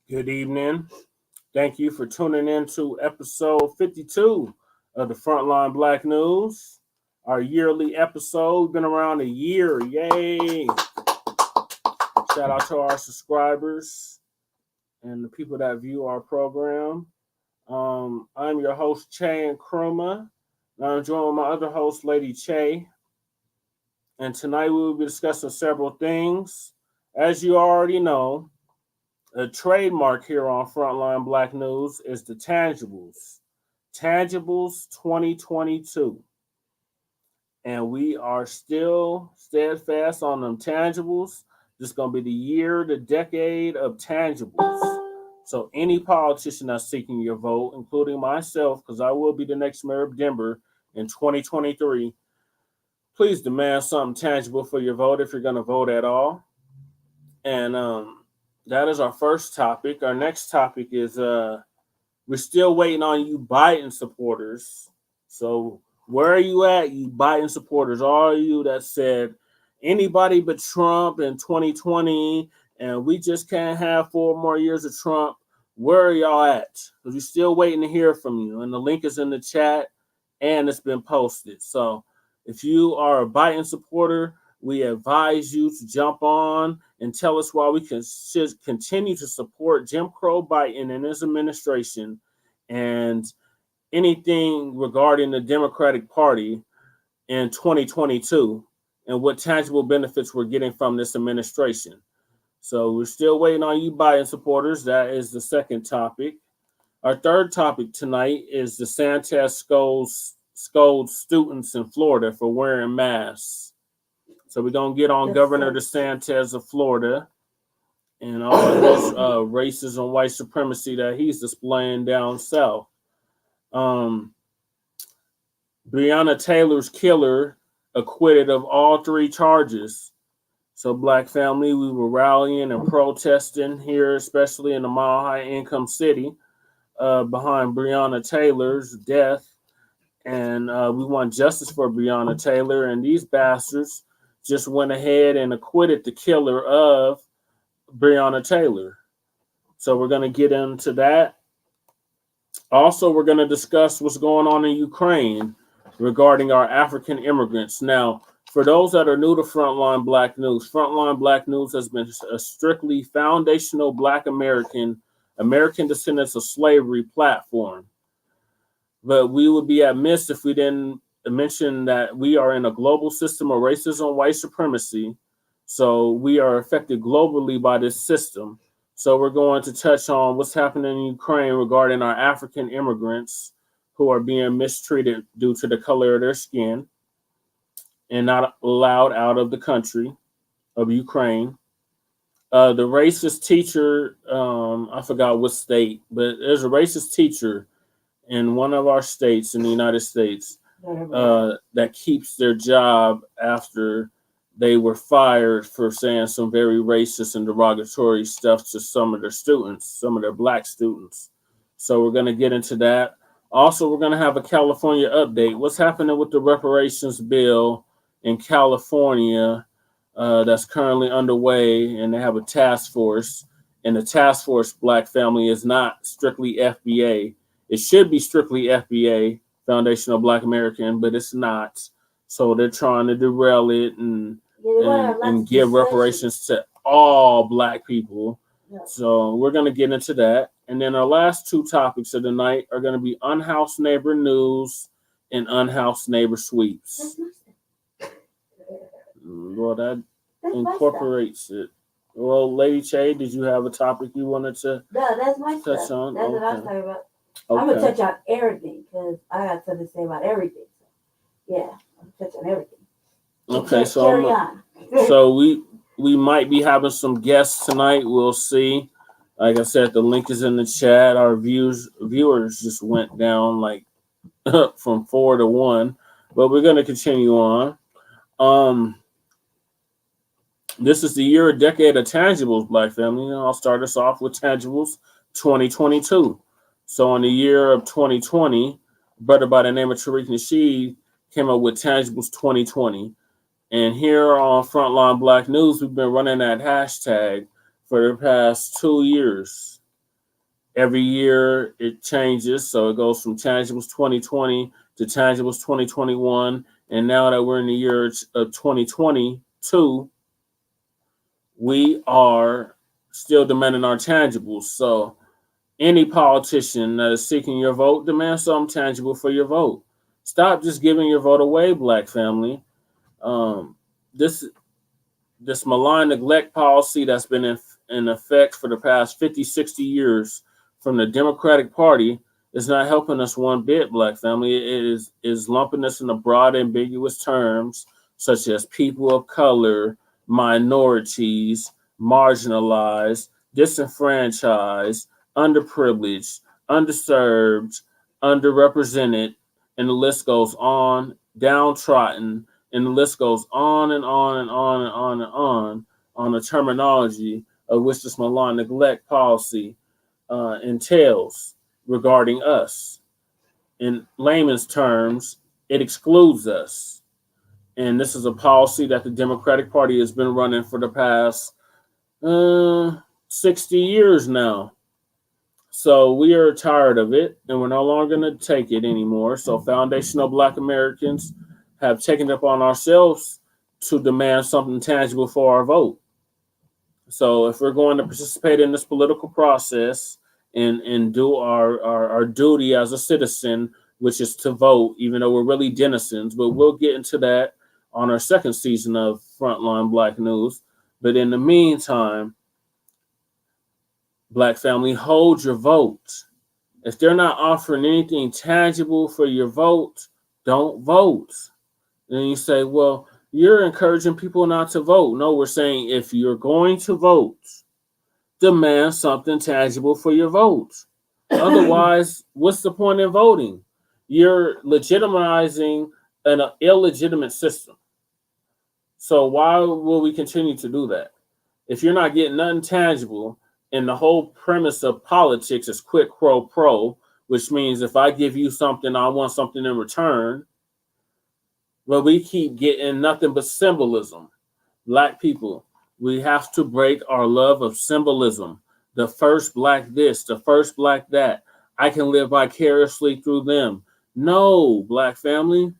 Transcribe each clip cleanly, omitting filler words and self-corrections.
Good evening. Thank you for tuning in to episode 52 of the Front Line Blacc News. Our yearly episode, been around a year. Yay! Shout out to our subscribers and the people that view our program. I'm your host, Che and Kruma. I'm joined with my other host, Lady Che. And tonight we will be discussing several things. As you already know, a trademark here on Frontline Blacc News is the tangibles. Tangibles 2022. And we are still steadfast on them tangibles. This is going to be the year, the decade of tangibles. So any politician that's seeking your vote, including myself, because I will be the next mayor of Denver in 2023, please demand something tangible for your vote if you're going to vote at all. And that is our first topic. Our next topic is we're still waiting on you Biden supporters. So where are you at, you Biden supporters? All of you that said anybody but Trump in 2020 and we just can't have 4 more years of Trump. Where are y'all at? Because we're still waiting to hear from you. And the link is in the chat and it's been posted. So if you are a Biden supporter, we advise you to jump on and tell us why we should continue to support Jim Crow Biden and his administration and anything regarding the Democratic Party in 2022 and what tangible benefits we're getting from this administration. So we're still waiting on you Biden supporters. That is the second topic. Our third topic tonight is DeSantis scolds students in Florida for wearing masks. So we're going to get on Governor DeSantis of Florida and all of this racism, white supremacy that he's displaying down south. Breanna Taylor's killer acquitted of all 3 charges. So Black family, we were rallying and protesting here, especially in a mile high income city behind Breanna Taylor's death. And we want justice for Breanna Taylor. And these bastards just went ahead and acquitted the killer of Breanna Taylor. So we're going to get into that. Also, we're going to discuss what's going on in Ukraine regarding our African immigrants. Now, for those that are new to Frontline Blacc News, Frontline Blacc News has been a strictly foundational Black American descendants of slavery platform. But we would be amiss if we didn't mention that we are in a global system of racism, white supremacy. So we are affected globally by this system. So we're going to touch on what's happening in Ukraine regarding our African immigrants who are being mistreated due to the color of their skin and not allowed out of the country of Ukraine. The racist teacher, I forgot what state, but there's a racist teacher in one of our states in the United States that keeps their job after they were fired for saying some very racist and derogatory stuff to some of their students, some of their Black students. So we're going to get into that. Also, we're going to have a California update. What's happening with the reparations bill in California that's currently underway, and they have a task force. And the task force, Black family, is not strictly FBA. It should be strictly FBA, Foundational Black American, but it's not. So they're trying to derail it and give reparations to all Black people. Yeah. So we're going to get into that. And then our last 2 topics of the night are going to be unhoused neighbor news and unhoused neighbor sweeps. Well, that incorporates it. Well, Lady Che, did you have a topic you wanted to that's my touch stuff. on? That's what I was talking about. Okay. I'm going to touch on everything because I got something to say about everything. So, yeah, I'm going to touch on everything. Okay, so we might be having some guests tonight. We'll see. Like I said, the link is in the chat. Our viewers just went down like from 4 to 1, but we're going to continue on. This is the year, a decade of tangibles, Black family. I'll start us off with tangibles 2022. So in the year of 2020, a brother by the name of Tariq Nasheed came up with tangibles 2020. And here on Frontline Blacc News, we've been running that hashtag for the past 2 years. Every year it changes. So it goes from tangibles 2020 to tangibles 2021. And now that we're in the year of 2022, we are still demanding our tangibles. So any politician that is seeking your vote, demand something tangible for your vote. Stop just giving your vote away, Black family. Um, this malign neglect policy that's been in effect for the past 50, 60 years from the Democratic Party is not helping us one bit, Black family. It is lumping us into broad, ambiguous terms such as people of color, minorities, marginalized, disenfranchised, underprivileged, underserved, underrepresented, and the list goes on, downtrodden, and the list goes on and on and on and on and on the terminology of which this malign neglect policy entails regarding us. In layman's terms, it excludes us. And this is a policy that the Democratic Party has been running for the past 60 years now. So we are tired of it, and we're no longer going to take it anymore. So foundational Black Americans have taken it upon ourselves to demand something tangible for our vote. So if we're going to participate in this political process and do our duty as a citizen, which is to vote, even though we're really denizens, but we'll get into that on our second season of Front Line Blacc News. But in the meantime, Black family, hold your vote. If they're not offering anything tangible for your vote, don't vote. And you say, well, you're encouraging people not to vote. No, we're saying if you're going to vote, demand something tangible for your vote. Otherwise, what's the point in voting? You're legitimizing an illegitimate system. So why will we continue to do that? If you're not getting nothing tangible, and the whole premise of politics is quid pro quo, which means if I give you something, I want something in return. But we keep getting nothing but symbolism. Black people, we have to break our love of symbolism. The first Black this, the first Black that. I can live vicariously through them. No, Black family,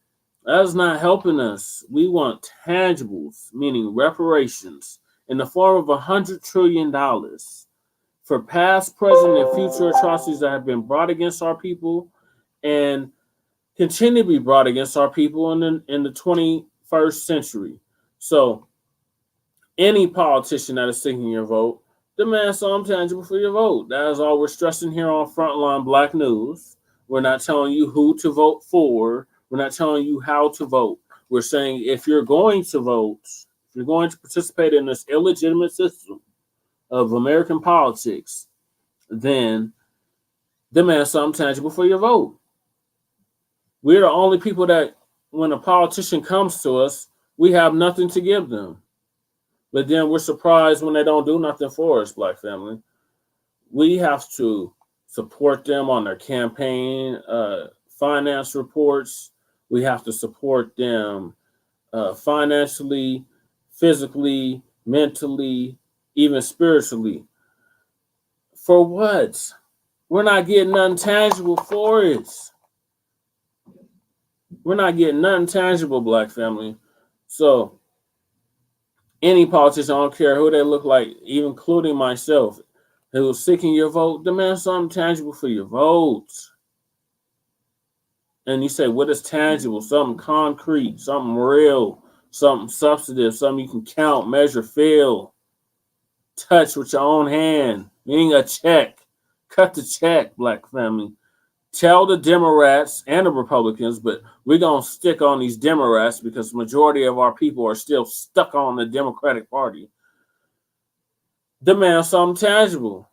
that's not helping us. We want tangibles, meaning reparations, in the form of $100 trillion for past, present, and future atrocities that have been brought against our people and continue to be brought against our people in the 21st century. So any politician that is seeking your vote, demand something tangible for your vote. That is all we're stressing here on Frontline Blacc News. We're not telling you who to vote for. We're not telling you how to vote. We're saying if you're going to vote, if you're going to participate in this illegitimate system of American politics, then demand something tangible for your vote. We're the only people that, when a politician comes to us, we have nothing to give them. But then we're surprised when they don't do nothing for us, Black family. We have to support them on their campaign finance reports. We have to support them financially, physically, mentally, even spiritually. For what? We're not getting nothing tangible for it. We're not getting nothing tangible, Black family. So any politician, I don't care who they look like, even including myself, who's seeking your vote, demand something tangible for your vote. And you say, what is tangible? Something concrete, something real, something substantive, something you can count, measure, feel, touch with your own hand, meaning a check. Cut the check, Black family. Tell the Democrats and the Republicans, but we're going to stick on these Democrats because the majority of our people are still stuck on the Democratic Party. Demand something tangible.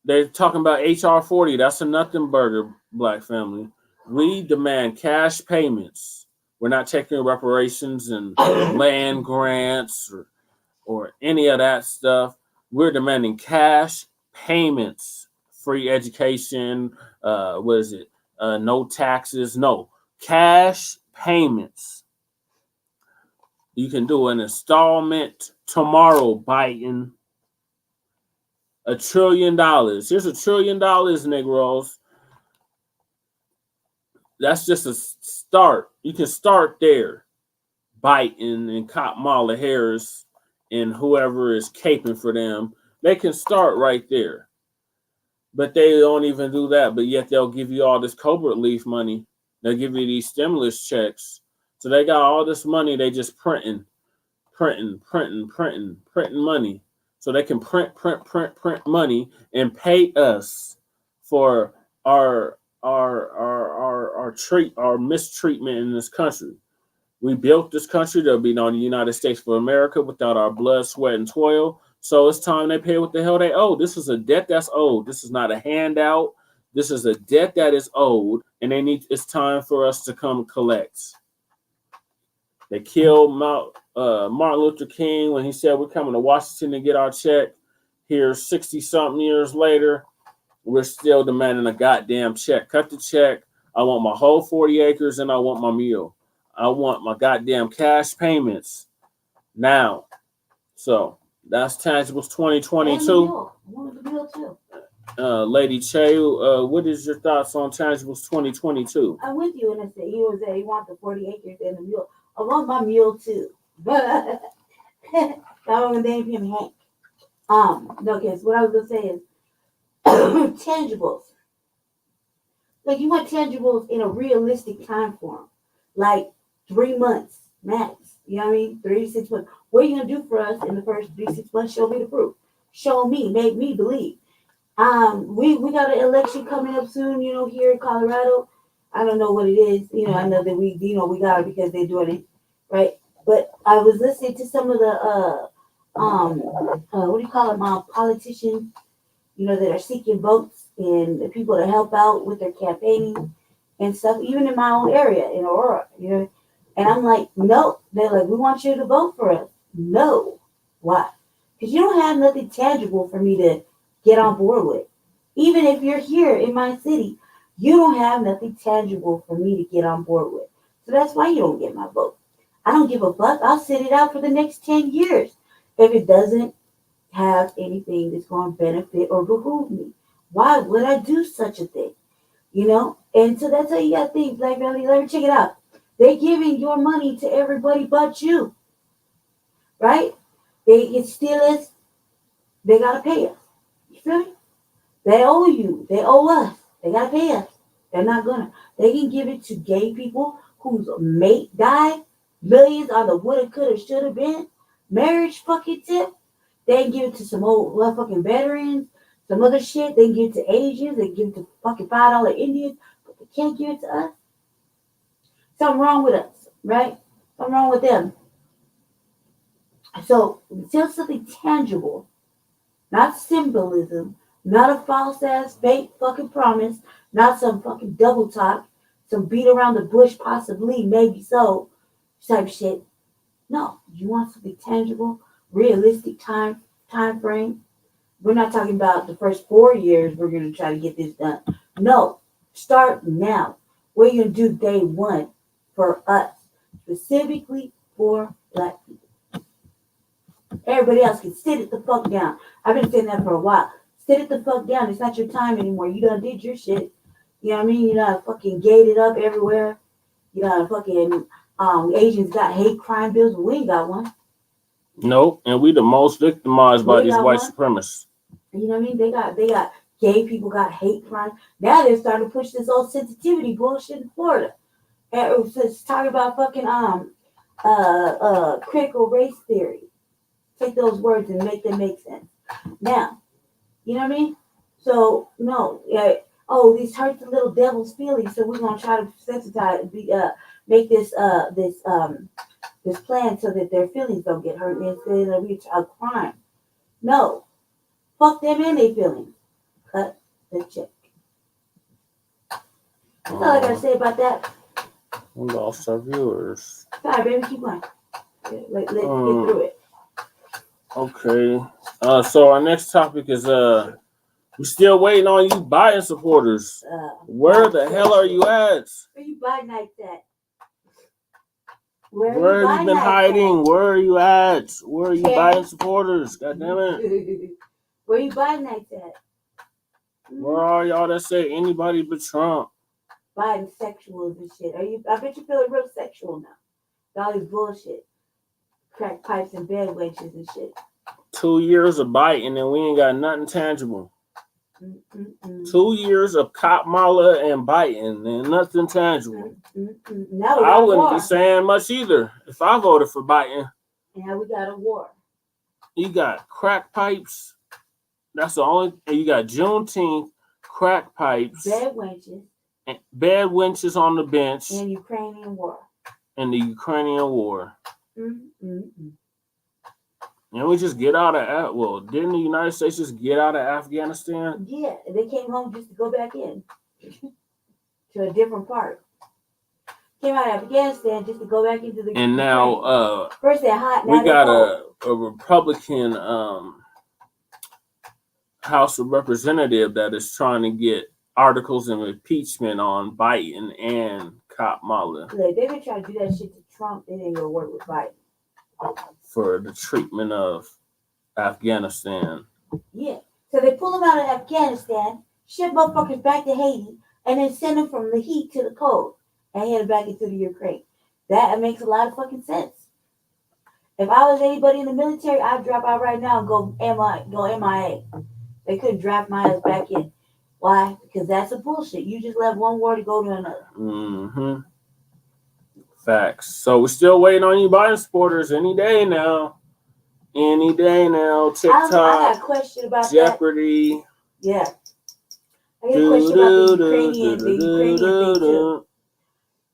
They're talking about HR 40. That's a nothing burger, Black family. We demand cash payments. We're not taking reparations and land grants or any of that stuff. We're demanding cash payments, free education, no taxes, no, cash payments. You can do an installment tomorrow, Biden. $1 trillion. Here's $1 trillion, Negroes. That's just a start. You can start there. Biden and Kamala Harris and whoever is caping for them. They can start right there. But they don't even do that. But yet they'll give you all this Cobra Leaf money. They'll give you these stimulus checks. So they got all this money. They just printing money. So they can print money and pay us for our mistreatment in this country. We built this country. There'll be no United States of America without our blood, sweat, and toil. So it's time they pay what the hell they owe. This is a debt that's owed. This is not a handout. This is a debt that is owed, and it's time for us to come collect. They killed Martin Luther King when he said we're coming to Washington to get our check. Here, 60-something years later, we're still demanding a goddamn check. Cut the check. I want my whole 40 acres, and I want my meal. I want my goddamn cash payments now. So that's Tangibles 2022. I wanted the meal too. Lady Che, what is your thoughts on Tangibles 2022? I'm with you, and I said he want the 40 acres and the mule. I want my mule too, but I don't name him Hank. No, okay. So what I was gonna say is tangibles. Like you want tangibles in a realistic time form, like 3 months max. You know what I mean? 3 to 6 months. What are you gonna do for us in the first 3 to 6 months? Show me the proof. Show me. Make me believe. We got an election coming up soon. You know, here in Colorado. I don't know what it is. You know, I know that we got it because they're doing it, right? But I was listening to some of the what do you call them? Politicians, you know, that are seeking votes and the people to help out with their campaigning and stuff, even in my own area in Aurora, you know. And I'm like, no. They're like, we want you to vote for us. No. Why? Because you don't have nothing tangible for me to get on board with. Even if you're here in my city, you don't have nothing tangible for me to get on board with. So that's why you don't get my vote. I don't give a fuck. I'll sit it out for the next 10 years if it doesn't have anything that's going to benefit or behoove me. Why would I do such a thing? You know? And so that's how you got to think, Black Valley. Let me check it out. They're giving your money to everybody but you. Right? They steal us. They got to pay us. You feel me? They owe you. They owe us. They got to pay us. They're not going to. They can give it to gay people whose mate died. Millions on the woulda, coulda, shoulda been. Marriage fucking tip. They can give it to some old motherfucking veterans. Some other shit. They can give it to Asians. They can give it to fucking $5 Indians. But they can't give it to us. Something wrong with us, right? Something wrong with them. So, until something tangible, not symbolism, not a false ass fake fucking promise, not some fucking double talk, some beat around the bush, possibly, maybe so, type shit. No, you want something tangible, realistic time frame. We're not talking about the first 4 years we're going to try to get this done. No, start now. What are you going to do day one for us, specifically for Black people? Everybody else can sit it the fuck down. I've been saying that for a while. Sit it the fuck down. It's not your time anymore. You done did your shit. You know what I mean? You done fucking gated up everywhere. You done fucking Asians got hate crime bills. We ain't got one. Nope. And we the most victimized by these white supremacists. You know what I mean? They got gay people got hate crime. Now they're starting to push this old sensitivity bullshit in Florida. And it's talking about fucking critical race theory. Take those words and make them make sense. Now, you know what I mean? So no, these hurt the little devil's feelings. So we're gonna try to sensitize, make this plan so that their feelings don't get hurt instead of reach a crime. No, fuck them and their feelings. Cut the check. That's all I gotta say about that. We lost our viewers. Sorry, baby, keep going. Let's get through it. Okay. So our next topic is we're still waiting on you Biden supporters. Where the hell are you at? Where you Biden at? Where have you been hiding? Where are you at? Where are you Biden supporters? God damn it. Where you Biden nights at? Where are y'all that say anybody but Trump? Biden sexuals and shit. I bet you feeling real sexual now. All this bullshit. Crack pipes and bed wedges and shit. 2 years of biting and we ain't got nothing tangible. 2 years of cop mala and biting and nothing tangible. Now I wouldn't be saying much either if I voted for Biden. Now we got a war. You got crack pipes. That's the only. You got Juneteenth, crack pipes, bed wenches on the bench, and Ukrainian war. And the Ukrainian war. And we just get out of, well, didn't the United States just get out of Afghanistan? Yeah, they came home just to go back in to a different part. Came out of Afghanistan just to go back into the. And now, first they're hot. Now we got a Republican House of Representative that is trying to get articles of impeachment on Biden and Kamala. Look, they've been trying to do that shit to Trump. They ain't gonna work with Biden. For the treatment of Afghanistan. Yeah. So they pull them out of Afghanistan, ship motherfuckers back to Haiti, and then send them from the heat to the cold and head back into the Ukraine. That makes a lot of fucking sense. If I was anybody in the military, I'd drop out right now and go MIA. They couldn't draft my ass back in. Why? Because that's a bullshit. You just left one war to go to another. Facts. So we're still waiting on you Biden supporters any day now. Any day now. TikTok. I got a question about Jeopardy. That. Yeah. I got a question about the Ukrainian thing too.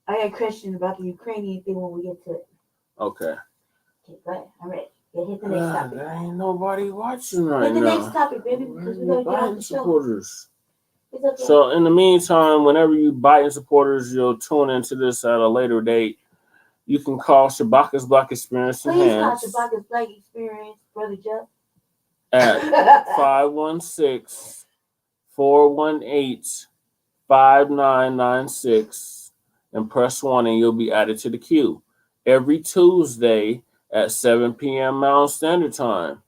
I got a question about the Ukrainian thing when we get to it. Okay. Okay, go ahead. I'm ready. Hit the next topic. There ain't nobody watching right now. Hit the next topic, baby, because we're going to get off the show. Supporters. It's okay. So in the meantime, whenever you Biden supporters, you'll tune into this at a later date. You can call Shabaka's Black Experience Enhanced. Please call Shabaka's Black Experience, Brother Jeff. At 516-418-5996 and press 1 and you'll be added to the queue. Every Tuesday at 7 p.m. Mountain Standard Time.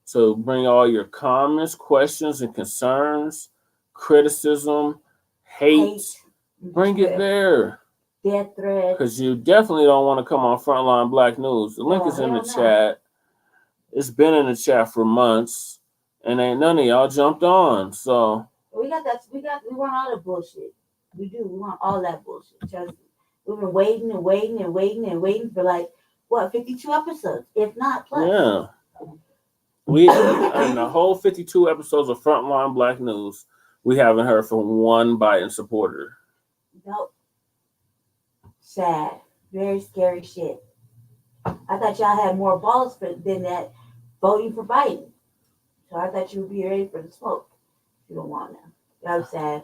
So bring all your comments, questions, and concerns, criticism, hate. Bring it there. Death threats. Because you definitely don't want to come on Front Line Blacc News. The link is in the chat. It's been in the chat for months, and ain't none of y'all jumped on. So we want all the bullshit. We do. We want all that bullshit. Trust me. We've been waiting for like 52 episodes, if not plus. Yeah. We in the whole 52 episodes of Front Line Blacc News, we haven't heard from one Biden supporter. Nope. Sad. Very scary shit. I thought y'all had more balls than that voting for Biden. So I thought you would be ready for the smoke. You don't want them. That was sad.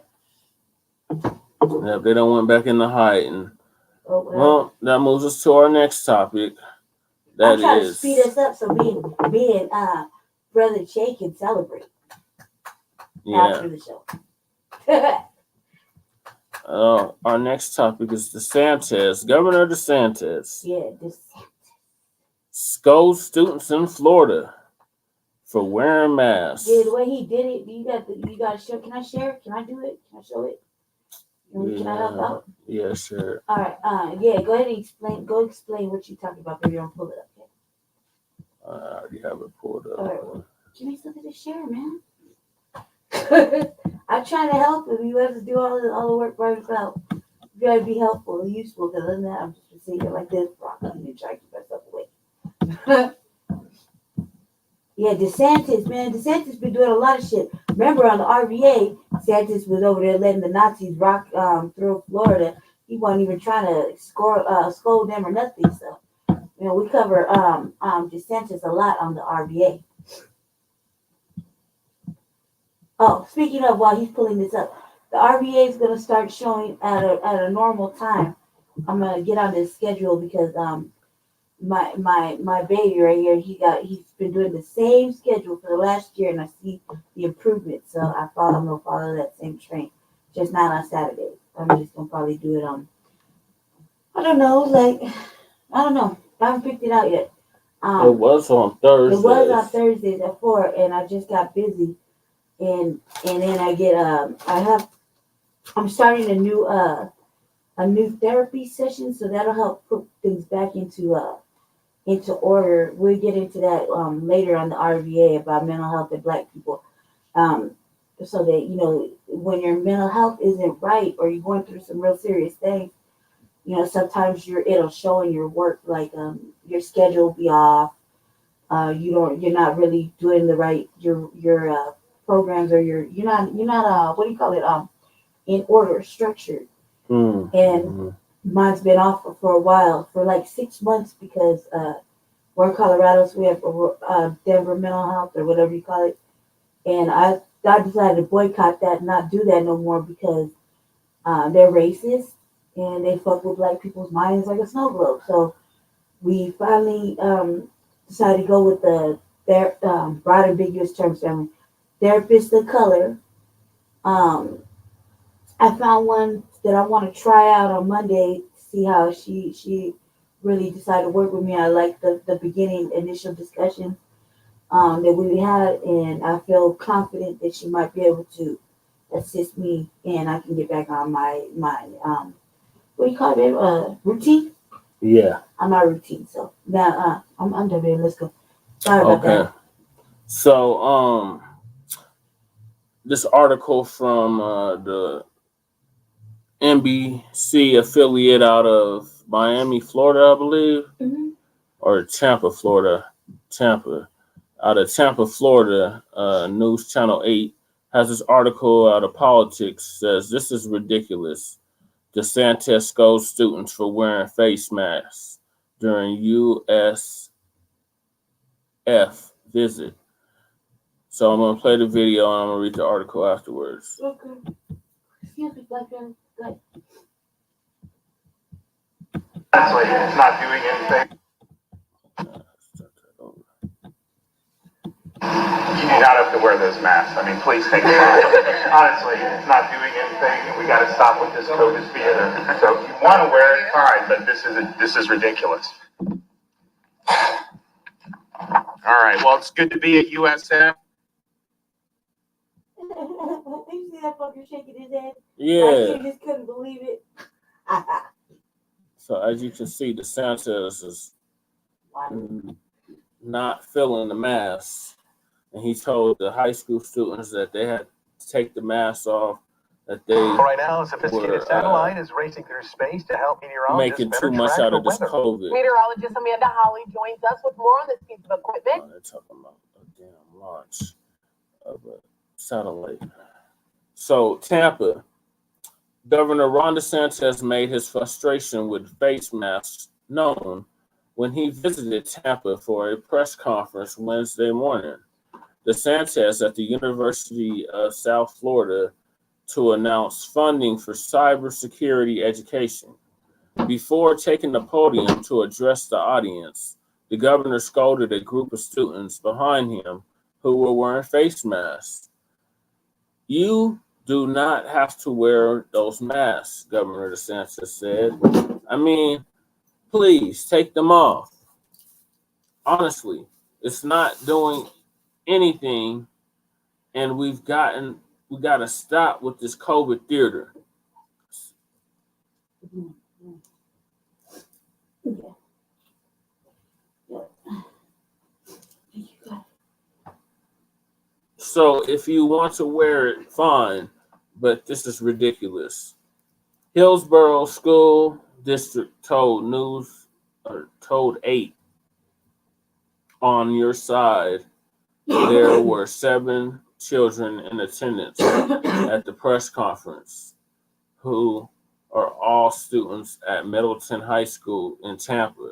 Yeah, they don't went back into hiding. Oh, well, that moves us to our next topic. I'm trying to speed us up so me and Brother Jay can celebrate after the show. Our next topic is DeSantis, Governor DeSantis. Yeah, DeSantis. Scolds students in Florida for wearing masks. Yeah, the way he did it, you got to show. Can I share? Can I do it? Can I show it? Can I help out? Yeah, sure. All right. Yeah, go ahead and explain. Go explain what you're talking about, baby. I'll pull it up. Okay? I already have it pulled up. All right. Give me something to share, man. I'm trying to help him. You have to do all the work by yourself. You gotta be helpful and useful, because other than that, I'm just sitting here like this, rocking and trying to keep myself awake. Yeah, DeSantis, man. DeSantis been doing a lot of shit. Remember on the RVA, DeSantis was over there letting the Nazis rock through Florida. He wasn't even trying to scold them or nothing. So, we cover DeSantis a lot on the RVA. Oh, speaking of, while he's pulling this up, the RVA is going to start showing at a normal time. I'm going to get on this schedule because my baby right here, he's been doing the same schedule for the last year, and I see the improvement. So I'm going to follow that same train, just not on Saturdays. I'm just going to probably do it on, I don't know. I haven't picked it out yet. It was on Thursdays. It was on Thursdays at 4, and I just got busy, and then I get I'm starting a new therapy session, so that'll help put things back into order. We'll get into that later on the RVA about mental health of Black people. So that when your mental health isn't right or you're going through some real serious things, sometimes it'll show in your work, like your schedule will be off. You're not really doing the right your programs, or you're not what do you call it, in order, structured. And mine's been off for a while, for like 6 months, because we're in Colorado, so we have Denver mental health, or whatever you call it. And I decided to boycott that and not do that no more, because they're racist and they fuck with Black people's minds like a snow globe. So we finally decided to go with their broad ambiguous terms family. Therapist of color. I found one that I want to try out on Monday to see how she really decided to work with me. I like the beginning initial discussion that we had, and I feel confident that she might be able to assist me, and I can get back on my what do you call it, routine? Yeah. On my routine. So now I'm done. Let's go. Sorry about that. So this article from the NBC affiliate out of Miami, Florida, I believe, or Tampa, Florida, out of Tampa, Florida, News Channel 8 has this article out of Politics, says this is ridiculous. DeSantis scolds students for wearing face masks during USF visit. So I'm going to play the video and I'm going to read the article afterwards. Okay. Excuse me, Black man. Good. It's not doing anything. You do not have to wear those masks. I mean, please take them off. Honestly, it's not doing anything. We got to stop with this COVID fear. So if you want to wear it, fine, but this is ridiculous. All right. Well, it's good to be at USF. You see that fucker shaking his head? Yeah. Like he just couldn't believe it. So as you can see, DeSantis is not filling the mask. And he told the high school students that they had to take the mask off, that they right now, a sophisticated satellite is racing through space to help meteorologists making too much out of this COVID. Meteorologist Amanda Holly joins us with more on this piece of equipment. They're talking about a damn launch of a satellite. So Tampa, Governor Ron DeSantis made his frustration with face masks known when he visited Tampa for a press conference Wednesday morning. DeSantis at the University of South Florida to announce funding for cybersecurity education. Before taking the podium to address the audience, the governor scolded a group of students behind him who were wearing face masks. You do not have to wear those masks, Governor DeSantis said. I mean, please take them off. Honestly, it's not doing anything, and we got to stop with this COVID theater. So if you want to wear it, fine, but this is ridiculous. Hillsborough School District told 8 on your side there were 7 children in attendance at the press conference who are all students at Middleton High School in Tampa.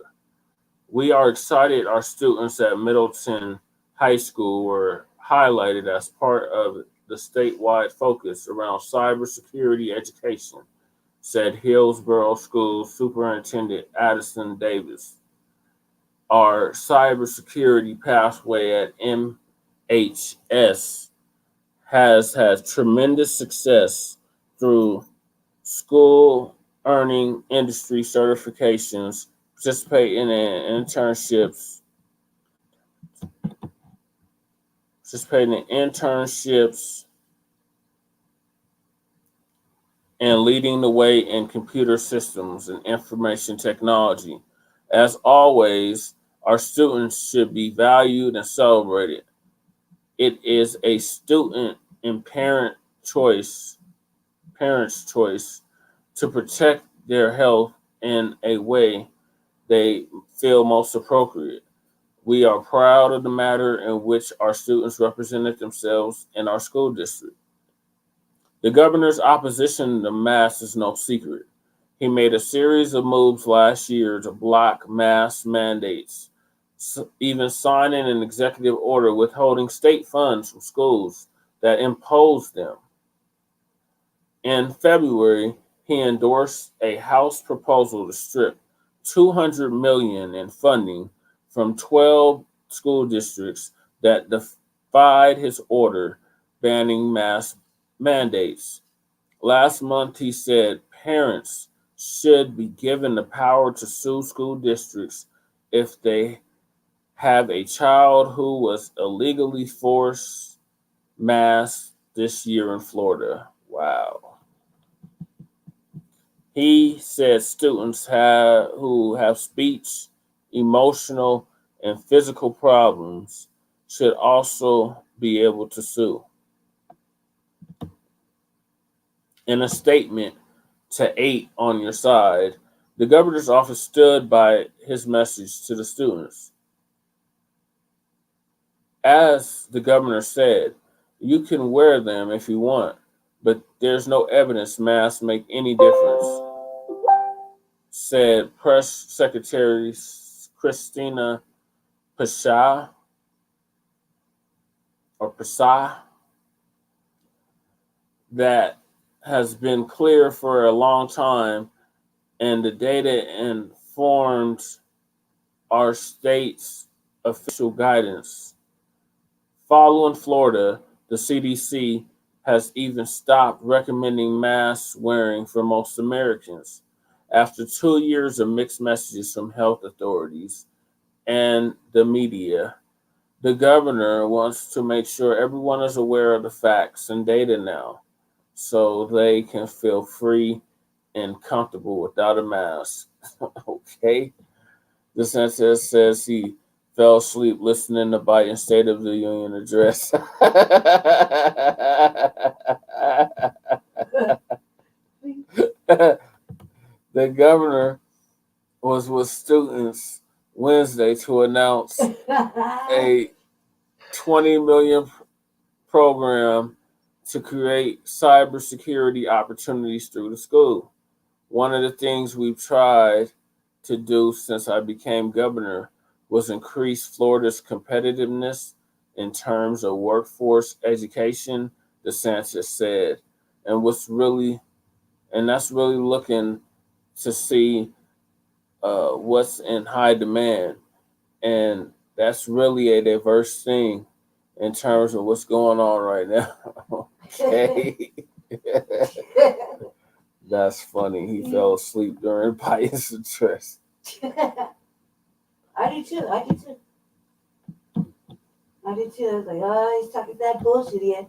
We are excited our students at Middleton High School were highlighted as part of the statewide focus around cybersecurity education, said Hillsborough School Superintendent Addison Davis. Our cybersecurity pathway at MHS has had tremendous success through school earning industry certifications, participating in internships, participating in internships, and leading the way in computer systems and information technology. As always, our students should be valued and celebrated. It is a student and parents' choice to protect their health in a way they feel most appropriate. We are proud of the manner in which our students represented themselves in our school district. The governor's opposition to masks is no secret. He made a series of moves last year to block mask mandates, even signing an executive order withholding state funds from schools that imposed them. In February, he endorsed a House proposal to strip $200 million in funding from 12 school districts that defied his order banning mask mandates. Last month, he said parents should be given the power to sue school districts if they have a child who was illegally forced masked this year in Florida. Wow. He said students who have speech, emotional, and physical problems should also be able to sue. In a statement to 8 on your side, the governor's office stood by his message to the students. As the governor said, you can wear them if you want, but there's no evidence masks make any difference, said Press Secretary Christina Pasha, that has been clear for a long time, and the data informs our state's official guidance. Following Florida, the CDC has even stopped recommending mask wearing for most Americans after 2 years of mixed messages from health authorities and the media. The governor wants to make sure everyone is aware of the facts and data now so they can feel free and comfortable without a mask. Okay? DeSantis says he fell asleep listening to Biden's State of the Union address. The governor was with students Wednesday to announce a $20 million program to create cybersecurity opportunities through the school. One of the things we've tried to do since I became governor was increase Florida's competitiveness in terms of workforce education, DeSantis said. And that's really looking to see what's in high demand. And that's really a diverse thing in terms of what's going on right now. Okay. That's funny. He fell asleep during Biden's address. I do too. I was like, oh, he's talking that bullshit again.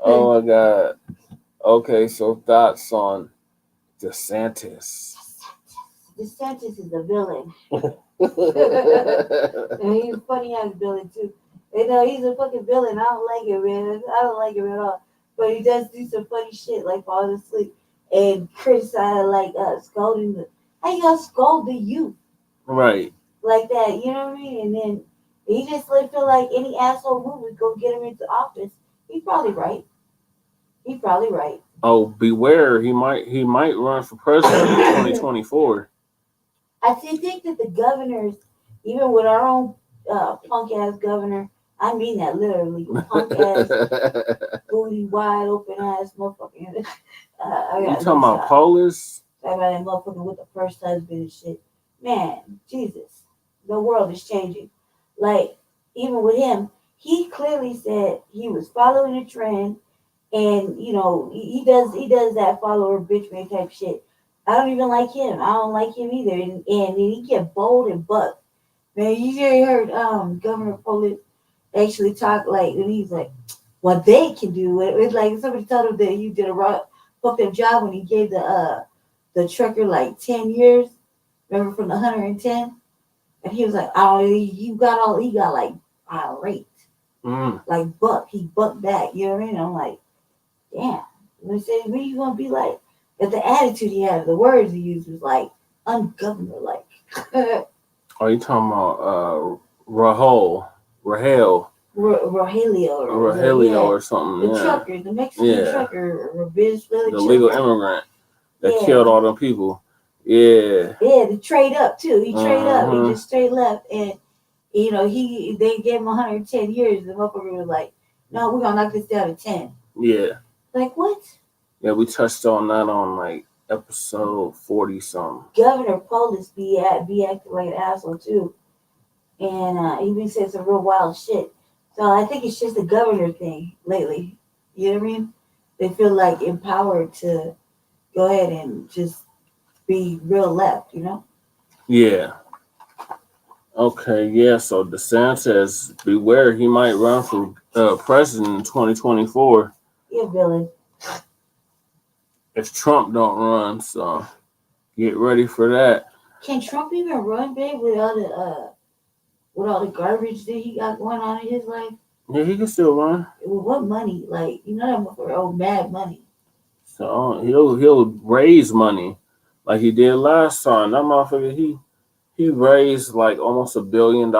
Oh my God. Okay, so thoughts on DeSantis. DeSantis is a villain. And he's a funny ass villain too. You know, he's a fucking villain. I don't like him, man. I don't like him at all. But he does do some funny shit, like falling asleep and criticize, like scolding the. How you gonna scold the youth? Right. Like that, you know what I mean? And then he just feel like any asshole move would go get him into office. He's probably right. Oh, beware! He might run for president in 2024. I think that the governors, even with our own punk ass governor, I mean that literally, punk ass, booty wide open ass motherfucker. You talking about Polish? Talking about that motherfucker with the first husband and shit. Man, Jesus, the world is changing. Like, even with him, he clearly said he was following a trend, and you know he does that follower bitch man type shit. I don't even like him. I don't like him either, and he get bold and buck. Man, you heard Governor Polis actually talk like, and he's like, what they can do. It's like somebody told him that he did a fucked up job when he gave the trucker like 10 years. Remember from the 110? And he was like, oh, he got like irate. Like he bucked back. You know what I mean? I'm like, damn. When he said, what are you gonna be like? But the attitude he had, the words he used was like ungovernor like. Are you talking about Rahel? Rogelio or something. the Yeah. trucker, the Mexican trucker, the legal immigrant that killed all them people. Yeah. Yeah, to trade up too. He trade up. He just straight left, and they gave him 110 years. The motherfucker was like, "No, we're gonna knock this down to 10." Yeah. Like what? Yeah, we touched on that on like episode 40 something. Governor Polis be acting like an asshole too, and he been saying some real wild shit. So I think it's just a governor thing lately. You know what I mean? They feel like empowered to go ahead and just be real left, you know? Yeah. Okay, yeah, so DeSantis, beware, he might run for president in 2024. Yeah, villain. If Trump don't run, so get ready for that. Can Trump even run, babe, with all the garbage that he got going on in his life? Yeah, he can still run. With what money? Like, that motherfucker owe mad money. So he'll raise money like he did last time. That motherfucker, he raised like almost $1 billion.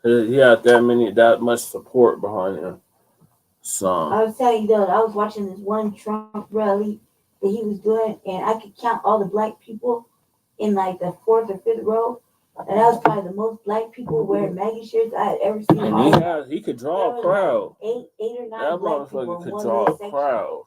He had that much support behind him. So I was telling you though, I was watching this one Trump rally that he was doing, and I could count all the black people in like the 4th or 5th row, and that was probably the most black people wearing MAGA shirts I had ever seen. And he could draw a crowd. Like 8 or 9 that black motherfucker people could draw a crowd.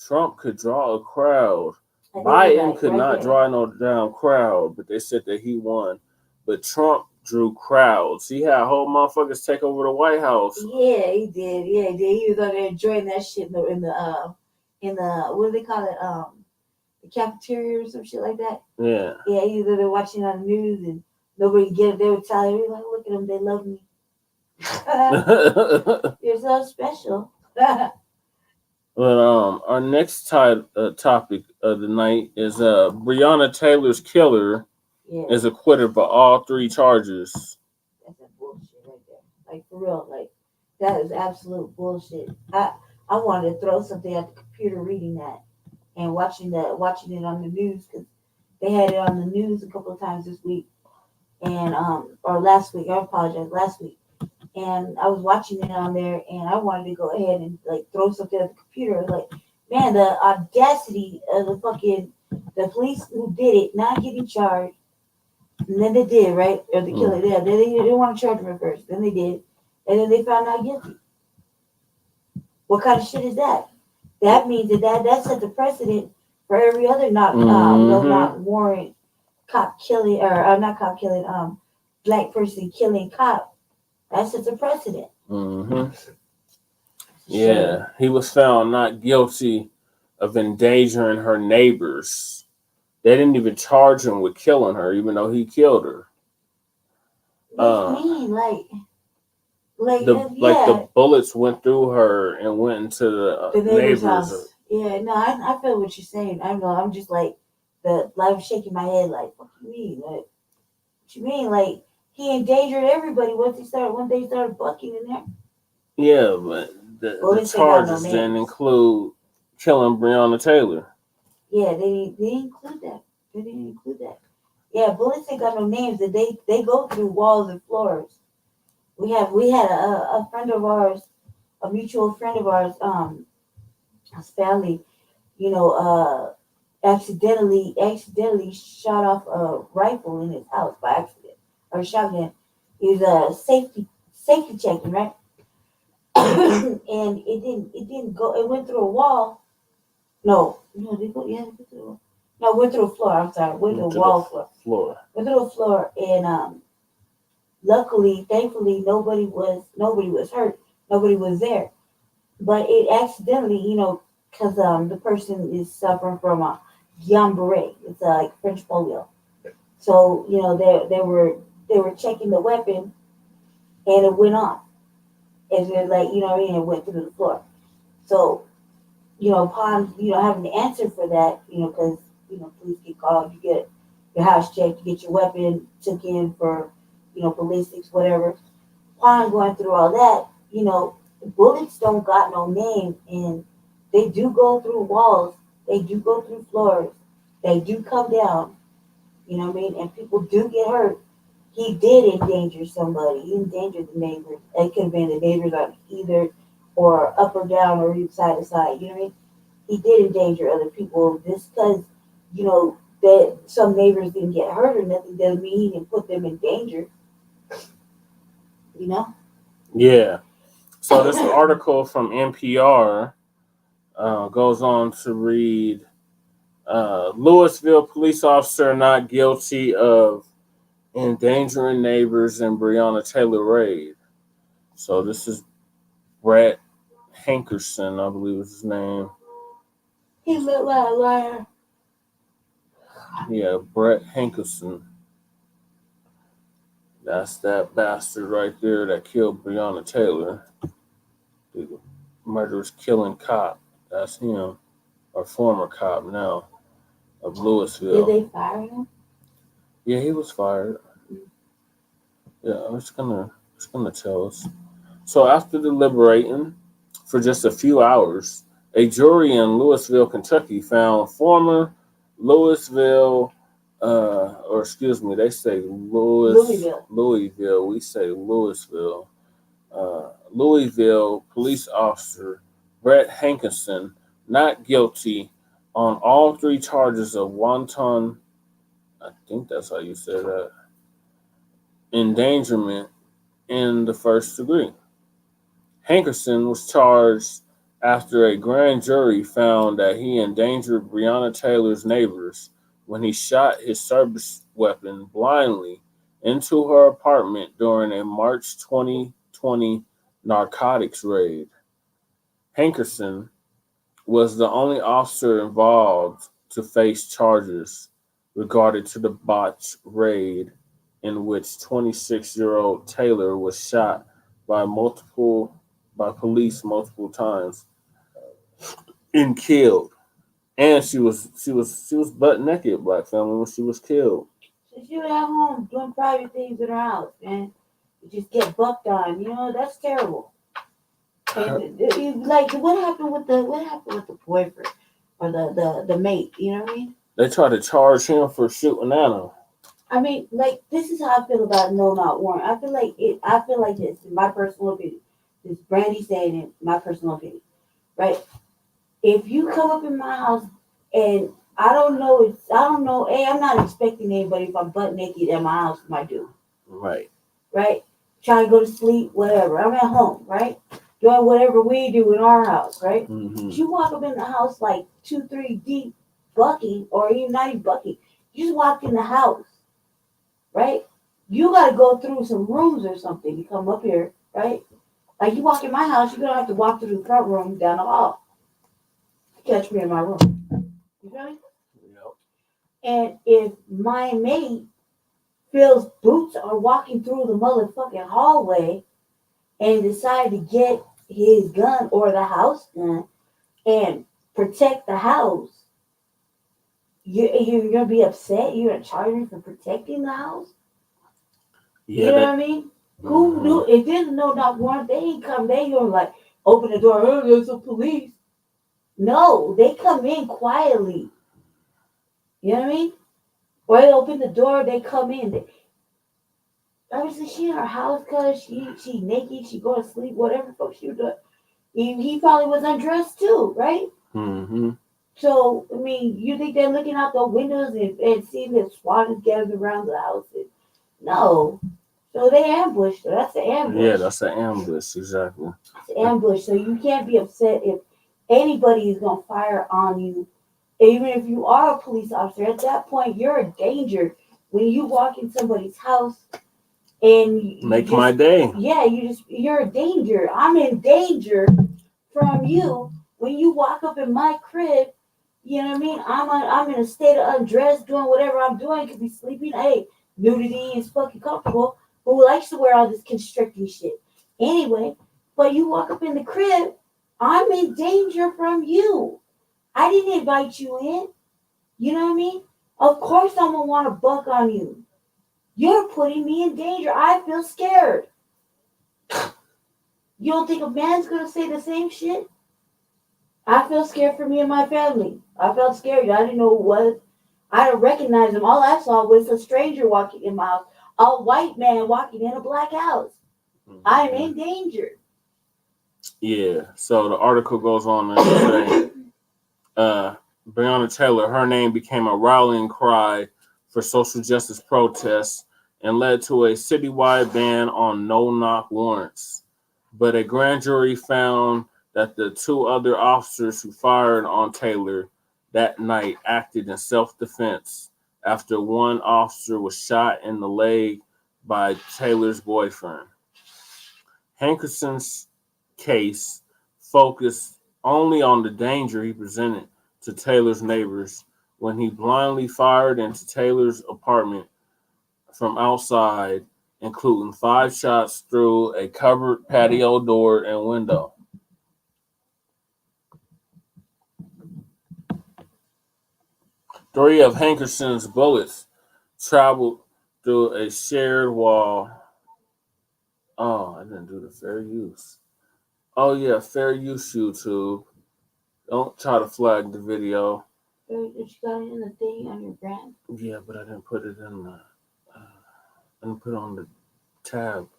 Trump could draw a crowd. Biden Biden could not draw no damn crowd, but they said that he won. But Trump drew crowds. He had whole motherfuckers take over the White House. Yeah, he did. Yeah, he did. He was out there enjoying that shit in the what do they call it? The cafeteria or some shit like that. Yeah. Yeah, he was there watching on the news and nobody get it. They would tell you, like, look at them, they love me. You're so special. But our next topic of the night is Breanna Taylor's killer is acquitted for all 3 charges. That's that bullshit right there. Like for real, like that is absolute bullshit. I wanted to throw something at the computer reading that and watching it on the news because they had it on the news a couple of times this week and or last week. I apologize, last week. And I was watching it on there, and I wanted to go ahead and like throw something at the computer. Like, man, the audacity of the police who did it not getting charged, and then they did, right? Or the killer, yeah. They didn't want to charge him at first, then they did, and then they found out guilty. What kind of shit is that? That means that sets a precedent for every other not warrant cop killing or not cop killing black person killing cop. That sets a precedent. Yeah, he was found not guilty of endangering her neighbors. They didn't even charge him with killing her, even though he killed her. What do you mean? The bullets went through her and went into the neighbor's house. Yeah, no, I feel what you're saying. I know. I'm just like I'm shaking my head. Like, what do you mean? Like, what you mean? Like, he endangered everybody once they started bucking in there. Yeah, but the charges didn't include killing Breanna Taylor. Yeah, they didn't include that. They didn't include that. Yeah, bullets ain't got no names. That they go through walls and floors. We had a friend of ours, a mutual friend of ours, his family, accidentally shot off a rifle in his house by accident, or shotgun. He was safety checking, right? And it didn't go. It went through a wall. No, they go. Yeah, it went through a wall. No, went through a floor. I'm sorry, went through a wall floor. Went through a floor, and luckily, thankfully, nobody was hurt. Nobody was there. But it accidentally, because the person is suffering from Guillain-Barré. It's like French polio. So they were checking the weapon, and it went off. And then it went through the floor. So upon having the answer for that, because police get called, you get your house checked, you get your weapon took in for ballistics, whatever. Upon going through all that, bullets don't got no name, and they do go through walls, they do go through floors, they do come down. You know what I mean? And people do get hurt. He did endanger somebody. He endangered the neighbors. It could have been the neighbors on either or up or down or side to side. You know what I mean? He did endanger other people. Just because, that some neighbors didn't get hurt or nothing doesn't mean he didn't put them in danger. Yeah. So this article from NPR goes on to read, Louisville police officer not guilty of endangering neighbors in Breanna Taylor raid. So this is Brett Hankerson, I believe is his name. He looked like a liar. Yeah, Brett Hankerson. That's that bastard right there that killed Breanna Taylor. The murderous killing cop. That's him. Or former cop now of Louisville. Did they fire him? Yeah, he was fired. Yeah, it's gonna tell us. So after deliberating for just a few hours, a jury in Louisville, Kentucky found former Louisville, they say Louisville. We say Louisville. Louisville police officer Brett Hankerson not guilty on all three charges of wanton, I think that's how you say that, endangerment in the first degree. Hankerson was charged after a grand jury found that he endangered Breanna Taylor's neighbors when he shot his service weapon blindly into her apartment during a March 2020 narcotics raid. Hankerson was the only officer involved to face charges regarding to the botched raid in which 26-year-old Taylor was shot by police multiple times and killed. And she was butt naked, Black family, when she was killed. So she was at home doing private things in her house, man. You just get bucked on, that's terrible. Like what happened with the boyfriend or the mate, you know what I mean? They tried to charge him for shooting at him. I mean, like, this is how I feel about no not warrant. I feel like this, in my personal opinion. This Brandy saying it, my personal opinion. Right? If you come up in my house and I don't know, hey, I'm not expecting anybody if I'm butt naked at my house, my dude. Right. Right? Trying to go to sleep, whatever. I'm at home, right? Doing whatever we do in our house, right? Mm-hmm. You walk up in the house like 2-3 deep, bucking, or even not even bucking. You just walk in the house, right? You got to go through some rooms or something to come up here, right? Like you walk in my house, you're going to have to walk through the front room down the hall to catch me in my room. You feel me? Yep. And if my mate feels boots are walking through the motherfucking hallway and decide to get his gun or the house gun and protect the house, you're gonna be upset. You're gonna charge me for protecting the house. Yeah, you know what I mean? Who knew? If there's no not warrant, they ain't come. They gonna like open the door. Oh, there's the police. No, they come in quietly. You know what I mean? Or they open the door. They come in. Obviously, she in her house because she naked. She go to sleep. Whatever fuck she was doing. He probably was undressed too, right? Mm-hmm. So, I mean, you think they're looking out the windows and seeing the SWAT is gathered around the house? No. So they ambushed her. That's an ambush. Yeah, that's an ambush, exactly. It's an ambush. So you can't be upset if anybody is going to fire on you. Even if you are a police officer, at that point, you're a danger. When you walk in somebody's house and Make my day. Yeah, you're a danger. I'm in danger from you. When you walk up in my crib, You know what I mean? I'm in a state of undressed, doing whatever I'm doing. Could be sleeping. Hey, nudity is fucking comfortable. Who likes to wear all this constricting shit? Anyway, but you walk up in the crib, I'm in danger from you. I didn't invite you in. You know what I mean? Of course, I'm gonna want to buck on you. You're putting me in danger. I feel scared. You don't think a man's gonna say the same shit? I feel scared for me and my family. I felt scared. I didn't know who it was. I didn't recognize him. All I saw was a stranger walking in my house, a white man walking in a black house. I am in danger. Yeah. So the article goes on to say, Breanna Taylor, her name became a rallying cry for social justice protests and led to a citywide ban on no-knock warrants. But a grand jury found that the two other officers who fired on Taylor that night acted in self-defense after one officer was shot in the leg by Taylor's boyfriend. Hankerson's case focused only on the danger he presented to Taylor's neighbors when he blindly fired into Taylor's apartment from outside, including 5 shots through a covered patio door and window. Three of Hankerson's bullets traveled through a shared wall. Oh, I didn't do the fair use. Oh, yeah, fair use, YouTube. Don't try to flag the video. You got it in the thing on your brand? Yeah, but I didn't put it in the. I didn't put it on the tab.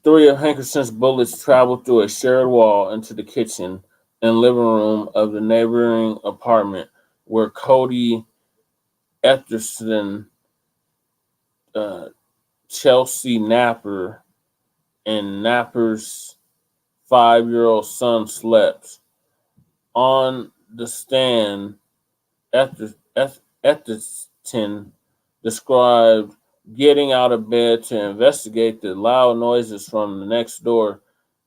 3 of Hankerson's bullets traveled through a shared wall into the kitchen and living room of the neighboring apartment where Cody Etherson, Chelsea Napper, and Napper's 5-year-old son slept. On the stand, Etherton described getting out of bed to investigate the loud noises from the next door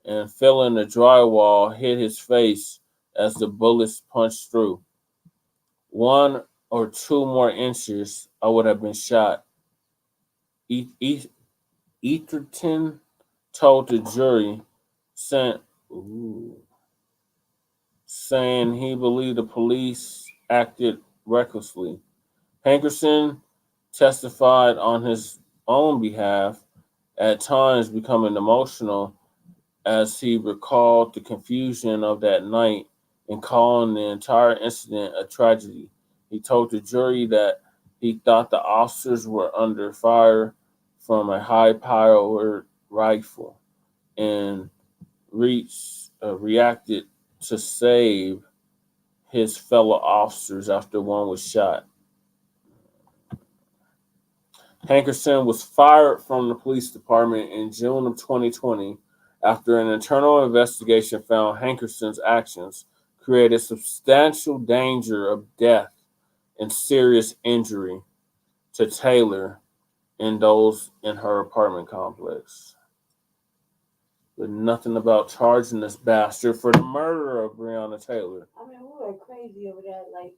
and feeling the drywall hit his face as the bullets punched through. 1 or 2 more inches, I would have been shot. Etherton told the jury, saying he believed the police acted recklessly. Hankerson testified on his own behalf, at times becoming emotional as he recalled the confusion of that night and calling the entire incident a tragedy. He told the jury that he thought the officers were under fire from a high-powered rifle and reacted to save his fellow officers after one was shot. Hankerson was fired from the police department in June of 2020 after an internal investigation found Hankerson's actions created substantial danger of death and serious injury to Taylor and those in her apartment complex. But nothing about charging this bastard for the murder of Breanna Taylor. I mean, we were crazy over that, like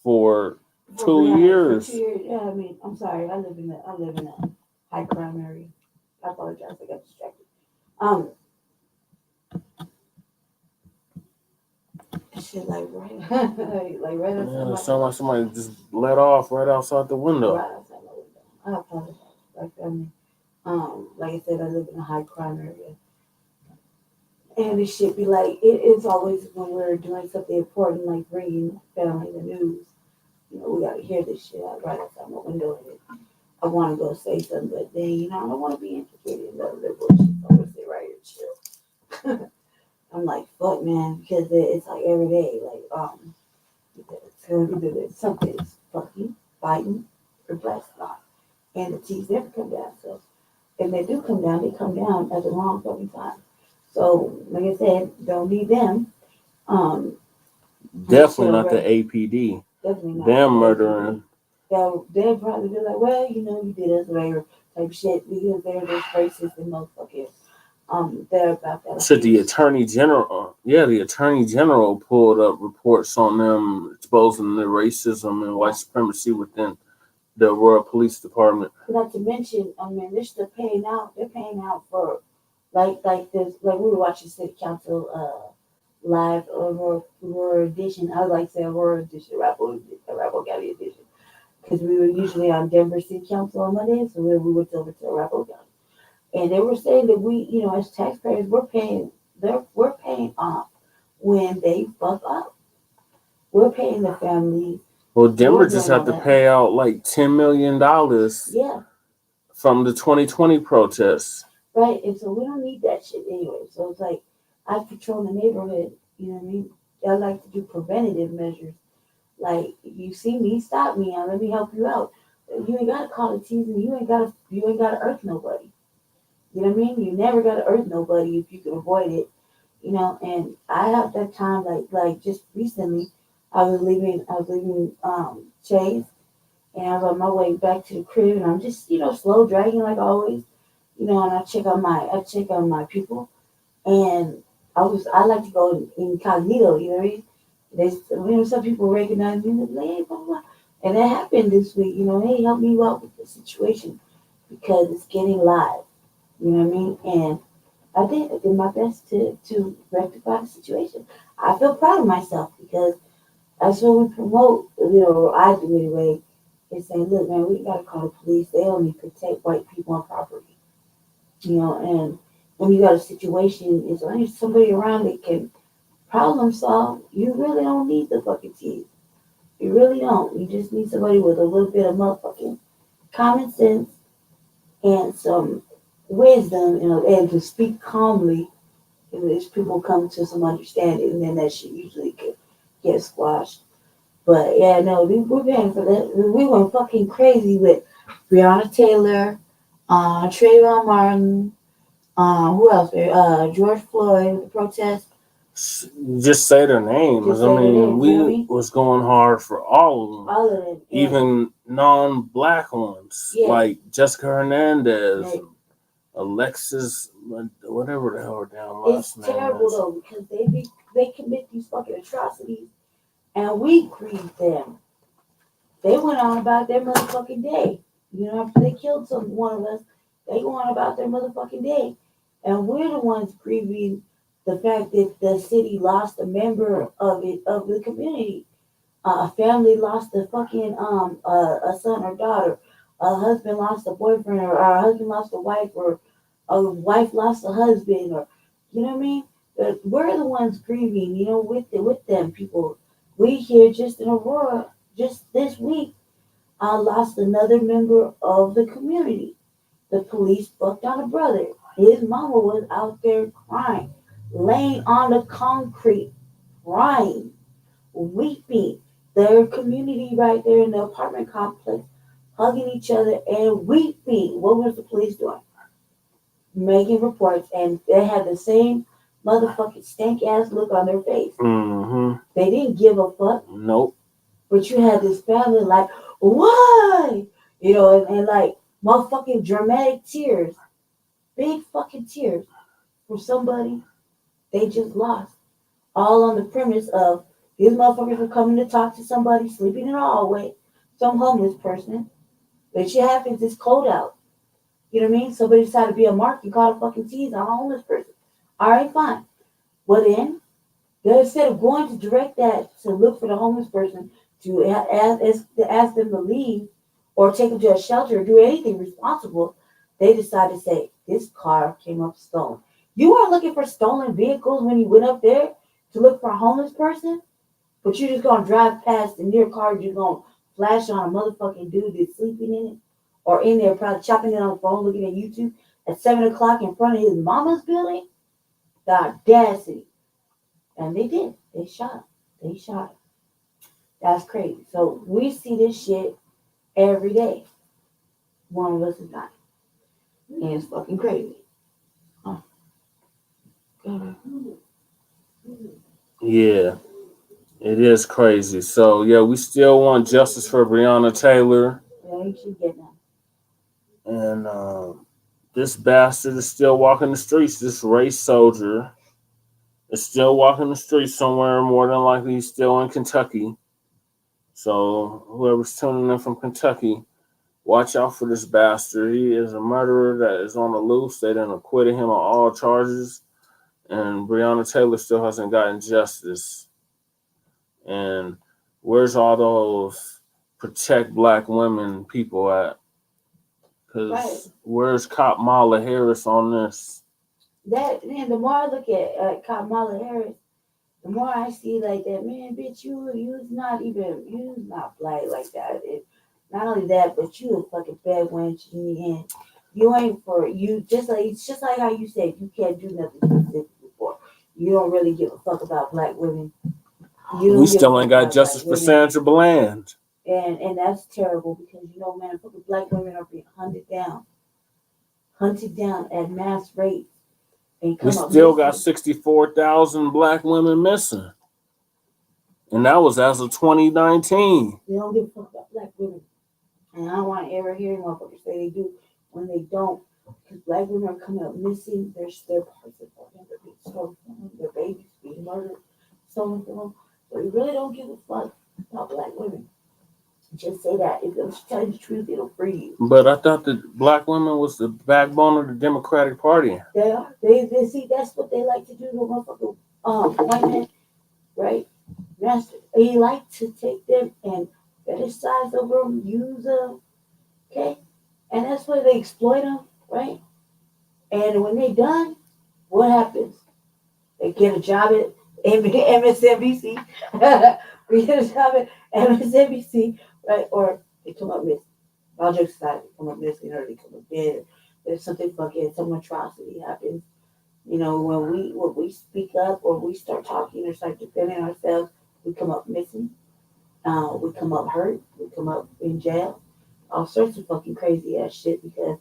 For for 2 Breanna, years. For 2 years. Yeah, I mean, I'm sorry. I live in a high crime area. I apologize. I got distracted. Shit, like right, like right outside Yeah, my sound like somebody just let off right outside the window. right outside my window. I apologize. Like like I said, I live in a high crime area. And it should be like, it's always when we're doing something important, like bringing family the news, you know, we got to hear this shit out right outside my window. And I want to go say something, but then, you know, I don't want to be implicated in the other bullshit. So I'm going to sit right here chill. I'm like, fuck, man, because it's like every day, like, either something's fucking, fighting, or blessed not. And the T's never come down. So if they do come down, they come down at the wrong fucking time. So, like I said, don't need them. Definitely not the APD. Definitely not. Them murdering. They'll probably be like, well, you know, you did us whatever type shit because they're just racist and motherfuckers. there about that. Should the attorney general? The attorney general pulled up reports on them exposing the racism and white supremacy within the Aurora Police Department. Not to mention, I mean, they're still paying out. They're paying out for like this. Like we were watching City Council live Aurora edition. I would like to say Aurora edition, Arapahoe County edition, because we were usually on Denver City Council on Mondays, so we went over to Arapahoe County. And they were saying that we, as taxpayers, we're paying off when they fuck up. We're paying the family. Well, Denver just had to pay out like $10 million from the 2020 protests. Right, and so we don't need that shit anyway. So it's like, I patrol the neighborhood, you know what I mean? I like to do preventative measures. Like, if you see me, stop me, and let me help you out. You ain't gotta call the T's, and you ain't gotta earth nobody. You know what I mean? You never gotta earth nobody if you can avoid it. And I have that time, like just recently, I was leaving Chase, and I was on my way back to the crib, and I'm just, slow dragging like always, and I check on my people, and I like to go incognito, you know what I mean? Some people recognize me, like, hey, blah, blah. And that happened this week, hey, help me out with the situation because it's getting live. You know what I mean? And I did my best to rectify the situation. I feel proud of myself because that's what we promote, or I do anyway, is saying, look, man, we got to call the police. They only protect white people and property. And when you got a situation, it's only somebody around that can problem solve. You really don't need the fucking teeth. You really don't. You just need somebody with a little bit of motherfucking common sense and some wisdom, and to speak calmly, as people come to some understanding, and then that shit usually could get squashed. But yeah, no, we're paying for that. We went fucking crazy with Breanna Taylor, Trayvon Martin, who else? George Floyd, the protest. Just say their names. We was going hard for all of them. Yeah. Even non-black ones, like Jessica Hernandez. Right. Alexis, whatever the hell her damn last name is. It's terrible though, because they commit these fucking atrocities, and we grieve them. They went on about their motherfucking day. After they killed one of us, they go on about their motherfucking day, and we're the ones grieving the fact that the city lost a member of the community. A family lost a fucking a son or daughter. A husband lost a boyfriend, or a husband lost a wife, or a wife lost a husband, or you know what I mean? We're the ones grieving, with them people. We here just in Aurora, just this week, lost another member of the community. The police fucked on a brother. His mama was out there crying, laying on the concrete, crying, weeping. Their community right there in the apartment complex, hugging each other and weeping. What was the police doing? Making reports, and they had the same motherfucking stank ass look on their face. Mm-hmm. They didn't give a fuck. Nope. But you had this family like, why? And like motherfucking dramatic tears, big fucking tears for somebody they just lost. All on the premise of these motherfuckers were coming to talk to somebody sleeping in the hallway, some homeless person. But shit happens, it's cold out. You know what I mean? Somebody decided to be a mark and call a fucking tease on a homeless person. All right, fine. Well then, instead of going to direct that to look for the homeless person, to ask them to leave or take them to a shelter or do anything responsible, they decided to say, this car came up stolen. You weren't looking for stolen vehicles when you went up there to look for a homeless person, but you're just going to drive past in your car, you're going to flash on a motherfucking dude that's sleeping in it or in there probably chopping it on the phone looking at YouTube at 7 o'clock in front of his mama's building. The audacity. And they did. They shot him. That's crazy. So we see this shit every day. One of us is dying. And it's fucking crazy. Oh. Yeah. It is crazy. So yeah, we still want justice for Breanna Taylor. Yeah, you should get that. And this bastard is still walking the streets. This race soldier is still walking the streets somewhere. More than likely, he's still in Kentucky. So whoever's tuning in from Kentucky, watch out for this bastard. He is a murderer that is on the loose. They done acquitted him on all charges. And Breanna Taylor still hasn't gotten justice. And where's all those protect black women people at? Because where's Kamala Harris on this? That man, the more I look at Kamala Harris, the more I see like that, man, bitch, you's not black like that. Not only that, but you a fucking bad wench and you ain't for you. It's just like how you said you can't do nothing specific for. You don't really give a fuck about black women. We still ain't got justice for Sandra Bland. And that's terrible because man, fucking black women are being hunted down at mass rates. And we still got 64,000 black women missing. And that was as of 2019. They don't give a fuck about black women. And I don't want to ever hear motherfuckers say they do when they don't. Because black women are coming up missing. There's their parts of them that being stolen from them. Their babies being murdered, stolen from them. So you really don't give a fuck about black women. Just say that. If they'll tell you the truth, it'll free you. But I thought that black women was the backbone of the Democratic Party. They are. They see that's what they like to do to motherfucking white men, right? They like to take them and fetishize over them, use them, okay? And that's why they exploit them, right? And when they done, what happens? They get a job at MSNBC. We get a job at MSNBC, right? Or they come up missing. All jokes aside, they come up missing or they come up dead. There's something fucking, some atrocity happens. When we speak up or we start talking or start defending ourselves, we come up missing. We come up hurt. We come up in jail. All sorts of fucking crazy ass shit because,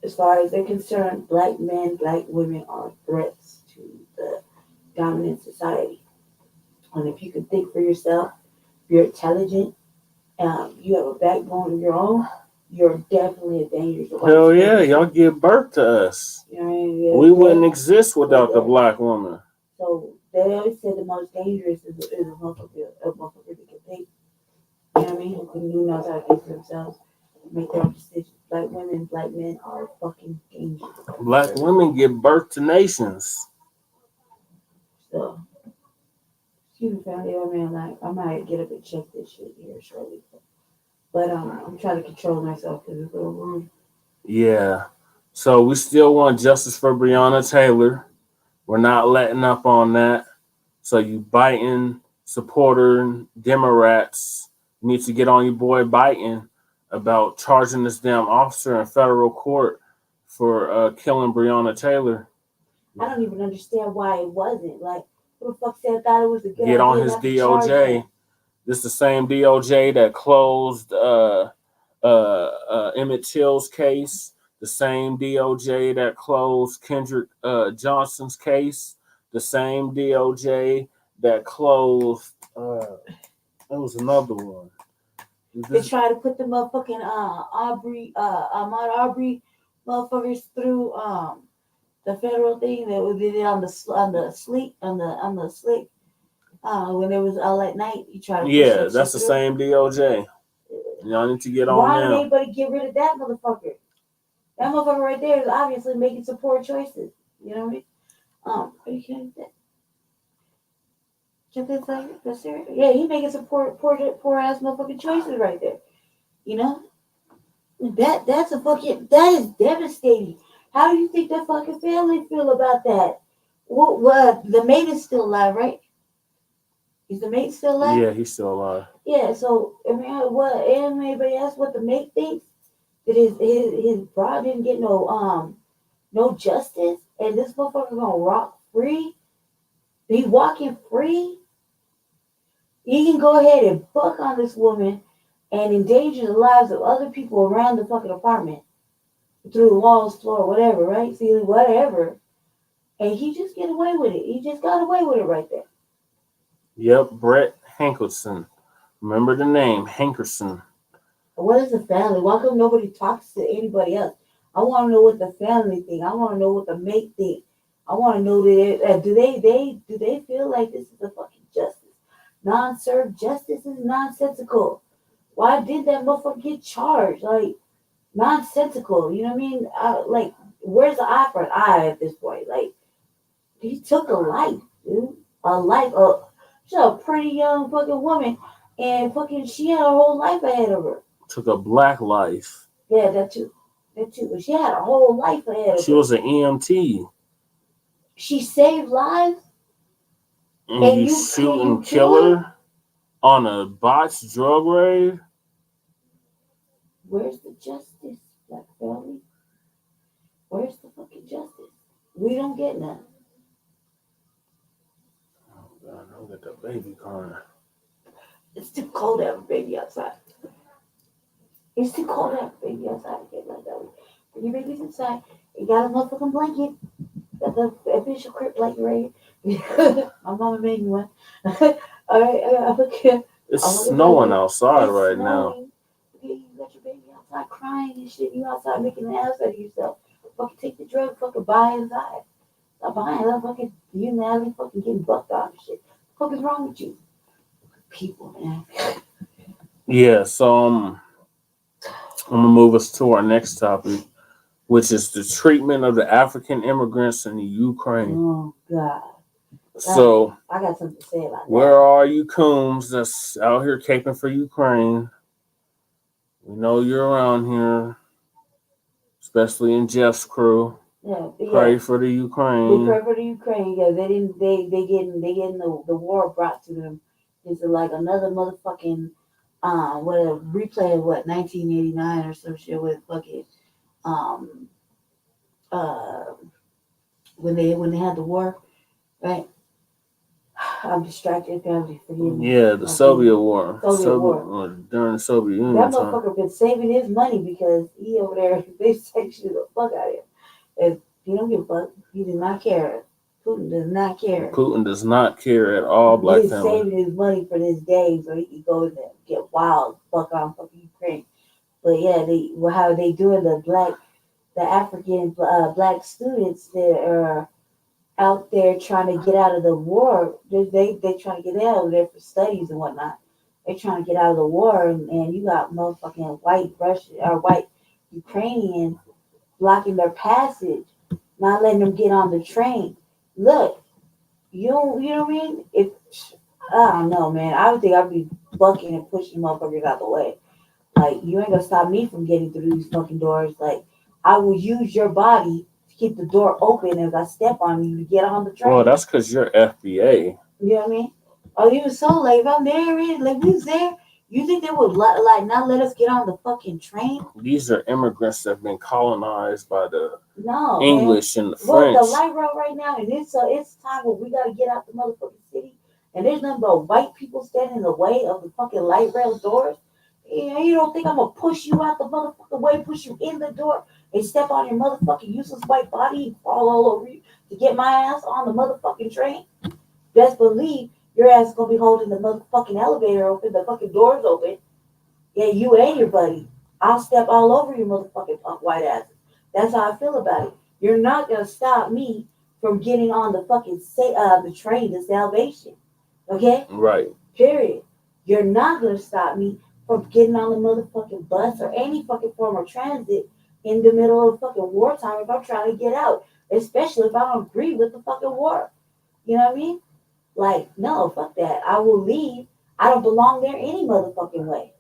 as far as they're concerned, black men, black women are threats to the dominant society. And if you can think for yourself, you're intelligent, you have a backbone of your own, you're definitely a danger to white Hell yeah, y'all give birth to us. You know what I mean? We wouldn't exist without the black woman. So they always said the most dangerous is a motherfucker that can think. You know what I mean? Who knows how to think for themselves, make their own decisions. Black women, black men are fucking dangerous. Black women give birth to nations. So, excuse me, family, man. I might get up and check this shit here shortly. But I'm trying to control myself because it's a little rude. Yeah. So we still want justice for Breanna Taylor. We're not letting up on that. So you Biden supporter Democrats need to get on your boy Biden about charging this damn officer in federal court for killing Breanna Taylor. I don't even understand why it wasn't. Like, who the fuck said I thought it was a good idea? Get on his DOJ. This is the same DOJ that closed Emmett Till's case. The same DOJ that closed Kendrick Johnson's case. The same DOJ that closed. There was another one. They try to put the motherfucking Ahmaud Arbery motherfuckers through the federal thing that we did it on the slick when it was all at night. You try to push that's the through. Same DOJ. Y'all need to get on. Why did anybody get rid of that motherfucker? That motherfucker right there is obviously making some poor choices. You know what I mean? Are you kidding me? That's serious. Yeah, he making some poor ass motherfucking choices right there. You know? That is devastating. How do you think that fucking family feel about that? Well, the mate is still alive, right? Is the mate still alive? Yeah, he's still alive. Yeah, so I mean, what anybody else what the mate thinks that his bride didn't get no justice, and this motherfucker gonna walk free? He walking free. He can go ahead and fuck on this woman and endanger the lives of other people around the fucking apartment through the walls, floor, whatever, right? Ceiling, whatever. And he just get away with it. He just got away with it right there. Yep, Brett Hankerson. Remember the name, Hankerson. What is the family? Why come nobody talks to anybody else? I want to know what the family think. I want to know what the mate think. I want to know that do they feel like this is a fucking justice? Non-served justice is nonsensical. Why did that motherfucker get charged? Like nonsensical. You know what I mean? Like where's the eye for an eye at this point? Like he took a life, dude. A life. She's a pretty young fucking woman, and fucking she had a whole life ahead of her. Took a black life. Yeah, that too. That too. But she had a whole life ahead of She her. was an EMT. She saved lives. And you shoot and kill her on a botched drug raid? Where's the justice, black family? Where's the fucking justice? We don't get none. Oh God, look at the baby crying. It's too cold to have a baby outside. It's too cold to have a baby outside. Get like that. When your baby's inside, you got a motherfucking blanket. Got the official crib blanket right here. My mama made me one. All right, It's snowing outside right now. You got your baby outside crying and shit. You outside making an ass out of yourself. Fucking take the drug, fucking buy inside. Stop buying that fucking you Natalie fucking getting bucked off and shit. What the fuck is wrong with you? People, man. Yeah, so I'm gonna move us to our next topic, which is the treatment of the African immigrants in the Ukraine. Oh God. So I got something to say about that. where are you coons that's out here caping for Ukraine? We know you're around here, especially in Jeff's crew. Yeah, Pray for the Ukraine. We pray for the Ukraine. Yeah, they getting the war brought to them. It's like another motherfucking what a replay of 1989 or some shit with fucking when they had the war, right? I'm distracted, family. Forgive me. Yeah, the Soviet War. Soviet War. During the Soviet Union That time. motherfucker been saving his money because he over there, they sanctioned the fuck out of him. And he don't give a fuck. He does not care. Putin does not care. Putin does not care at all, black He's family. saving his money for this day so he can go and get wild, fuck on fucking Ukraine. But yeah, how they doing the African black students that are out there trying to get out of the war. They trying to get out of there for studies and whatnot. They're trying to get out of the war, and you got motherfucking white Russian or white Ukrainians blocking their passage, not letting them get on the train. Look, you know what I mean? I don't know, man. I would think I'd be bucking and pushing motherfuckers out the way. Like, you ain't gonna stop me from getting through these fucking doors. Like, I will use your body to keep the door open as I step on you to get on the train. Well, that's because you're FBA. You know what I mean? Oh, you was so like, if I'm there, like we was there, you think they would like not let us get on the fucking train? These are immigrants that have been colonized by the No, English man. and the French. Well, the light rail right now, and it's time where we gotta get out the motherfucking city, and there's nothing but white people standing in the way of the fucking light rail doors. You don't think I'm gonna push you out the motherfucking way, push you in the door, and step on your motherfucking useless white body and fall all over you to get my ass on the motherfucking train? Best believe your ass is gonna be holding the motherfucking elevator open, the fucking doors open. Yeah, you and your buddy. I'll step all over your motherfucking white asses. That's how I feel about it. You're not gonna stop me from getting on the fucking the train to salvation. Okay? Right. Period. You're not gonna stop me from getting on the motherfucking bus or any fucking form of transit in the middle of fucking wartime if I'm trying to get out. Especially if I don't agree with the fucking war. You know what I mean? Like, no, fuck that. I will leave. I don't belong there any motherfucking way.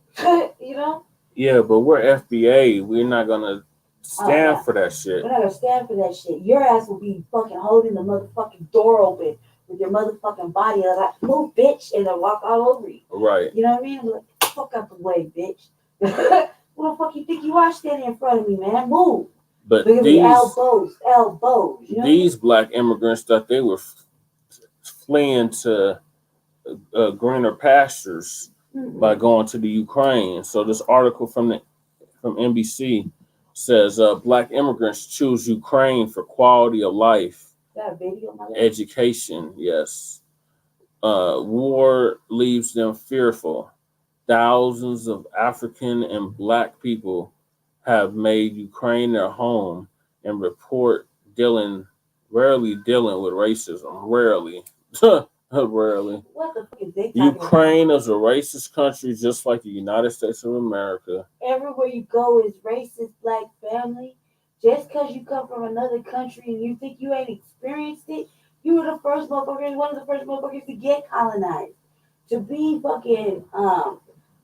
You know? Yeah, but we're FBA. We're not gonna stand for that shit. We're not gonna stand for that shit. Your ass will be fucking holding the motherfucking door open with your motherfucking body. I like, move, bitch, and then walk all over you. Right. You know what I mean? I'm like, fuck out the way, bitch. Who the fuck you think you are standing in front of me, man? Move. But Look at me, elbows. You know these black immigrants that they were fleeing to greener pastures by going to the Ukraine. So this article from NBC says black immigrants choose Ukraine for quality of life, that video, my education. Yes, war leaves them fearful. thousands of African and Black people have made Ukraine their home and rarely dealing with racism. Rarely. Rarely. What the fuck is they talking about? Ukraine is a racist country just like the United States of America. Everywhere you go is racist Black family. Just because you come from another country and you think you ain't experienced it, you were the first motherfuckers, one of the first motherfuckers to get colonized. To be fucking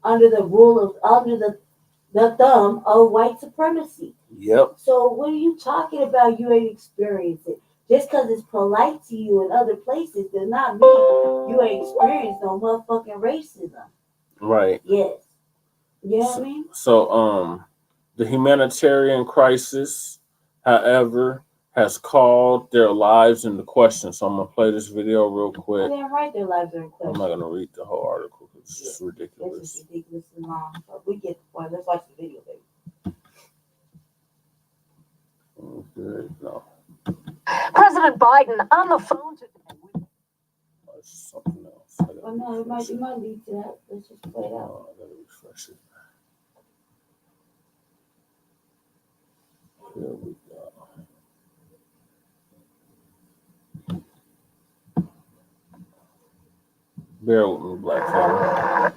under the thumb of white supremacy. Yep. So what are you talking about? You ain't experienced it. Just because it's polite to you in other places does not mean you ain't experienced no motherfucking racism. Right. Yes. You know what I mean? So the humanitarian crisis, however, has called their lives into question. So I'm gonna play this video real quick. Damn right their lives are in question. I'm not gonna read the whole article because it's just This ridiculous. is ridiculously long. But we get the point. Let's watch the video, baby. Okay, no, President Biden on the phone today. that's something else. I gotta Oh no, it refresh might lead to that. Let's just play it out. Oh, I gotta refresh it. Here we go. Bear with me, Black family.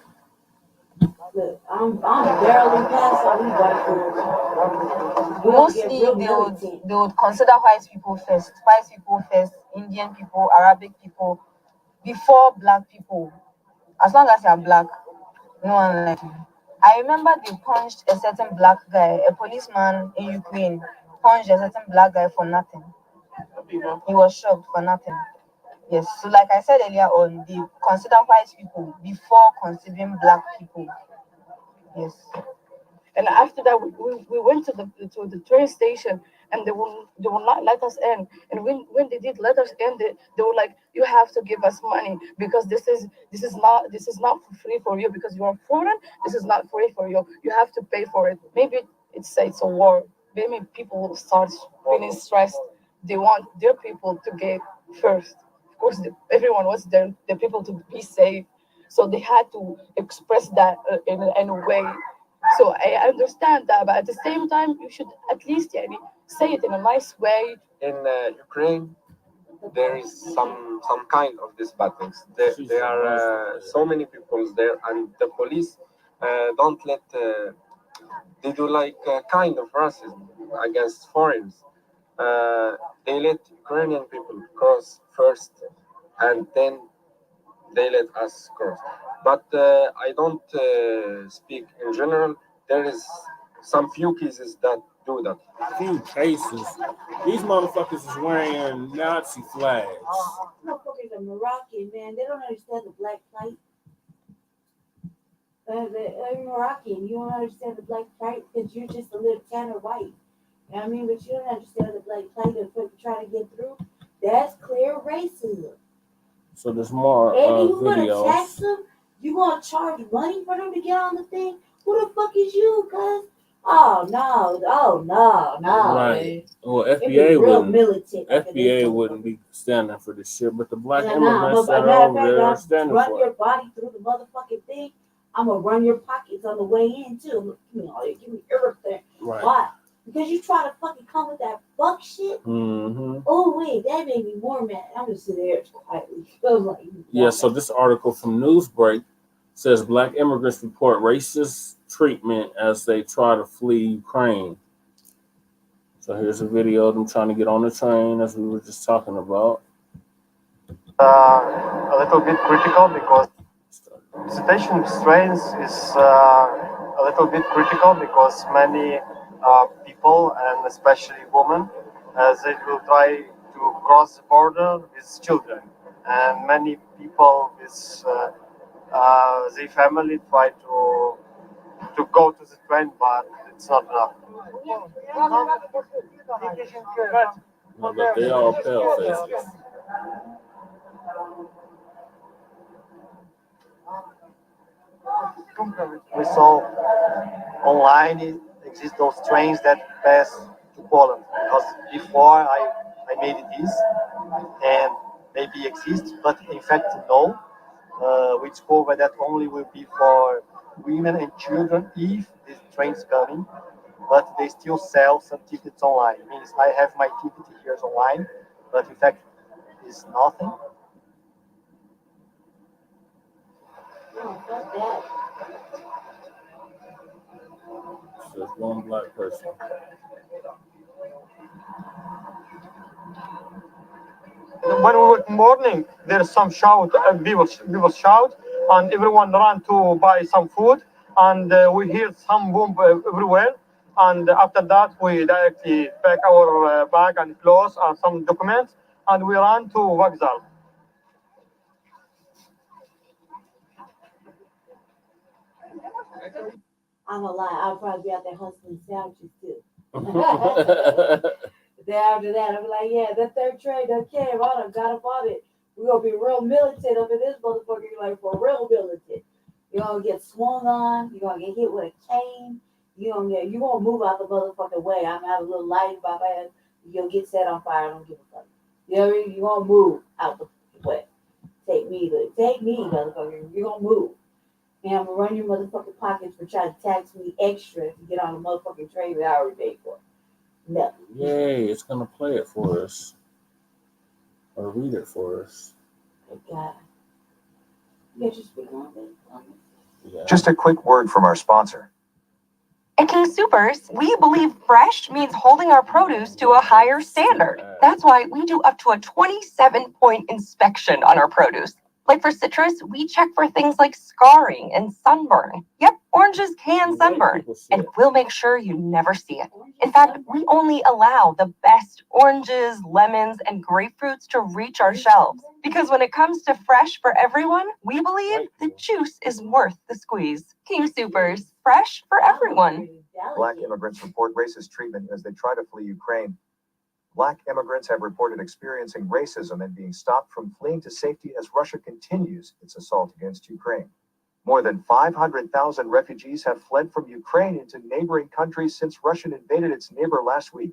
Look, I'm barely past all these white fools. Mostly they would consider white people first, Indian people, Arabic people, before Black people. As long as you're Black, no one like you. I remember they punched a certain Black guy, a policeman in Ukraine, punched a certain Black guy for nothing. He was shocked for nothing. Yes, so like I said earlier on, they consider white people before considering Black people. Yes. And after that, we went to the train station, and they will not let us in. And when they did let us in, they were like, you have to give us money because this is not for free for you because you are foreign. This is not free for you. You have to pay for it. Maybe it's a war. Maybe people start feeling stressed. They want their people to get first. Of course, everyone wants their people to be safe. So they had to express that in a way. So I understand that, but at the same time, you should at least say it in a nice way. In Ukraine, there is some kind of these battles. There are so many people there, and the police don't let. They do like kind of racism against foreigners. They let Ukrainian people cross first, and then they let us cross. But I don't speak in general. There is some few cases that do that. Few cases. These motherfuckers is wearing Nazi flags. Motherfuckers are Moroccan, man. They don't understand the Black plight. They're Moroccan. You don't understand the Black plight because you're just a little tanner white. You know what I mean? But you don't understand the Black plight of what you're trying to get through. That's clear racism. So there's more And you gonna videos. tax them? You gonna charge money for them to get on the thing? Who the fuck is you, cuz? Oh no. Right. Well, It be FBA real wouldn't. militant. FBA wouldn't be standing for this shit, but the Black Nah, immigrants but that matter are of over there are fact, standing run for your it. body through the motherfucking thing. I'm gonna run your pockets on the way in too. Give me all that. Give me everything. Right. Why? Because you try to fucking come with that fuck shit. Mm-hmm. Oh wait, that made me more mad. I'm just sitting there quietly. I was like, Yeah, so this article from Newsbreak says Black immigrants report racist treatment as they try to flee Ukraine. So here's a video of them trying to get on the train, as we were just talking about. A little bit critical because the situation with trains is a little bit critical because many people, and especially women, they will try to cross the border with children, and many people with their family try to go to the train, but it's not enough. No, but they all pale faces. We saw online exist those trains that pass to Poland because before I made this and maybe exist, but in fact no. We discovered that only will be for women and children if this train's coming, but they still sell some tickets online. It means I have my ticket here online, but in fact, it's nothing. No, fuck that. Just one black person. When we were morning, there's some shout, people shout, and everyone ran to buy some food, and we hear some boom everywhere. And after that, we directly pack our bag and clothes and some documents, and we ran to Vauxhall. I'm gonna lie, I'll probably be out there hustling sandwiches too. Then after that, I'll be like, yeah, that third train done came. I done got up on it. We're gonna be real militant up in this motherfucker, like for real militant. You're gonna get swung on, you're gonna get hit with a cane, you gonna move out the motherfucking way. I'm out a little light in my hand, you'll get set on fire, I don't give a fuck. You know what I mean? You're gonna move out the way. Take me, motherfucker. You're gonna move. And I'm gonna run your motherfucking pockets for trying to tax me extra to get on a motherfucking train that I already paid for. No. Yay, it's gonna play it for us. Or read it for us. Thank God. You just speak on it. Yeah. Just a quick word from our sponsor. At King Supers, we believe fresh means holding our produce to a higher standard. That's why we do up to a 27-point inspection on our produce. Like for citrus, we check for things like scarring and sunburn. Yep, oranges can sunburn, and we'll make sure you never see it. In fact, we only allow the best oranges, lemons, and grapefruits to reach our shelves. Because when it comes to fresh for everyone, we believe the juice is worth the squeeze. King Supers, fresh for everyone. Black immigrants report racist treatment as they try to flee Ukraine. Black immigrants have reported experiencing racism and being stopped from fleeing to safety as Russia continues its assault against Ukraine. More than 500,000 refugees have fled from Ukraine into neighboring countries since Russia invaded its neighbor last week.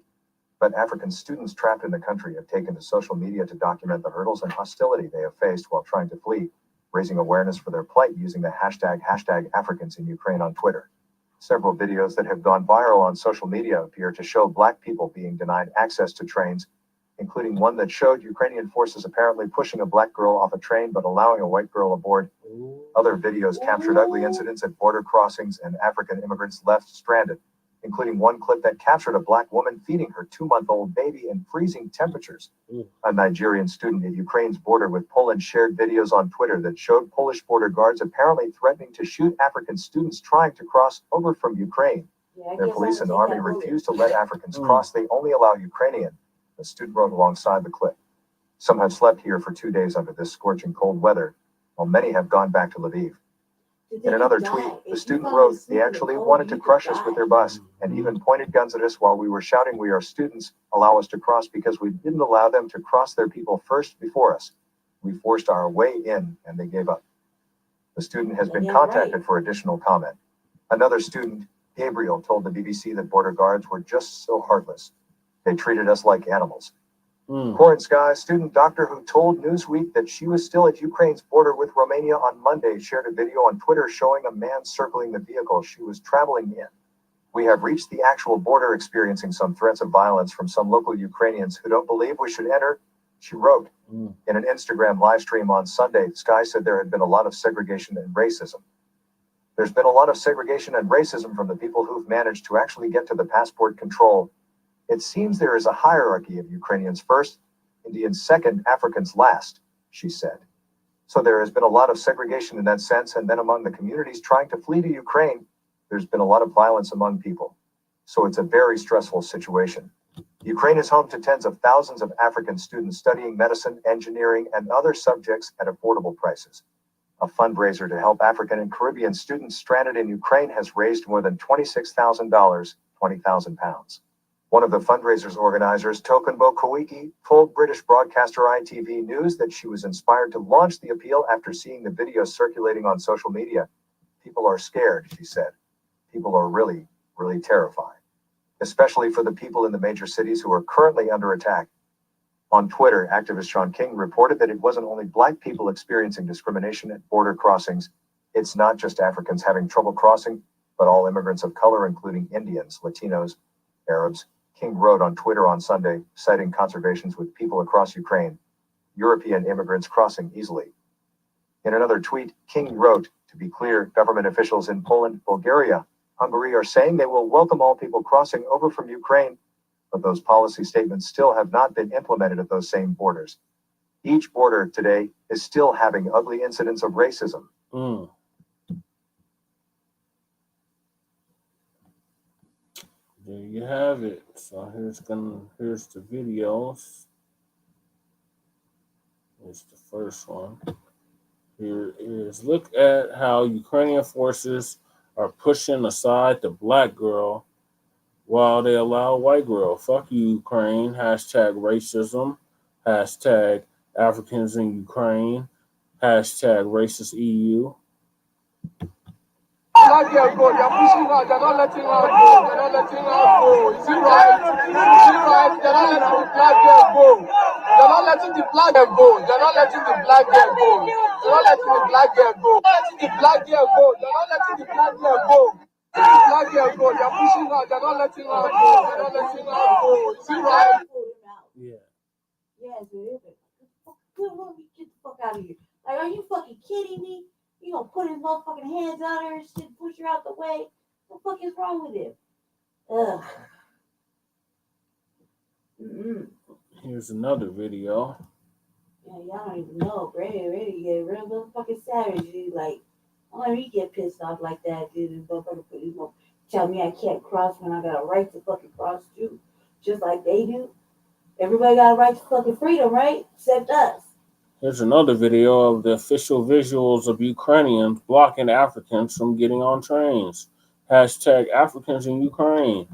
But African students trapped in the country have taken to social media to document the hurdles and hostility they have faced while trying to flee, raising awareness for their plight using the hashtag Africans in Ukraine on Twitter. Several videos that have gone viral on social media appear to show Black people being denied access to trains, including one that showed Ukrainian forces apparently pushing a Black girl off a train but allowing a white girl aboard. Other videos captured ugly incidents at border crossings and African immigrants left stranded, including one clip that captured a Black woman feeding her 2-month-old baby in freezing temperatures. A Nigerian student at Ukraine's border with Poland shared videos on Twitter that showed Polish border guards apparently threatening to shoot African students trying to cross over from Ukraine. Their police and army refuse to let Africans cross. They only allow Ukrainian, the student wrote alongside the clip. Some have slept here for 2 days under this scorching cold weather, while many have gone back to Lviv. In another tweet, the student wrote, "They actually wanted to crush us with their bus and even pointed guns at us while we were shouting, 'We are students, allow us to cross,' because we didn't allow them to cross their people first before us. We forced our way in and they gave up." The student has been contacted for additional comment. Another student, Gabriel, told the BBC that border guards were just so heartless. They treated us like animals. Korenska, a student doctor who told Newsweek that she was still at Ukraine's border with Romania on Monday, shared a video on Twitter showing a man circling the vehicle she was traveling in. "We have reached the actual border, experiencing some threats of violence from some local Ukrainians who don't believe we should enter," she wrote. In an Instagram live stream on Sunday, Sky said there had been a lot of segregation and racism. "There's been a lot of segregation and racism from the people who've managed to actually get to the passport control. It seems there is a hierarchy of Ukrainians first, Indians second, Africans last," she said. "So there has been a lot of segregation in that sense, and then among the communities trying to flee to Ukraine, there's been a lot of violence among people. So it's a very stressful situation. Ukraine is home to tens of thousands of African students studying medicine, engineering, and other subjects at affordable prices. A fundraiser to help African and Caribbean students stranded in Ukraine has raised more than $26,000, £20,000. One of the fundraiser's organizers, Tokunbo Kowiki, told British broadcaster ITV News that she was inspired to launch the appeal after seeing the videos circulating on social media. "People are scared," she said. "People are really, really terrified, especially for the people in the major cities who are currently under attack." On Twitter, activist Sean King reported that it wasn't only Black people experiencing discrimination at border crossings. It's not just Africans having trouble crossing, but all immigrants of color, including Indians, Latinos, Arabs. King wrote on Twitter on Sunday, citing conversations with people across Ukraine, European immigrants crossing easily. In another tweet, King wrote, to be clear, government officials in Poland, Bulgaria, Hungary are saying they will welcome all people crossing over from Ukraine, but those policy statements still have not been implemented at those same borders. Each border today is still having ugly incidents of racism. There you have it. So here's the videos. Here's the first one. Here is, look at how Ukrainian forces are pushing aside the black girl while they allow white girl. Fuck you, Ukraine. Hashtag racism. Hashtag Africans in Ukraine. Hashtag racist EU. Black girl go, they're pushing her, they're not letting her go, they're not letting her go. Is it right? Is it right? They're not letting the black girl go. They're not letting the black girl go. They're not letting the black girl go. They're not letting the black girl go. They're not letting the black girl go. They're not letting the black girl go. The black girl go, they're pushing her, they're not letting her go. They're not letting her go. Is it right? Yeah. Yes, it is. Get the fuck out of here. Like, are you fucking kidding me? You gonna put his motherfucking hands on her and shit, push her out the way? What the fuck is wrong with him? Ugh. Here's another video. Yeah, y'all don't even know. Brady ready to get real motherfucking savage. Dude. Like, why do you get pissed off like that, dude? And motherfucker tell me I can't cross when I got a right to fucking cross too. Just like they do. Everybody got a right to fucking freedom, right? Except us. Here's another video of the official visuals of Ukrainians blocking Africans from getting on trains. Hashtag Africans in Ukraine.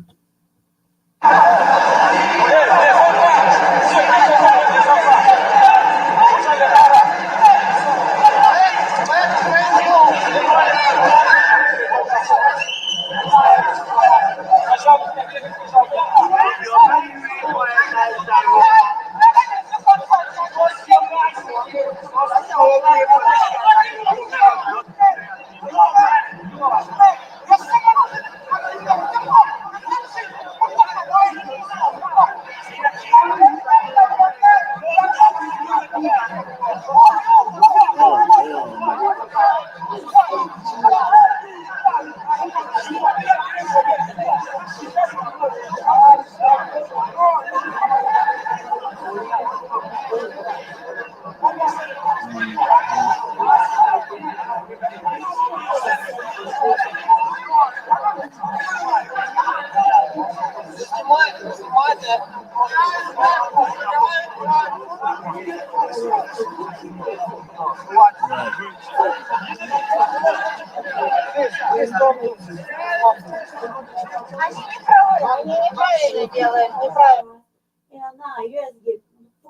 Yeah, nah, you have to get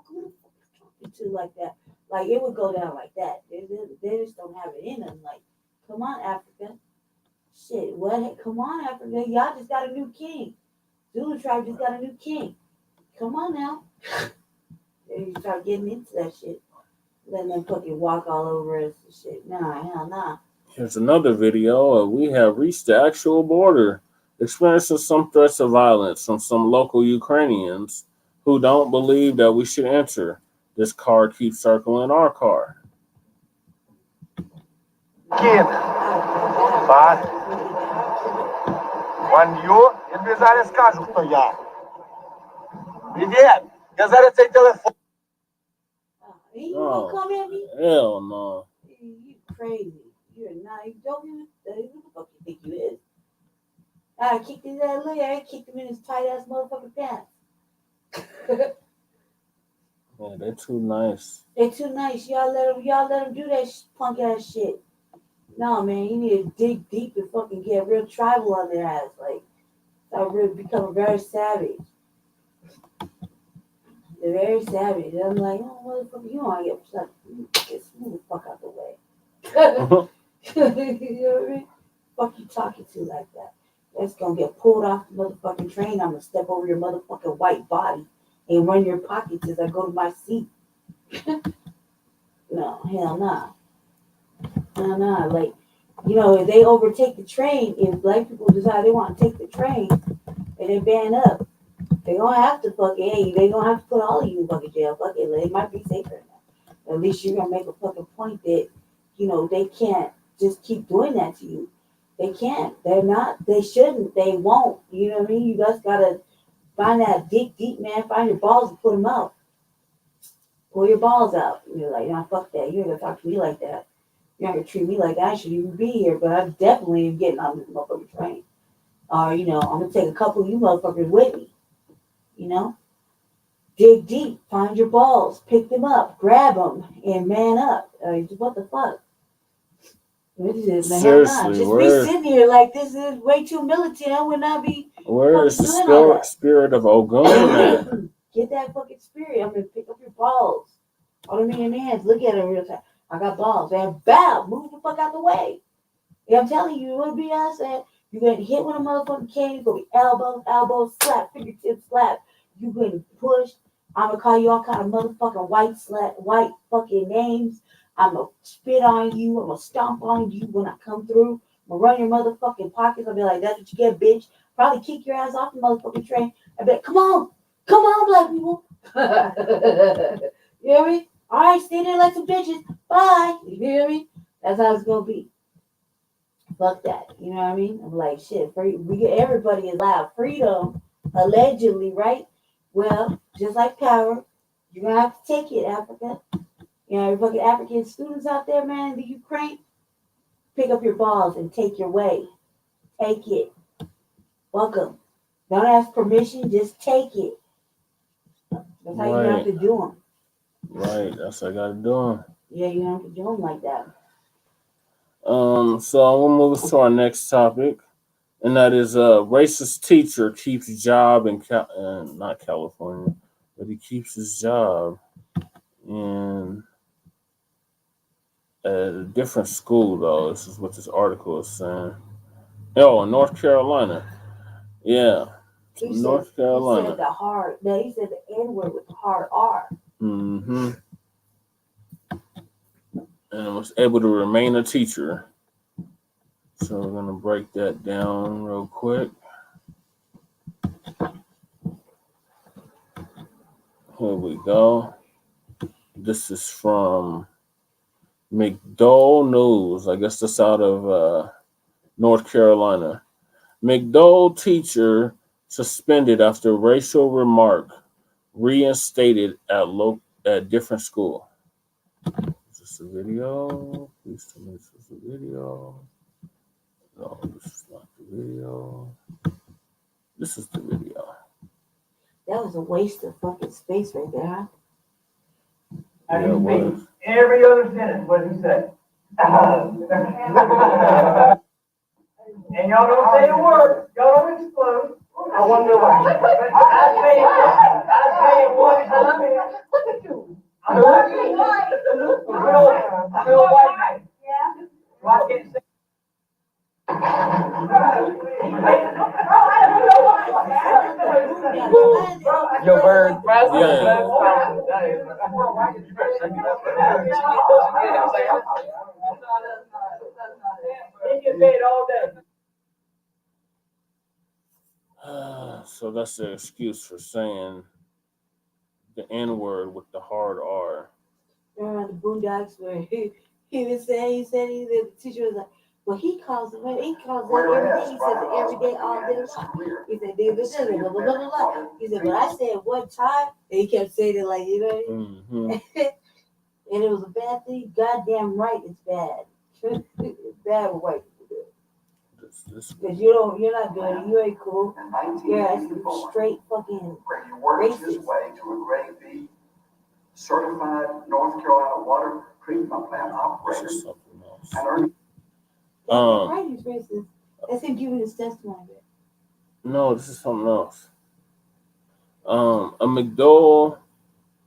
who the fuck is talking to like that. Like it would go down like that. They just don't have it in them. Like, come on, Africa. Shit, what? Come on, Africa. Y'all just got a new king. Zulu tribe just got a new king. Come on now. They start getting into that shit. Letting them fucking walk all over us and shit. Nah, hell nah. Here's another video of we have reached the actual border, experiencing some threats of violence from some local Ukrainians who don't believe that we should enter. This car keeps circling our car. Kid, but when you, тобі зараз скажу, хто я. Привіт, я зараз цей телефон. You gonna come at me? Hell no. You crazy. You're not. You don't even. Who the fuck you think you is? I kicked his ass later. I kicked him in his tight ass motherfucking pants. Yeah, they're too nice. They're too nice. Y'all let them do that punk ass shit. No, man, you need to dig deep and fucking get real tribal on their ass. Like, start really becoming very savage. They're very savage. I'm like, oh, motherfucker, you don't want to get smooth the fuck out the way. You know what I mean? Fuck you talking to like that. That's gonna get pulled off the motherfucking train. I'm gonna step over your motherfucking white body and run your pockets as I go to my seat. No, hell nah. Nah. Like, You know, if they overtake the train, if black people decide they want to take the train and they ban up, they're gonna have to fucking, hey, they're gonna have to put all of you in fucking jail. Fuck it, they might be safer now. At least you're gonna make a fucking point that, you know, they can't just keep doing that to you. They can't. They're not. They shouldn't. They won't. You know what I mean? You just gotta find that dig deep, man. Find your balls and put them out. Pull your balls out. You're like, nah, fuck that. You're gonna talk to me like that. You're not gonna treat me like I shouldn't even be here. But I definitely am getting on this motherfucking train. Or, you know, I'm gonna take a couple of you motherfuckers with me. You know? Dig deep. Find your balls. Pick them up. Grab them. And man up. What the fuck? Seriously, just be sitting here like this is way too militant. I would not be. Where is the spirit of Ogun? Get that fucking spirit. I'm gonna pick up your balls. Hold them in your hands. Look at them real time. I got balls. And bow, move the fuck out the way. Yeah, I'm telling you, it would be us. You're gonna hit with a motherfucking cane. You're gonna be elbow, slap, fingertip slap. You're gonna push. I'm gonna call you all kind of motherfucking white fucking names. I'm gonna spit on you. I'm gonna stomp on you when I come through. I'm gonna run your motherfucking pockets. I'll be like, that's what you get, bitch. Probably kick your ass off the motherfucking train. I'll be like, come on, black people. You hear me? All right, stay there like some bitches. Bye. You hear me? That's how it's gonna be. Fuck that. You know what I mean? I'm like, shit. Everybody is allowed freedom, allegedly, right? Well, just like power, you're gonna have to take it, Africa. You know, fucking African students out there, man, in the Ukraine, pick up your balls and take your way. Take it. Welcome. Don't ask permission, just take it. That's how you have to do them. Right, that's how I gotta do them. Yeah, you have to do them like that. So we'll move to our next topic, and that is a racist teacher keeps job in not California, but he keeps his job in at a different school, though. This is what this article is saying. Oh, in North Carolina. Yeah. North Carolina. He said he said the N-word with the hard R. Mm-hmm. And was able to remain a teacher. So we're going to break that down real quick. Here we go. This is from McDowell News. I guess that's out of North Carolina. McDowell teacher suspended after racial remark reinstated at different school. Is this a video? Please tell me this is a video. No, this is not the video. This is the video. That was a waste of fucking space right there, huh? Yeah, it was. Every other sentence, what he said. And y'all don't say a word. Y'all don't explode. I wonder why. I say it one time. Look at you. I'm a real white man. Yeah. So I can't say. Yo, Bird. So that's the excuse for saying the N-word with the hard R. Remember the Boondocks where he said the teacher was like, well, he calls it every day. He says it every day, all day. He said, blah, blah, blah, blah. He said, but I said one time, and he kept saying it like, you know what I mean? Mm-hmm. And it was a bad thing. Goddamn right, it's bad. It's bad with white people do it. Because you're not doing it. You ain't cool. You're actually straight fucking racist. Way to a grade B certified North Carolina water treatment plant operator and earn. Right, he's racist. That's him giving his testimony. No, this is something else. A McDowell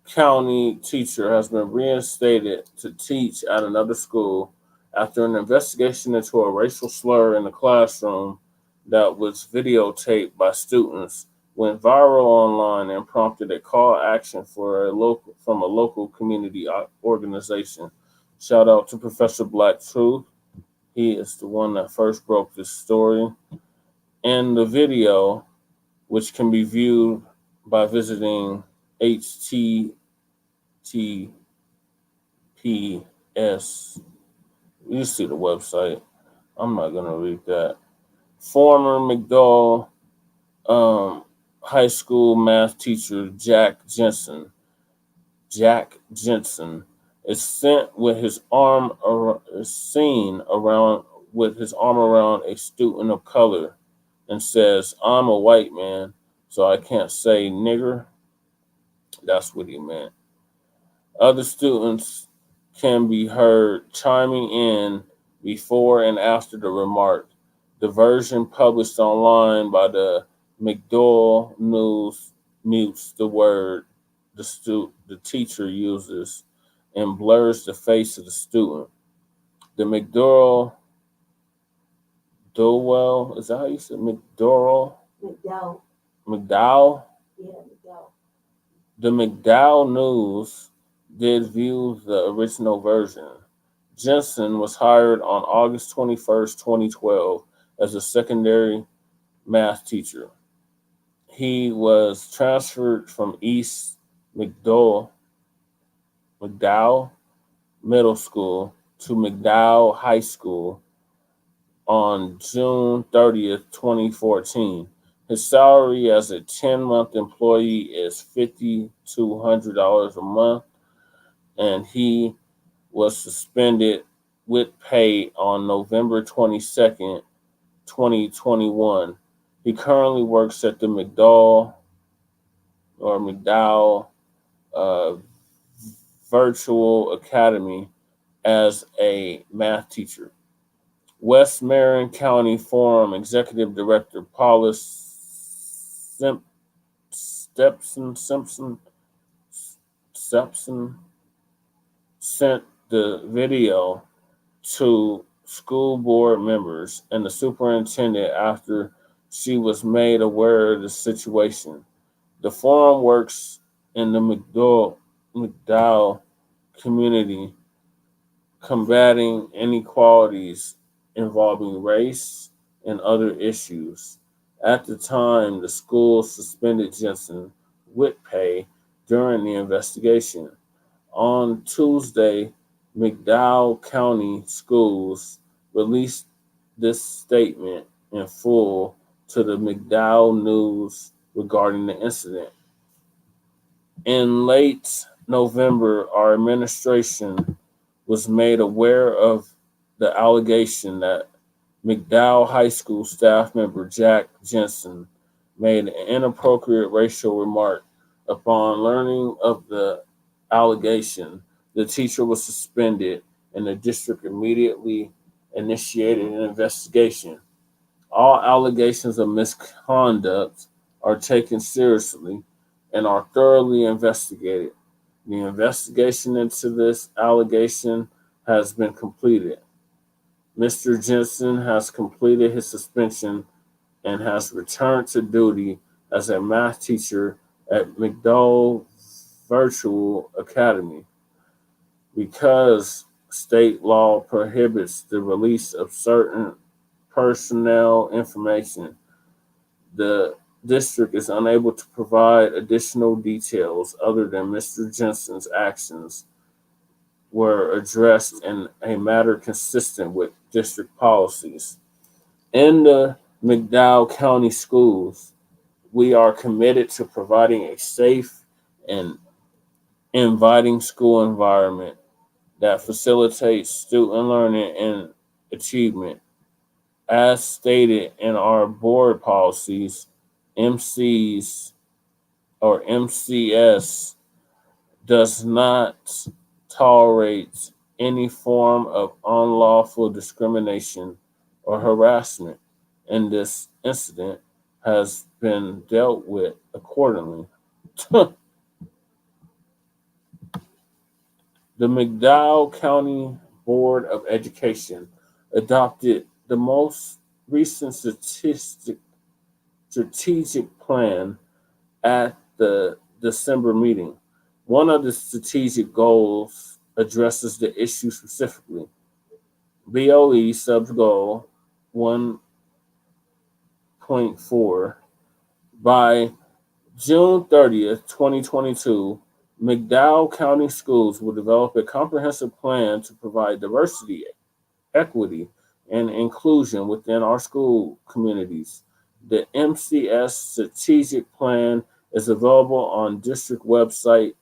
County teacher has been reinstated to teach at another school after an investigation into a racial slur in the classroom that was videotaped by students went viral online and prompted a call action from a local community organization. Shout out to Professor Black Truth, He is the one that first broke this story. And the video, which can be viewed by visiting https. You see the website. I'm not going to read that. Former McDowell high school math teacher Jack Jensen is sent with his arm is seen around with his arm around a student of color and says, "I'm a white man, so I can't say nigger." That's what he meant. Other students can be heard chiming in before and after the remark. The version published online by the McDowell News mutes the word the teacher uses and blurs the face of the student. The Dowell, is that how you said McDowell? McDowell? Yeah, McDowell. The McDowell News did view the original version. Jensen was hired on August 21st, 2012 as a secondary math teacher. He was transferred from East McDowell Middle School to McDowell High School on June 30th, 2014. His salary as a 10-month employee is $5,200 a month, and he was suspended with pay on November 22nd, 2021. He currently works at the McDowell uh, Virtual Academy as a math teacher. West Marion County Forum Executive Director Paula Stepson sent the video to school board members and the superintendent after she was made aware of the situation. The forum works in the McDowell community, combating inequalities involving race and other issues. At the time, the school suspended Jensen with pay during the investigation. On Tuesday, McDowell County Schools released this statement in full to the McDowell News regarding the incident. In late November, our administration was made aware of the allegation that McDowell High School staff member Jack Jensen made an inappropriate racial remark. Upon learning of the allegation, the teacher was suspended and the district immediately initiated an investigation. All allegations of misconduct are taken seriously and are thoroughly investigated. The investigation into this allegation has been completed. Mr. Jensen has completed his suspension and has returned to duty as a math teacher at McDowell Virtual Academy. Because state law prohibits the release of certain personnel information, the district is unable to provide additional details other than Mr. Jensen's actions were addressed in a manner consistent with district policies. In the McDowell County Schools, we are committed to providing a safe and inviting school environment that facilitates student learning and achievement. As stated in our board policies, MCS does not tolerate any form of unlawful discrimination or harassment, and this incident has been dealt with accordingly. The McDowell County Board of Education adopted the most recent strategic plan at the December meeting. One of the strategic goals addresses the issue specifically. BOE subs goal 1.4. By June 30th, 2022, McDowell County Schools will develop a comprehensive plan to provide diversity, equity, and inclusion within our school communities. The MCS strategic plan is available on district website.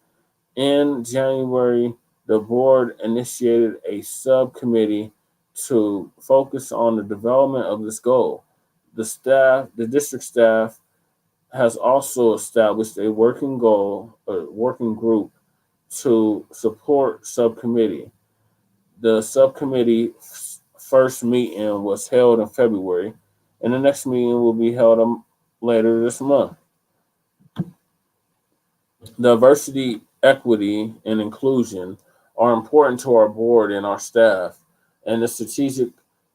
In January, the board initiated a subcommittee to focus on the development of this goal. The district staff has also established a working group to support subcommittee. The subcommittee first meeting was held in February, and the next meeting will be held later this month. Diversity, equity, and inclusion are important to our board and our staff, and the strategic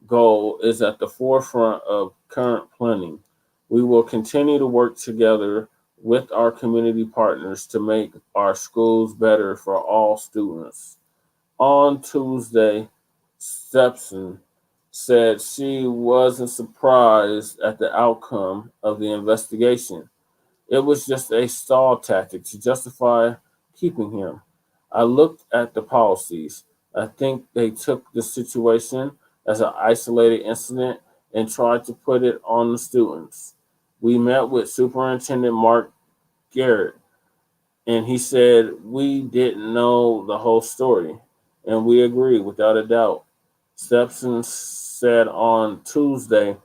goal is at the forefront of current planning. We will continue to work together with our community partners to make our schools better for all students. On Tuesday, Stepson said she wasn't surprised at the outcome of the investigation. It was just a stall tactic to justify keeping him. I looked at the policies. I think they took the situation as an isolated incident and tried to put it on the students. We met with Superintendent Mark Garrett, and he said we didn't know the whole story, and we agree without a doubt. Stepson said on Tuesday,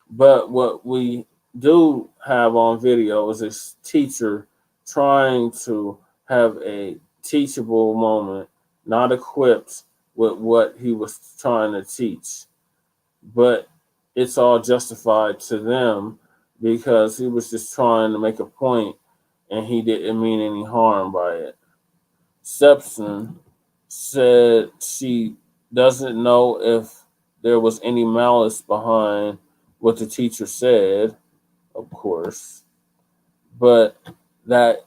but what we do have on video is a teacher trying to have a teachable moment, not equipped with what he was trying to teach. But it's all justified to them because he was just trying to make a point and he didn't mean any harm by it. Stepson said she doesn't know if there was any malice behind what the teacher said, of course, but that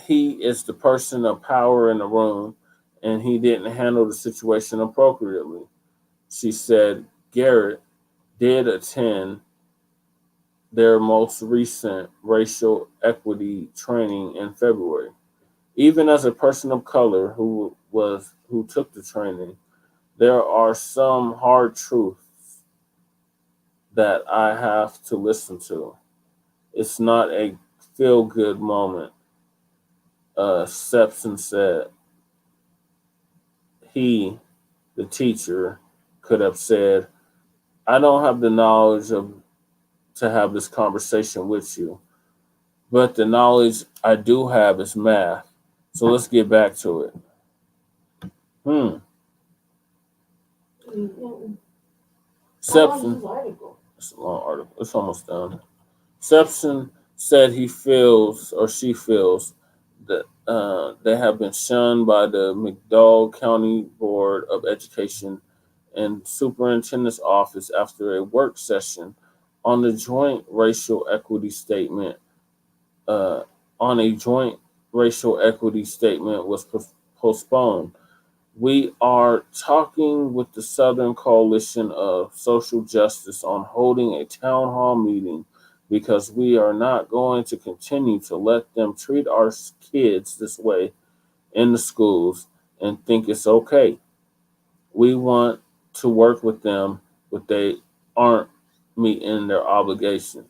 he is the person of power in the room and he didn't handle the situation appropriately. She said Garrett did attend their most recent racial equity training in February. Even as a person of color who took the training, there are some hard truths that I have to listen to. It's not a feel-good moment. Stepson said he, the teacher, could have said, I don't have the knowledge to have this conversation with you, but the knowledge I do have is math. So let's get back to it. Stepson, it's a long article. It's almost done. Stepson said he feels or she feels that they have been shunned by the McDowell County Board of Education and Superintendent's Office after a work session on the joint racial equity statement. Was postponed. We are talking with the Southern Coalition of Social Justice on holding a town hall meeting because we are not going to continue to let them treat our kids this way in the schools and think it's okay. We want to work with them, but they aren't meeting their obligation.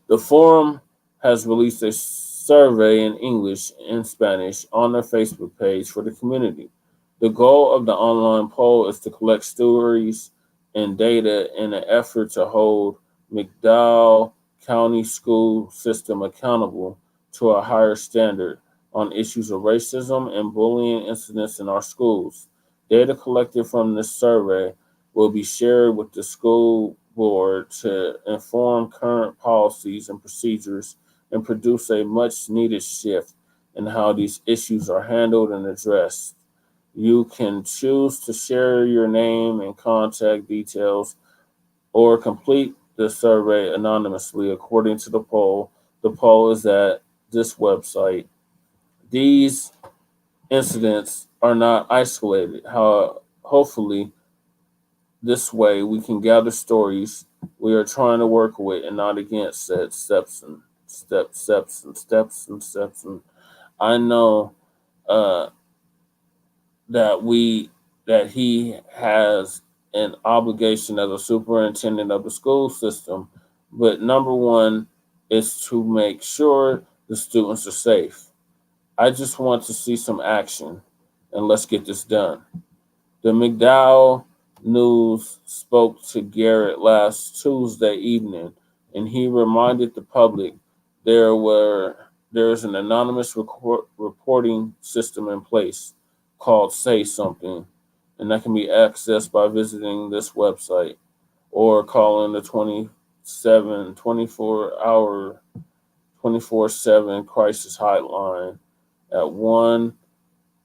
The forum has released a survey in English and Spanish on their Facebook page for the community. The goal of the online poll is to collect stories and data in an effort to hold McDowell County school system accountable to a higher standard on issues of racism and bullying incidents in our schools. Data collected from this survey will be shared with the school board to inform current policies and procedures and produce a much needed shift in how these issues are handled and addressed. You can choose to share your name and contact details or complete the survey anonymously according to the poll. The poll is at this website. These incidents are not isolated. Hopefully, This way, we can gather stories we are trying to work with and not against, said Stepson. I know uh, that he has an obligation as a superintendent of the school system, but number one is to make sure the students are safe. I just want to see some action, and let's get this done. The McDowell News spoke to Garrett last Tuesday evening, and he reminded the public there is an anonymous reporting system in place called Say Something, and that can be accessed by visiting this website or calling the 24-hour 24/7 crisis hotline at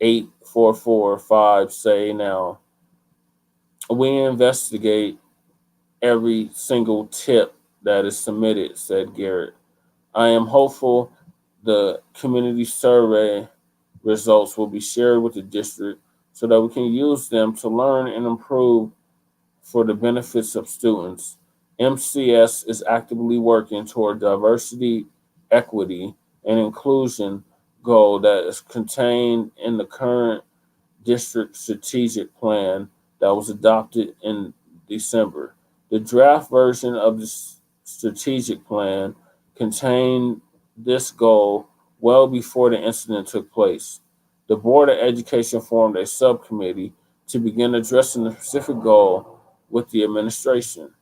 1-844-5-SAY-NOW. We investigate every single tip that is submitted, said Garrett. I am hopeful the community survey results will be shared with the district so that we can use them to learn and improve for the benefits of students. MCS is actively working toward diversity, equity, and inclusion goal that is contained in the current district strategic plan that was adopted in December. The draft version of the strategic plan contained this goal well before the incident took place. The Board of Education formed a subcommittee to begin addressing the specific goal with the administration,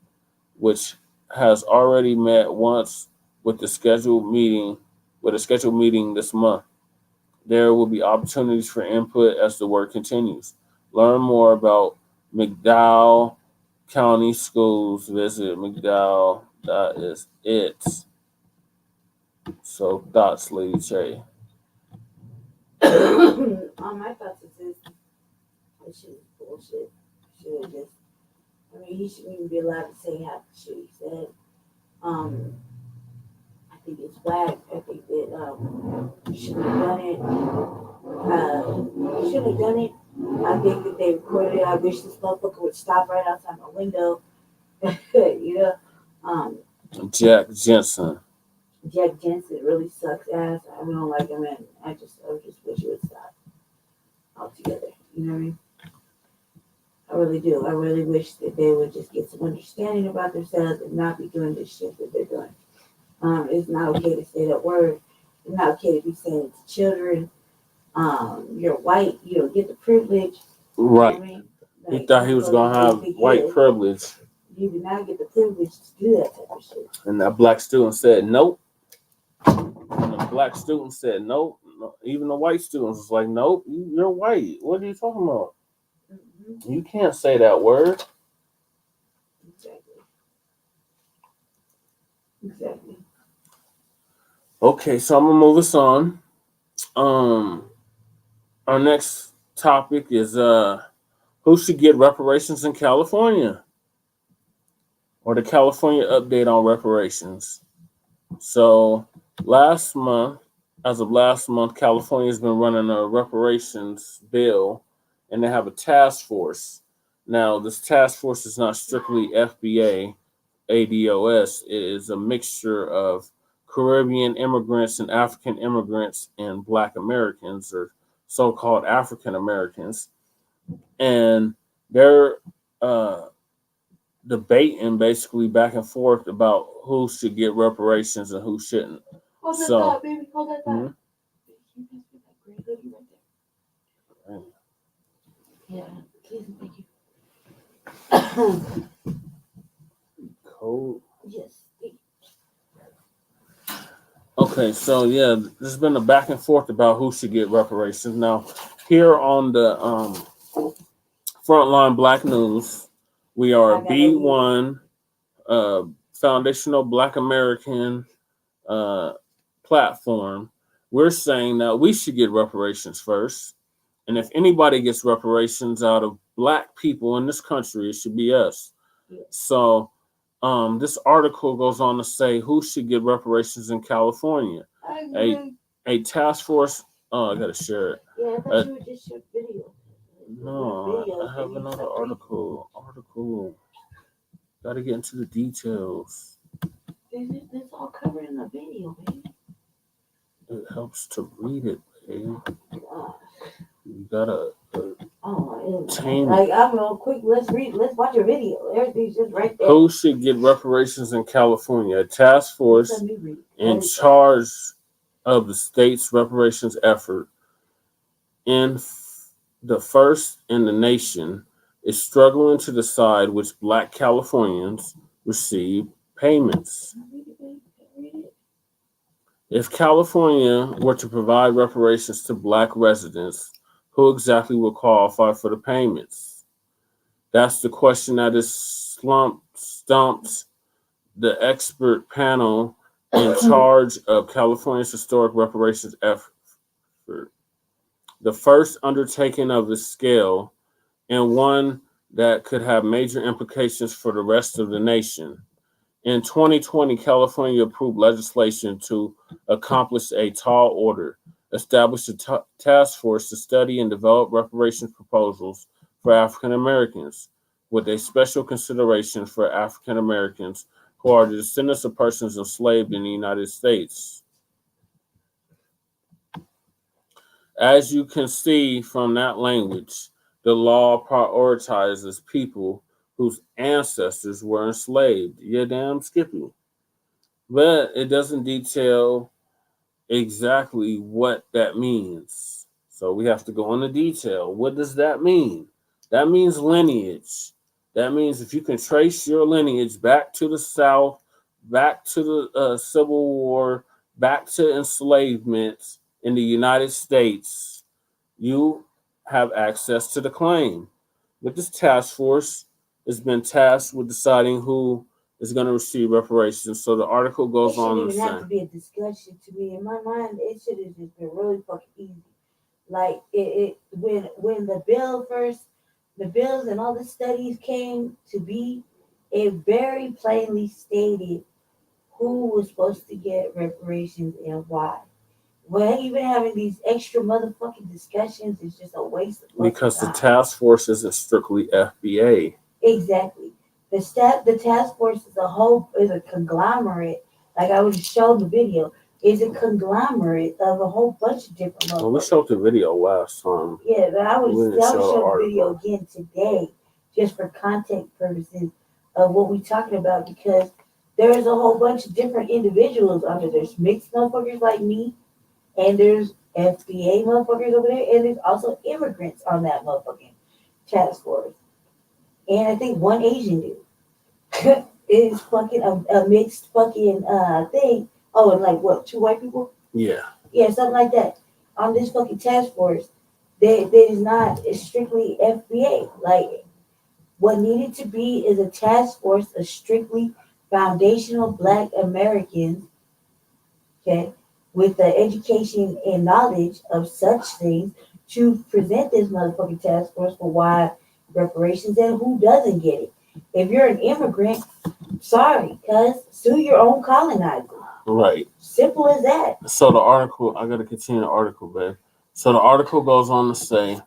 which has already met once with the scheduled meeting this month. There will be opportunities for input as the work continues. Learn more about McDowell County Schools. Visit McDowell. That is it. So thoughts, Lady Che. My thoughts is this: this shit is bullshit. Should just, he shouldn't even be allowed to say half the shit he said. I think it's whack. I think that he shouldn't have done it. He shouldn't have done it. I think that they recorded it. I wish this motherfucker would stop right outside my window. Jack Jensen. Jack Jensen really sucks ass. I don't like him, and I just wish he would stop altogether. You know what I mean? I really do. I really wish that they would just get some understanding about themselves and not be doing this shit that they're doing. It's not okay to say that word. It's not okay to be saying it to children. You're white. You don't get the privilege. Right. You know what I mean? He thought he was going to have white privilege. You do not get the privilege to do that type of shit. And that black student said, nope. And the black student said, nope. Even the white students was like, nope, you're white. What are you talking about? Mm-hmm. You can't say that word. Exactly. Okay, so I'm going to move us on. Our next topic is who should get reparations in California? Or the California update on reparations. So as of last month, California has been running a reparations bill, and they have a task force. Now, this task force is not strictly FBA, ADOS. It is a mixture of Caribbean immigrants and African immigrants and Black Americans, or so-called African Americans. And they're debating basically back and forth about who should get reparations and who shouldn't. Hold that thought, baby. Hold that thought. Yeah, please, thank you. Cold. Yes. Okay, so yeah, there's been a back and forth about who should get reparations. Now, here on the Front Line Blacc News, we are a B1 foundational Black American platform. We're saying that we should get reparations first. And if anybody gets reparations out of Black people in this country, it should be us. Yeah. So this article goes on to say who should get reparations in California. A task force. Oh, I gotta share it. Yeah, I thought you would just share video. No, I have another article article. Got to get into the details. This all covered in the video, baby. It helps to read it, babe. Gosh. You gotta tame it. I'm real quick. Let's watch a video. Everything's just right there. Who should get reparations in California? A task force in charge of the state's reparations effort, in the first in the nation, is struggling to decide which Black Californians receive payments. If California were to provide reparations to Black residents, who exactly would qualify for the payments? That's the question that is stumped the expert panel in charge of California's historic reparations effort. The first undertaking of this scale, and one that could have major implications for the rest of the nation. In 2020, California approved legislation to accomplish a tall order, establish a task force to study and develop reparations proposals for African Americans, with a special consideration for African Americans who are the descendants of persons enslaved in the United States. As you can see from that language, the law prioritizes people whose ancestors were enslaved. Yeah, damn Skippy. But it doesn't detail exactly what that means. So we have to go into detail. What does that mean? That means lineage. That means if you can trace your lineage back to the South, back to the Civil War, back to enslavement in the United States, you have access to the claim. But this task force has been tasked with deciding who is going to receive reparations. So the article goes on to say, it shouldn't even have to be a discussion to me. In my mind, it should have just been really fucking easy. Like when the bills and all the studies came to be, it very plainly stated who was supposed to get reparations and why. Well, even having these extra motherfucking discussions is just a waste of because time. The task force isn't strictly FBA. Exactly. The task force is a conglomerate. Like I would show the video, is a conglomerate of a whole bunch of different motherfuckers. Well, we showed the video last time. Yeah, but I would show the video again today, just for content purposes of what we're talking about, because there's a whole bunch of different individuals under there. There's mixed motherfuckers like me, and there's FBA motherfuckers over there, and there's also immigrants on that motherfucking task force. And I think one Asian dude is fucking a mixed fucking thing. Oh, and like what, 2 white people? Yeah. Yeah, something like that. On this fucking task force, it's strictly FBA. Like, what needed to be is a task force of strictly foundational Black Americans, okay, with the education and knowledge of such things to present this motherfucking task force for why reparations and who doesn't get it. If you're an immigrant, sorry, cuz sue your own colonizer. Right. Simple as that. So the article, I got to continue the article, babe. So the article goes on to say,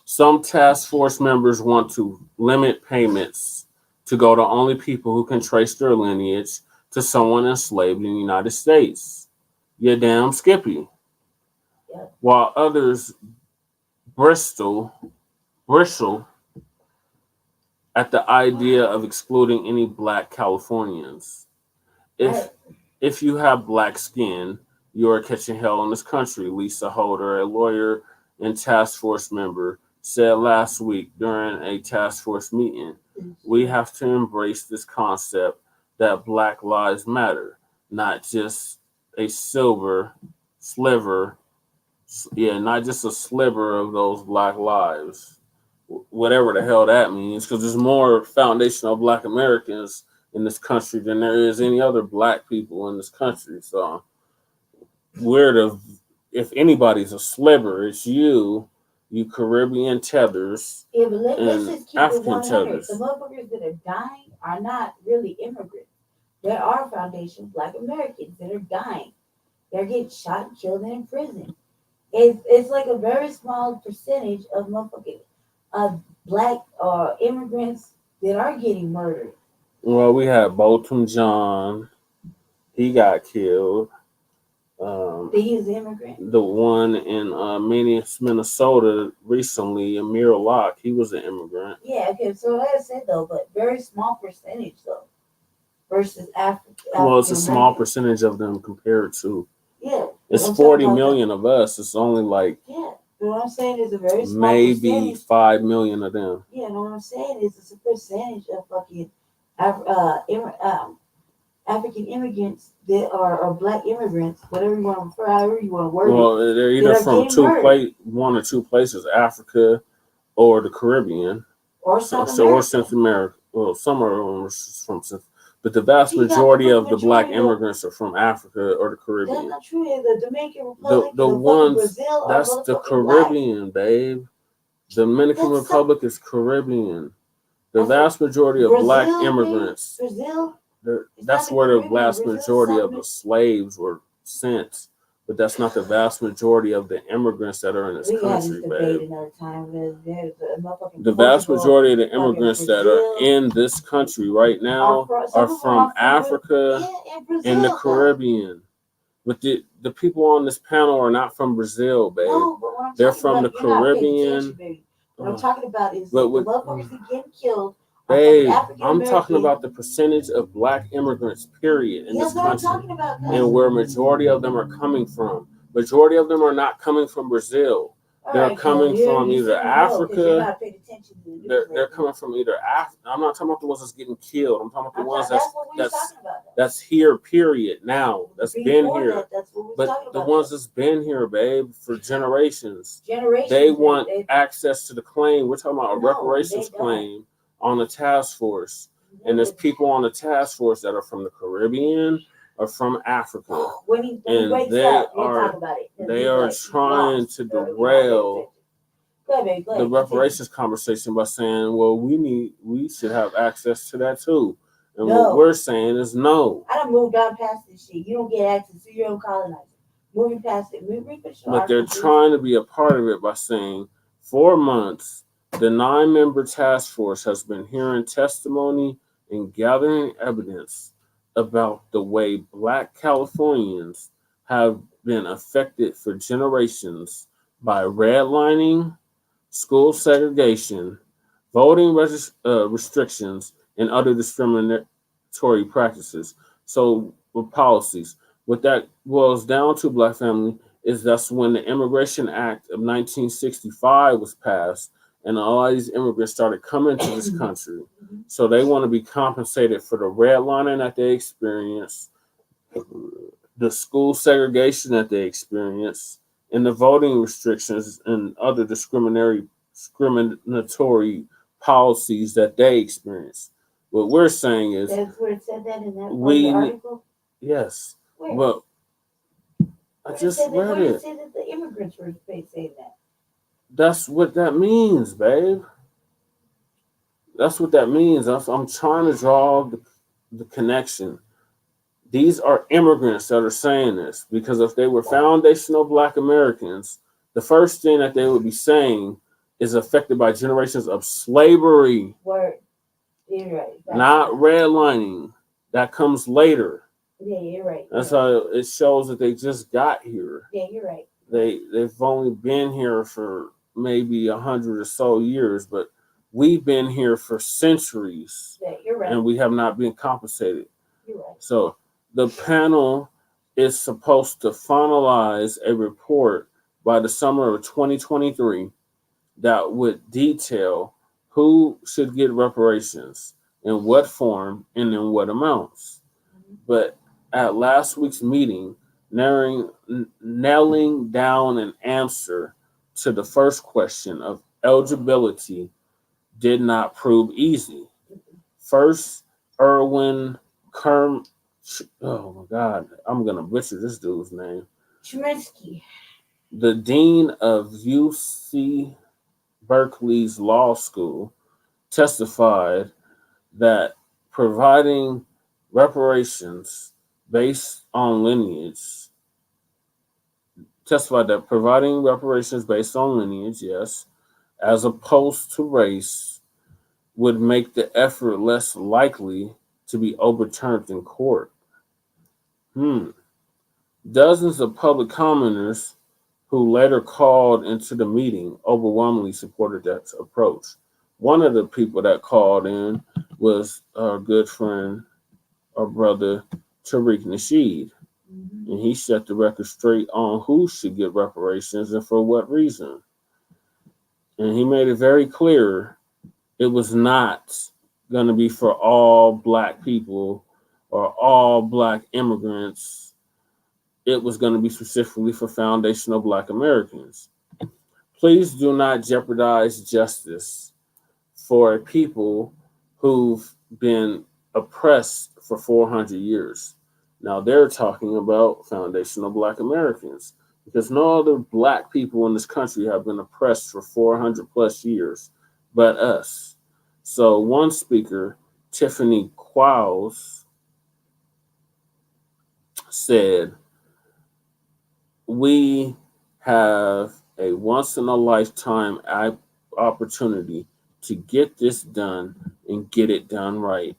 some task force members want to limit payments to go to only people who can trace their lineage to someone enslaved in the United States. You damn Skippy. Yep. While others bristle at the idea of excluding any Black Californians. If you have Black skin, you are catching hell in this country, Lisa Holder, a lawyer and task force member, said last week during a task force meeting. We have to embrace this concept that Black lives matter, not just a sliver of those Black lives. Whatever the hell that means, because there's more foundational Black Americans in this country than there is any other Black people in this country. So if anybody's a sliver, it's you Caribbean tethers, yeah, but let's just keep African it 100. tethers. The motherfuckers that are dying are not really immigrants. There are foundational Black Americans that are dying. They're getting shot and killed and in prison. It's like a very small percentage of motherfucking Black immigrants that are getting murdered. Well, we had Bolton John. He got killed. He's an immigrant. The one in Minnesota recently, Amir Locke, he was an immigrant. Yeah, okay, so like I said though, but very small percentage though, versus Africa. Well, it's a small percentage of them compared to. Yeah. It's 40 million of us. It's only like. Yeah. But what I'm saying is a very small maybe percentage. 5 million of them. Yeah, no, what I'm saying is it's a percentage of fucking African immigrants that are or black immigrants, whatever you want to refer, however you want to word it. Well, they're either from one or two places, Africa or the Caribbean. Or South America. Or Central America. Well, some are from Central. But the vast majority of the black immigrants are from Africa or the Caribbean. That's not true. The Dominican Republic, the ones, Brazil, that's the Caribbean, babe. Dominican Republic is Caribbean. The vast majority of black immigrants, Brazil, that's where the vast majority of the slaves were sent. But that's not the vast majority of the immigrants that are in this country, babe. The vast majority of the immigrants that are in this country right now are from Africa and the Caribbean. But the people on this panel are not from Brazil, babe. No, they're from the Caribbean. What I'm talking about is the motherfuckers that get killed. Babe, I'm talking about the percentage of black immigrants, period, in this country. And where majority of them are coming from. Majority of them are not coming from Brazil. They're coming from either Africa. They're coming from either Africa. I'm not talking about the ones that's getting killed. I'm talking about the ones that's here, period, now. That's been here. But the ones that's been here, babe, for generations. They want access to the claim. We're talking about a reparations claim on the task force. And there's people on the task force that are from the Caribbean or from Africa. And they are trying to derail the reparations conversation by saying, well, we should have access to that too. And what we're saying is no. I done moved on past this shit. You don't get access to your own colonizer. Moving past it. But they're trying to be a part of it by saying 4 months, the 9-member task force has been hearing testimony and gathering evidence about the way black Californians have been affected for generations by redlining, school segregation, voting restrictions, and other discriminatory practices. So with policies, what that boils down to, black family, is that's when the Immigration Act of 1965 was passed, and a lot of these immigrants started coming to this country. So they want to be compensated for the redlining that they experienced, the school segregation that they experienced, and the voting restrictions and other discriminatory policies that they experienced. What we're saying is, that's where it said that in that article? Yes. Where? Well, I just read it. It said that the immigrants were saying that. That's what that means, babe. That's what that means. I'm trying to draw the connection. These are immigrants that are saying this, because if they were foundational black Americans, the first thing that they would be saying is affected by generations of slavery. Word. You're right. Not redlining. That comes later. Yeah, you're right. That's how it shows that they just got here. Yeah, you're right. They've only been here for maybe 100 or so years, but we've been here for centuries. Yeah, you're right. And we have not been compensated. You're right. So the panel is supposed to finalize a report by the summer of 2023 that would detail who should get reparations, in what form, and in what amounts. But at last week's meeting, nailing down an answer to the first question of eligibility did not prove easy. First, Erwin oh my God, I'm going to butcher this dude's name. Chemerinsky, the dean of UC Berkeley's law school, testified that providing reparations based on lineage, yes, as opposed to race, would make the effort less likely to be overturned in court. Dozens of public commenters who later called into the meeting overwhelmingly supported that approach. One of the people that called in was our good friend, our brother, Tariq Nasheed. And he set the record straight on who should get reparations and for what reason. And he made it very clear it was not going to be for all black people or all black immigrants. It was going to be specifically for foundational black Americans. Please do not jeopardize justice for people who've been oppressed for 400 years. Now they're talking about foundational black Americans because no other black people in this country have been oppressed for 400 plus years but us. So one speaker, Tiffany Qualls, said, we have a once in a lifetime opportunity to get this done and get it done right.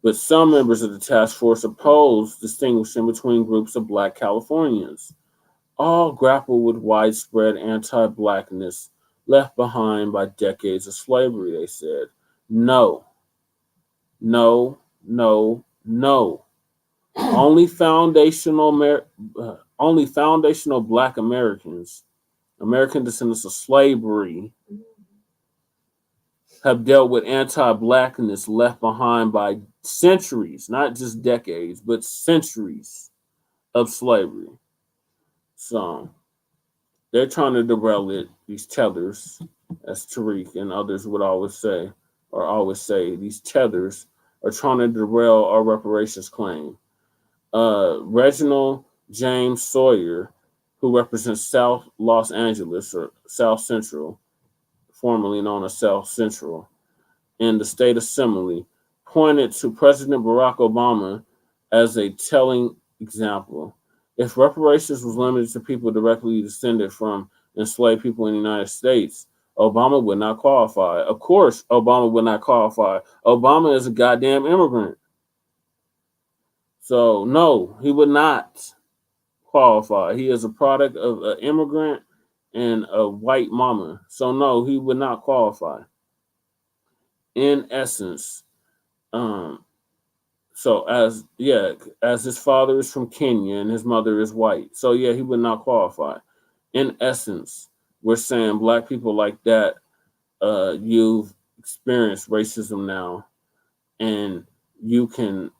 But some members of the task force oppose distinguishing between groups of black Californians. All grapple with widespread anti-blackness left behind by decades of slavery, they said. No, no, no, no. Only foundational black Americans, American descendants of slavery, have dealt with anti-blackness left behind by centuries, not just decades, but centuries of slavery. So they're trying to derail it, these tethers, as Tariq and others would always say, these tethers are trying to derail our reparations claim. Reginald James Sawyer, who represents South Los Angeles or South Central, formerly known as South Central, in the state assembly, pointed to President Barack Obama as a telling example. If reparations was limited to people directly descended from enslaved people in the United States, Obama would not qualify. Of course, Obama would not qualify. Obama is a goddamn immigrant. So, no, he would not qualify. He is a product of an immigrant and a white mama. So, no, he would not qualify. In essence, as his father is from Kenya and his mother is white. So, yeah, he would not qualify. In essence, we're saying black people like that, you've experienced racism now, and you can't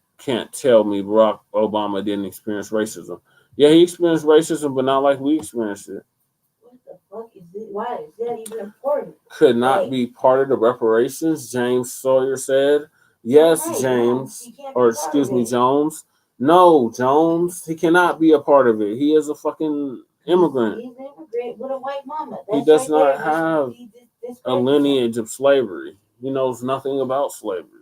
tell me Barack Obama didn't experience racism. Yeah, he experienced racism, but not like we experienced it. What the fuck is it? Why is that even important? Could not be part of the reparations, James Sawyer said. Yes, Right, James, no, or excuse me, Jones. No, Jones, he cannot be a part of it. He is a fucking immigrant. He's an immigrant with a white mama. He does not have a lineage of slavery. He knows nothing about slavery.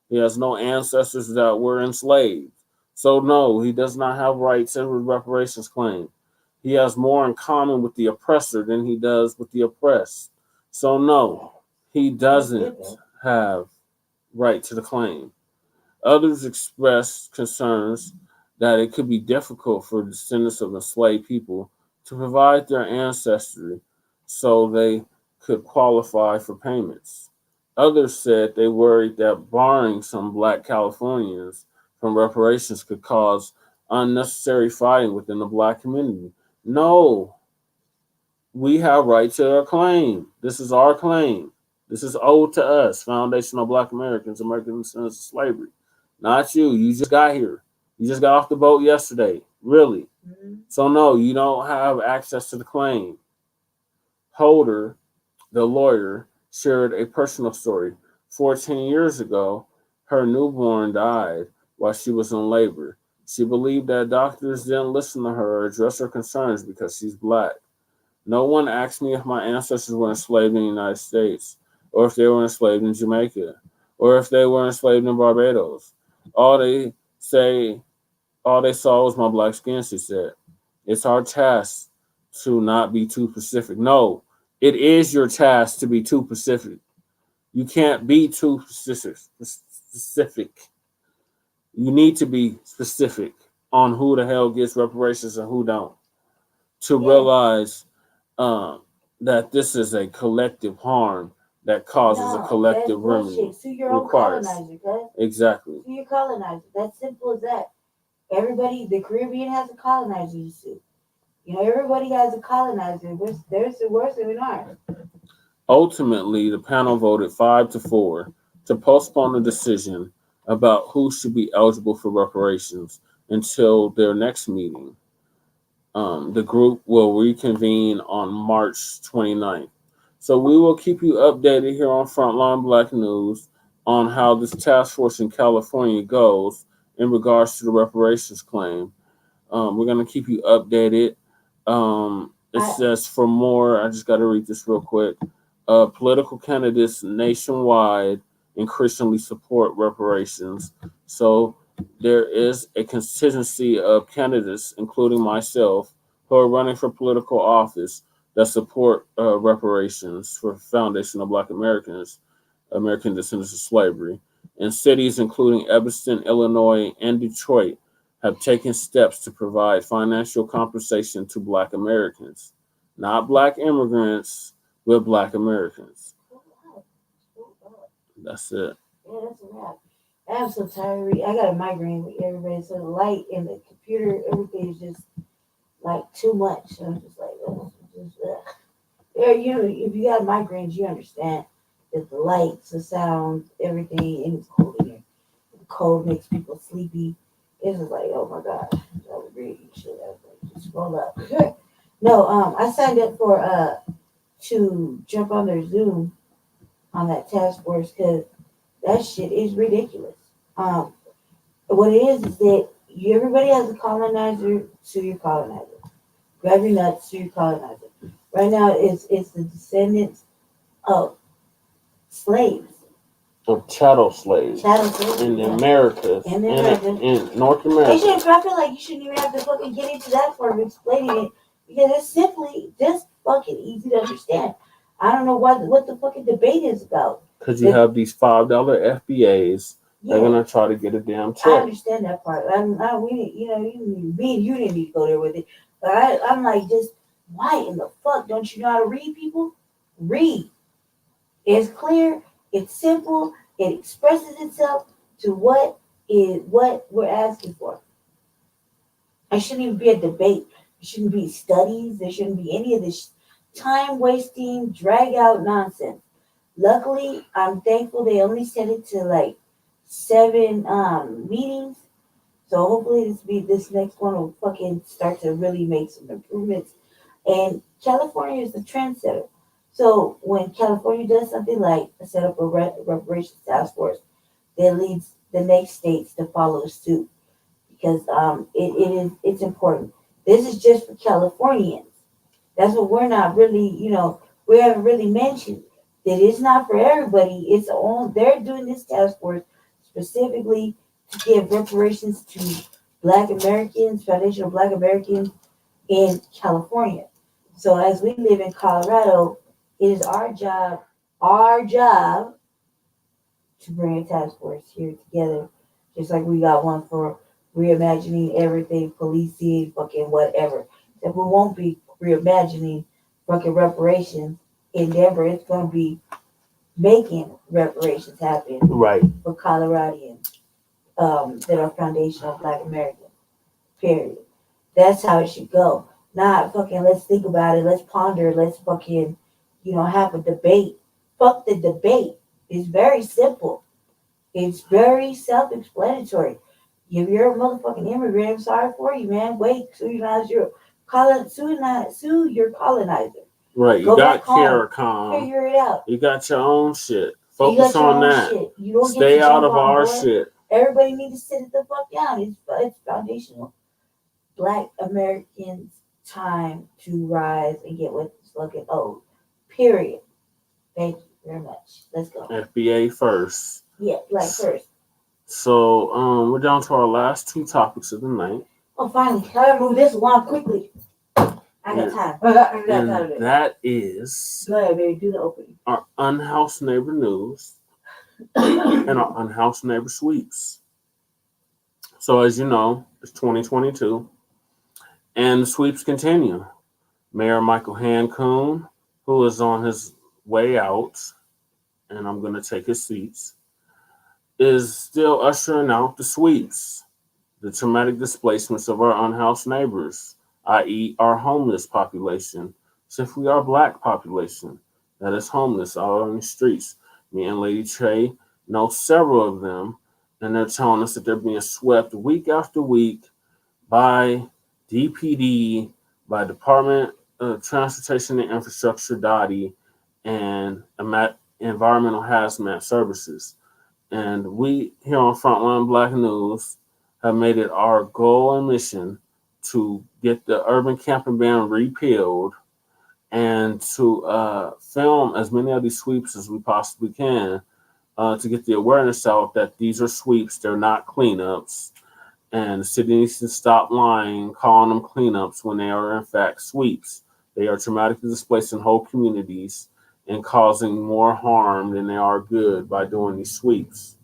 He has no ancestors that were enslaved. So no, he does not have rights in his reparations claim. He has more in common with the oppressor than he does with the oppressed. So no, he doesn't have right to the claim. Others expressed concerns that it could be difficult for descendants of enslaved people to provide their ancestry so they could qualify for payments. Others said they worried that barring some black Californians from reparations could cause unnecessary fighting within the black community. No, we have right to our claim. This is our claim. This is owed to us, foundational black Americans, American descendants of slavery. Not you. You just got here. You just got off the boat yesterday. Really. So no, you don't have access to the claim. Holder, the lawyer, shared a personal story. 14 years ago, her newborn died while she was in labor. She believed that doctors didn't listen to her or address her concerns because she's black. No one asked me if my ancestors were enslaved in the United States, or if they were enslaved in Jamaica, or if they were enslaved in Barbados. All they saw was my black skin, she said. It's our task to not be too specific. No, it is your task to be too specific. You can't be too specific. You need to be specific on who the hell gets reparations and who don't, to realize that this is a collective harm that causes a collective remedy. Sue your own colonizer, cuz. Exactly. Sue your colonizer. That's simple as that. Everybody, the Caribbean has a colonizer to sue. You know, everybody has a colonizer. There's the worst of it aren't. Ultimately, the panel voted 5-4 to postpone the decision about who should be eligible for reparations until their next meeting. The group will reconvene on March 29th. So we will keep you updated here on Frontline Black News on how this task force in California goes in regards to the reparations claim. We're going to keep you updated. It says for more, I just got to read this real quick. Political candidates nationwide increasingly support reparations. So there is a constituency of candidates, including myself, who are running for political office that support reparations for the Foundation of Black Americans, American Descendants of Slavery. And cities including Evanston, Illinois, and Detroit have taken steps to provide financial compensation to Black Americans, not Black immigrants, but Black Americans. That's it. Yeah, that's a wrap. I'm so tired. I got a migraine with everybody. So the light and the computer, everything is just like too much. So I'm just like, yeah, you know, if you got migraines, you understand that the lights, the sound, everything, and it's cold in here. The cold makes people sleepy. It's just like, oh my god, I would read shit. I was like, just roll up. No, I signed up for to jump on their Zoom on that task force because that shit is ridiculous. What it is that everybody has a colonizer, sue your colonizer. Grab your nuts, sue your colonizer. Right now, it's the descendants of slaves. Of chattel slaves. In the Americas. In the Americas. In North America. I feel like you shouldn't even have to fucking get into that part of explaining it because it's simply just fucking easy to understand. I don't know what the fucking debate is about. Because you have these $5 FBAs. They're gonna try to get a damn check. I understand that part. You didn't need to go there with it. But I'm like, just why in the fuck don't you know how to read, people? Read. It's clear. It's simple. It expresses itself to what we're asking for. It shouldn't even be a debate. It shouldn't be studies. There shouldn't be any of this time wasting, drag out nonsense. Luckily, I'm thankful they only set it to like 7 meetings. So hopefully this next one will fucking start to really make some improvements. And California is the trendsetter. So when California does something like set up a reparations task force, that leads the next states to follow suit because it's important. This is just for Californians. That's what we're not really, we haven't really mentioned. That it's not for everybody. It's all they're doing this task force specifically to give reparations to Black Americans, Foundation of Black Americans in California. So as we live in Colorado, it is our job to bring a task force here together, just like we got one for reimagining everything, policing, fucking whatever. That we won't be reimagining fucking reparations in Denver. It's going to be making reparations happen for Coloradians that are foundational Black Americans. Period. That's how it should go. Not fucking let's think about it, let's ponder, let's fucking, have a debate. Fuck the debate. It's very simple. It's very self-explanatory. If you're a motherfucking immigrant, I'm sorry for you, man. Wait, sue your colonizer. Right, you got CARICOM. Figure it out. You got your own shit. Focus on that. You don't stay out of our shit. Everybody needs to sit the fuck down. It's foundational Black Americans' time to rise and get what's fucking owed. Period. Thank you very much. Let's go. FBA first. Yeah, Black first. So we're down to our last 2 topics of the night. Oh, finally. I gotta move this along quickly. I I got time. I got time And today. that is Go ahead, baby. Do the opening. our Unhoused Neighbor News and our Unhoused Neighbor Sweeps. So as you know, it's 2022, and the sweeps continue. Mayor Michael Hancoon, who is on his way out, and I'm going to take his seats, is still ushering out the sweeps, the traumatic displacements of our unhoused neighbors, i.e., our homeless population, simply our Black population that is homeless out on the streets. Me and Lady Trey know several of them, and they're telling us that they're being swept week after week by DPD, by Department of Transportation and Infrastructure, DOTI, and Environmental Hazmat Services. And we here on Front Line Blacc News have made it our goal and mission to get the urban camping ban repealed and to film as many of these sweeps as we possibly can to get the awareness out that these are sweeps, they're not cleanups. And the city needs to stop lying, calling them cleanups when they are in fact sweeps. They are traumatically displacing whole communities and causing more harm than they are good by doing these sweeps.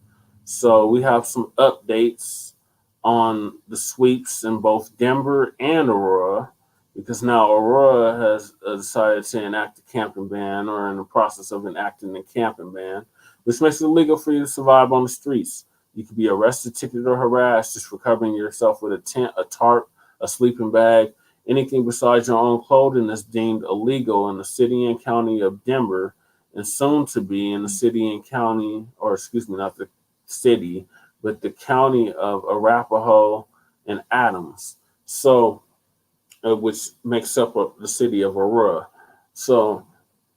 So we have some updates on the sweeps in both Denver and Aurora, because now Aurora has decided to enact a camping ban, or in the process of enacting a camping ban, which makes it illegal for you to survive on the streets. You could be arrested, ticketed, or harassed just for covering yourself with a tent, a tarp, a sleeping bag. Anything besides your own clothing is deemed illegal in the city and county of Denver, and soon to be in the city and county, or excuse me, not the city, but the county of Arapahoe and Adams. So, which makes up the city of Aurora. So,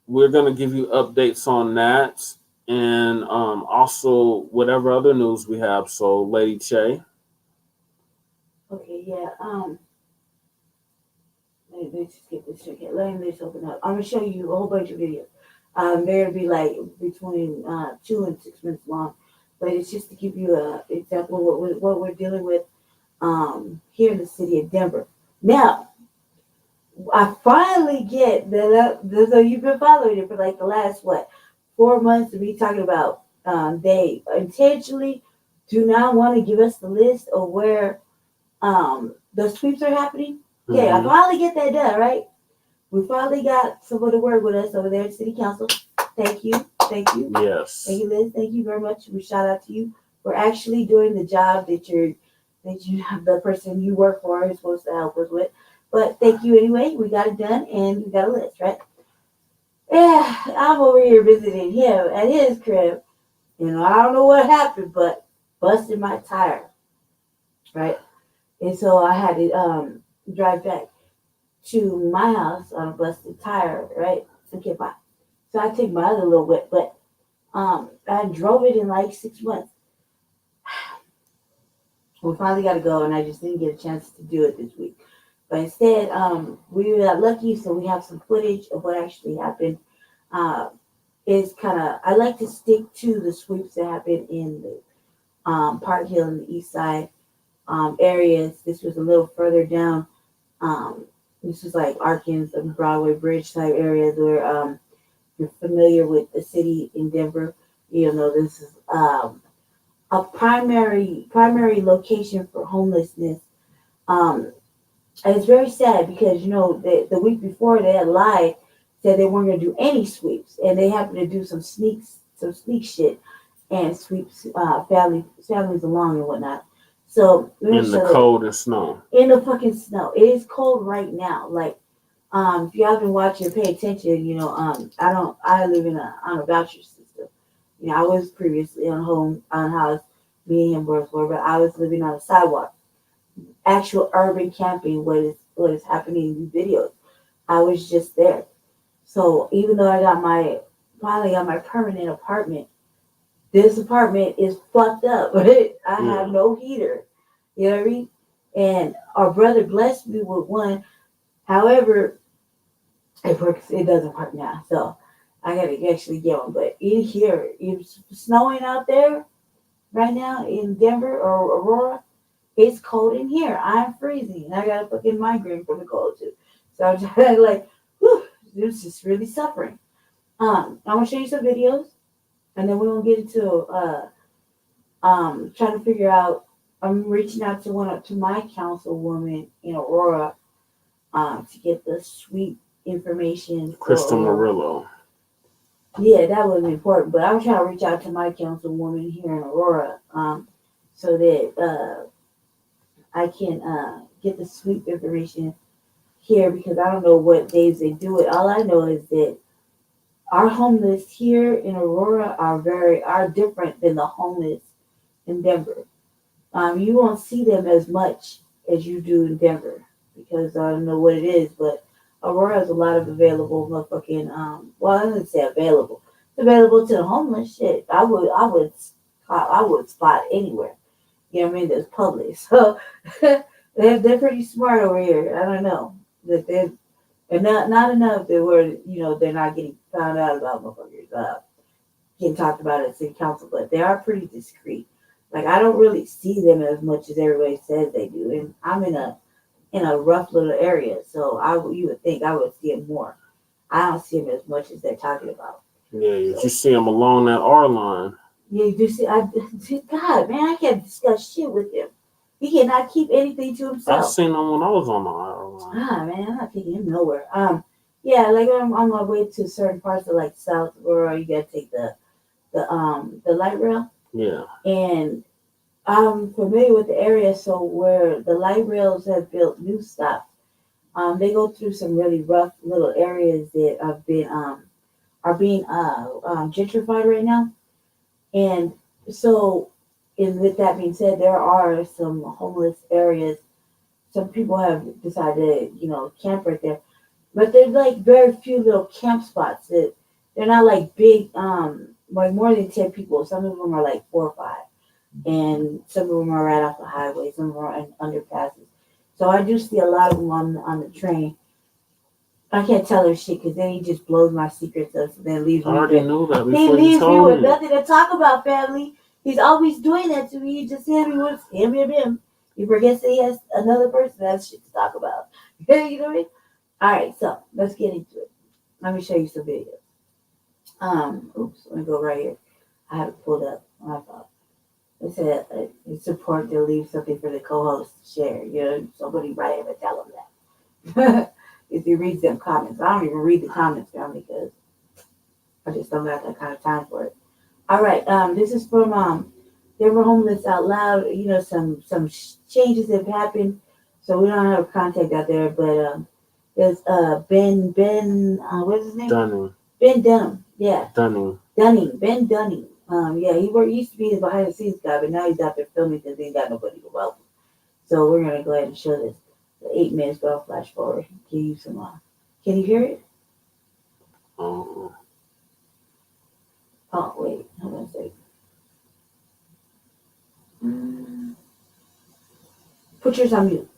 we're going to give you updates on that, and also whatever other news we have. So, Lady Che. Okay, yeah. Let's just get this straight. Let me just open up. I'm gonna show you a whole bunch of videos. They'll be like between 2 and 6 minutes long, but it's just to give you an example of what we're dealing with here in the city of Denver. Now, I finally get that. So you've been following it for like the last 4 months of me talking about they intentionally do not want to give us the list of where the sweeps are happening. Okay, I finally get that done, right? We finally got someone to work with us over there at City Council. Thank you. Yes. Thank you, Liz. Thank you very much. We shout out to you for actually doing the job that you have the person you work for is supposed to help us with. But thank you anyway. We got it done and we got a list, right? Yeah, I'm over here visiting him at his crib. I don't know what happened, but busted my tire, right? And so I had to drive back to my house on a busted tire, right? Okay, fine. So I take my other little whip, but I drove it in like 6 months. We finally got to go, and I just didn't get a chance to do it this week. But instead, we got lucky, so we have some footage of what actually happened. I like to stick to the sweeps that happen in the Park Hill and the East Side areas. This was a little further down. This was like Arkins and Broadway Bridge type areas where you're familiar with the city in Denver. This is a primary location for homelessness. And it's very sad because the week before they had lied, said they weren't going to do any sweeps, and they happened to do some sneak shit and sweeps families along and whatnot. So in the cold and snow. In the fucking snow. It is cold right now. Like, if you haven't watched or pay attention, I live on a voucher system. I was previously on house, me and him both were, but I was living on a sidewalk. Actual urban camping, what is happening in these videos. I was just there. So even though I finally got my permanent apartment, this apartment is fucked up. I have no heater. You know what I mean? And our brother blessed me with one. However, it doesn't work now. So I gotta actually get one. But in here, it's snowing out there right now in Denver or Aurora. It's cold in here. I'm freezing. I got a fucking migraine from the cold too. So I'm just like, whew, this is really suffering. I'm gonna show you some videos, and then we're gonna get into trying to figure out. I'm reaching out to my councilwoman in Aurora, to get the sweep information. Crystal Murillo. Yeah, that would be important. But I'm trying to reach out to my councilwoman here in Aurora, so that I can get the sweep information here, because I don't know what days they do it. All I know is that our homeless here in Aurora are different than the homeless in Denver. You won't see them as much as you do in Denver, because I don't know what it is, but Aurora has a lot of available motherfucking well, I didn't say available. It's available to the homeless. Shit, I would spot anywhere. You know what I mean? There's public, so they're pretty smart over here. I don't know that they're and not enough that where they're not getting found out about motherfuckers getting talked about at city council, but they are pretty discreet. Like, I don't really see them as much as everybody says they do, and I'm in a rough little area, so you would think I would see them more. I don't see them as much as they're talking about. Yeah, you see them along that R line. Yeah, you do see. God, man, I can't discuss shit with him. He cannot keep anything to himself. I seen him when I was on the R line. Man, I'm not taking him nowhere. Yeah, like I'm on my way to certain parts of like South Aurora. You gotta take the light rail. Yeah. And I'm familiar with the area, so where the light rails have built new stops, they go through some really rough little areas that have been are being gentrified right now. And so, and with that being said, there are some homeless areas. Some people have decided to, camp right there. But there's like very few little camp spots that they're not like big, like more than 10 people. Some of them are like 4 or 5. And some of them are right off the highway. Some of them are in underpasses. So I do see a lot of them on the train. I can't tell her shit because then he just blows my secrets up and then leaves me. I already knew that before he leaves me with me. nothing to talk about, family. He's always doing that to me. He just hit me with him. He forgets that he has another person that has shit to talk about. You know what I mean? All right, so let's get into it. Let me show you some videos. Oops, let me go right here. I have it pulled up. I thought it said it's important to leave something for the co-host to share. Somebody write him and tell him that. If he reads them comments, I don't even read the comments, family, because I just don't have that kind of time for it. All right, this is from Denver Homeless Out Loud. Some changes have happened, so we don't have contact out there. But there's Ben what's his name? Dunning. Ben Dunham, yeah. Dunning. Ben Dunning. Yeah, he used to be the behind the scenes guy, but now he's out there filming because he ain't got nobody to help him. So we're gonna go ahead and show this. The 8 minutes, but I'll flash forward. Give you some. Can you hear it? Oh wait, hold on a second. Put yours on mute.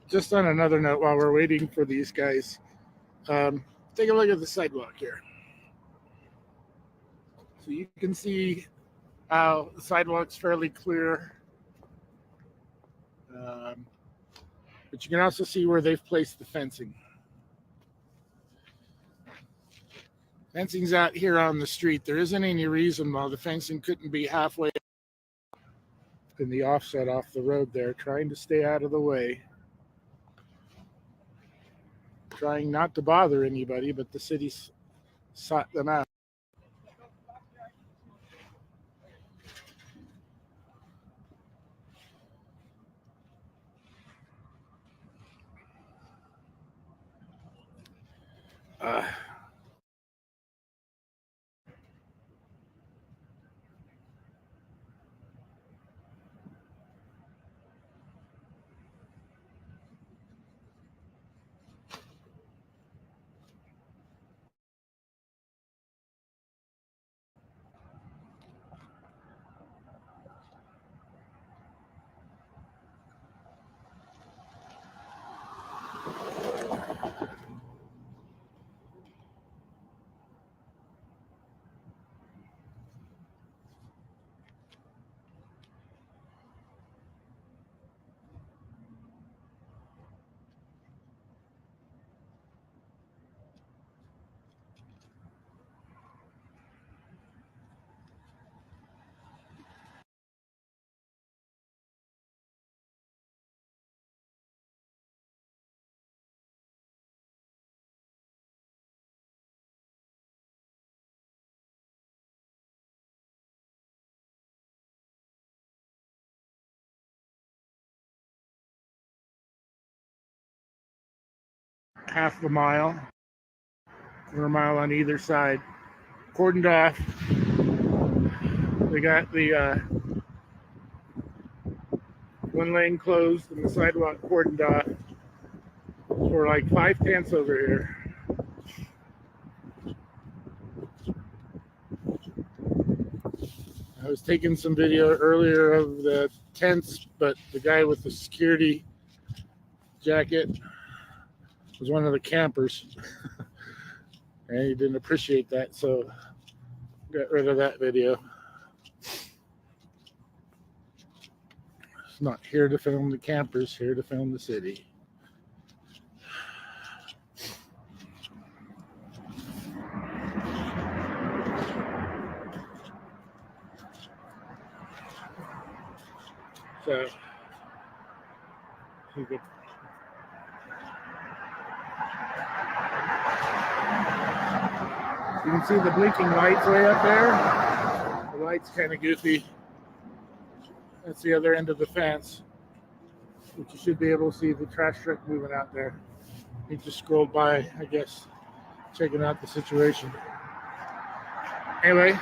Just on another note, while we're waiting for these guys, take a look at the sidewalk here. So you can see how the sidewalk's fairly clear. But you can also see where they've placed the fencing. Fencing's out here on the street. There isn't any reason why the fencing couldn't be halfway in the offset off the road there, trying to stay out of the way. Trying not to bother anybody, but the city's sought them out. Half a mile, quarter mile on either side, cordoned off. They got the one lane closed and the sidewalk cordoned off. We're like 5/10 over here. I was taking some video earlier of the tents, but the guy with the security jacket was one of the campers. And he didn't appreciate that, so got rid of that video. It's not here to film the campers, here to film the city. So you can see the blinking lights way up there. The light's kind of goofy. That's the other end of the fence, but you should be able to see the trash truck moving out there. He just scrolled by, I guess, checking out the situation. Anyway,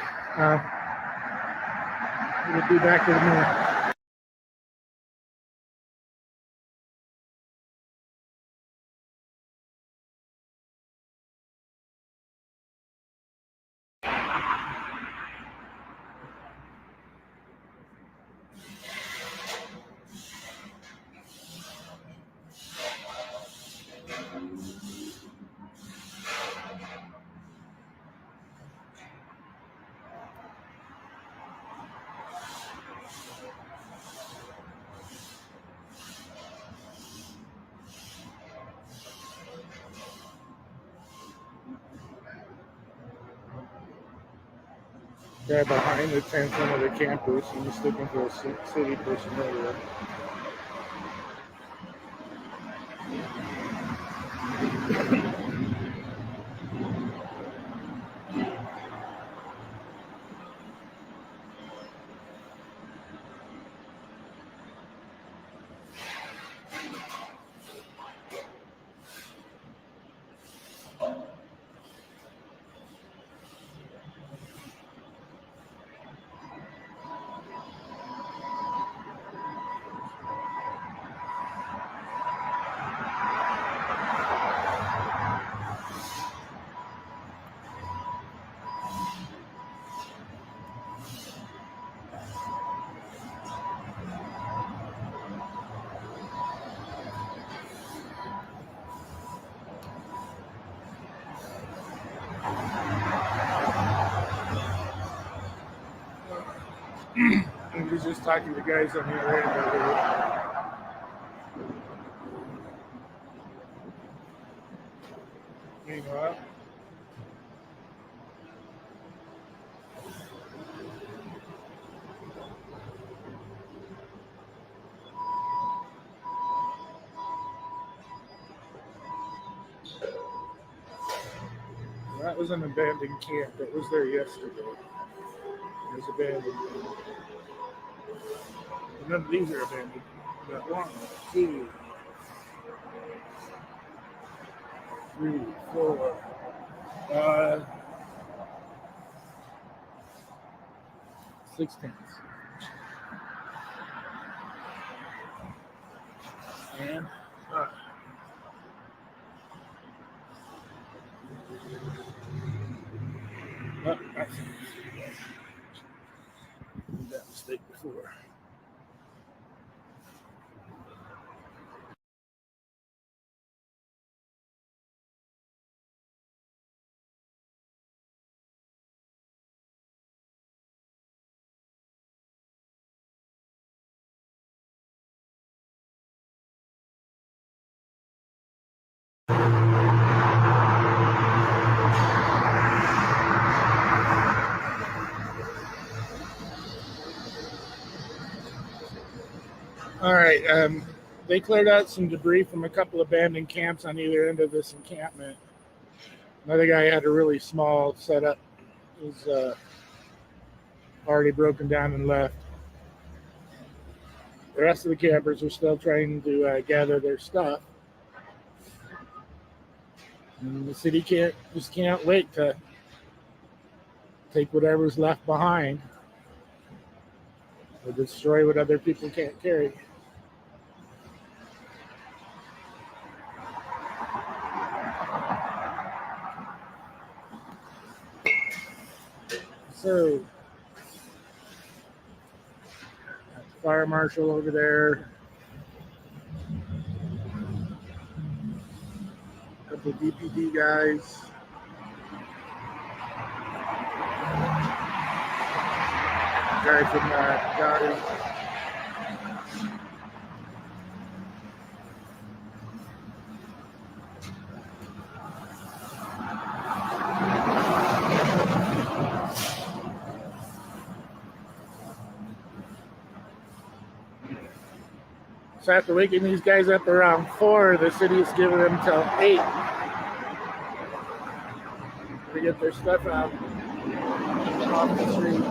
we'll be back in a minute. Guy behind the tent, one of the campers, and he's looking for a city person over there. And he's just talking to guys on the other end over here. Meanwhile, that was an abandoned camp that was there yesterday. It was abandoned. None of these are abandoned. Got 1, 2, 3, 4, 5, 6 tents. And that's that mistake before. All right. They cleared out some debris from a couple abandoned camps on either end of this encampment. Another guy had a really small setup. It was already broken down and left. The rest of the campers are still trying to gather their stuff. And the city can't wait to take whatever's left behind or destroy what other people can't carry. So, fire marshal over there. A couple of DPD guys. Guy from Gotti. So after waking these guys up around 4, the city is giving them till 8 to get their stuff out off the street.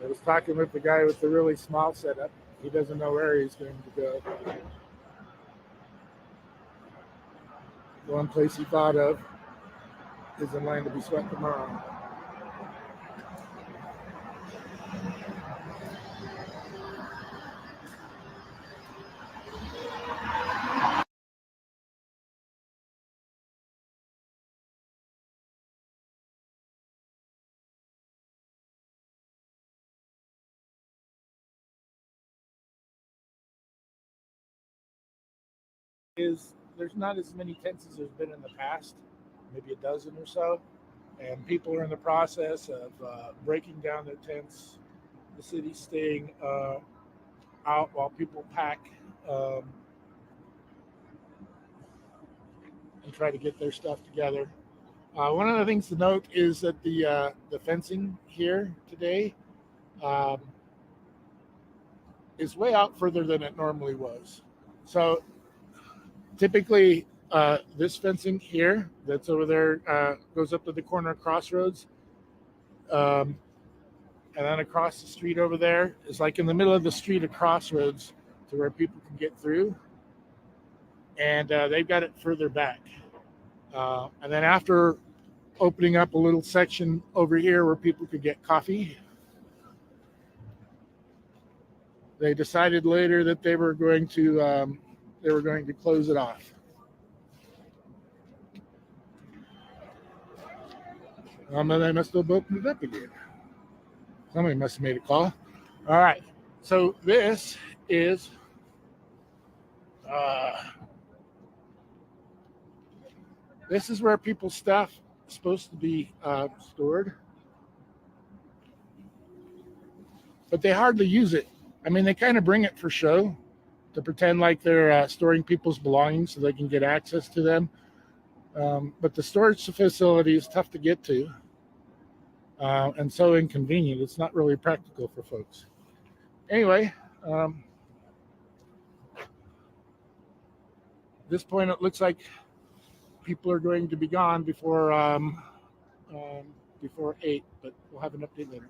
I was talking with the guy with the really small setup. He doesn't know where he's going to go. The one place he thought of is in line to be swept tomorrow. There's not as many tents as there's been in the past, maybe a dozen or so, and people are in the process of breaking down their tents. The city's staying out while people pack and try to get their stuff together. One of the things to note is that the fencing here today is way out further than it normally was. So typically, this fencing here that's over there goes up to the corner of Crossroads. And then across the street over there is like in the middle of the street of Crossroads to where people can get through. And they've got it further back. And then after opening up a little section over here where people could get coffee. They decided later that they were going to close it off. And they must have opened it up again. Somebody must have made a call. All right. So this is where people's stuff is supposed to be stored, but they hardly use it. I mean, they kind of bring it for show to pretend like they're storing people's belongings so they can get access to them. But the storage facility is tough to get to and so inconvenient. It's not really practical for folks. Anyway, at this point, it looks like people are going to be gone before 8, but we'll have an update later.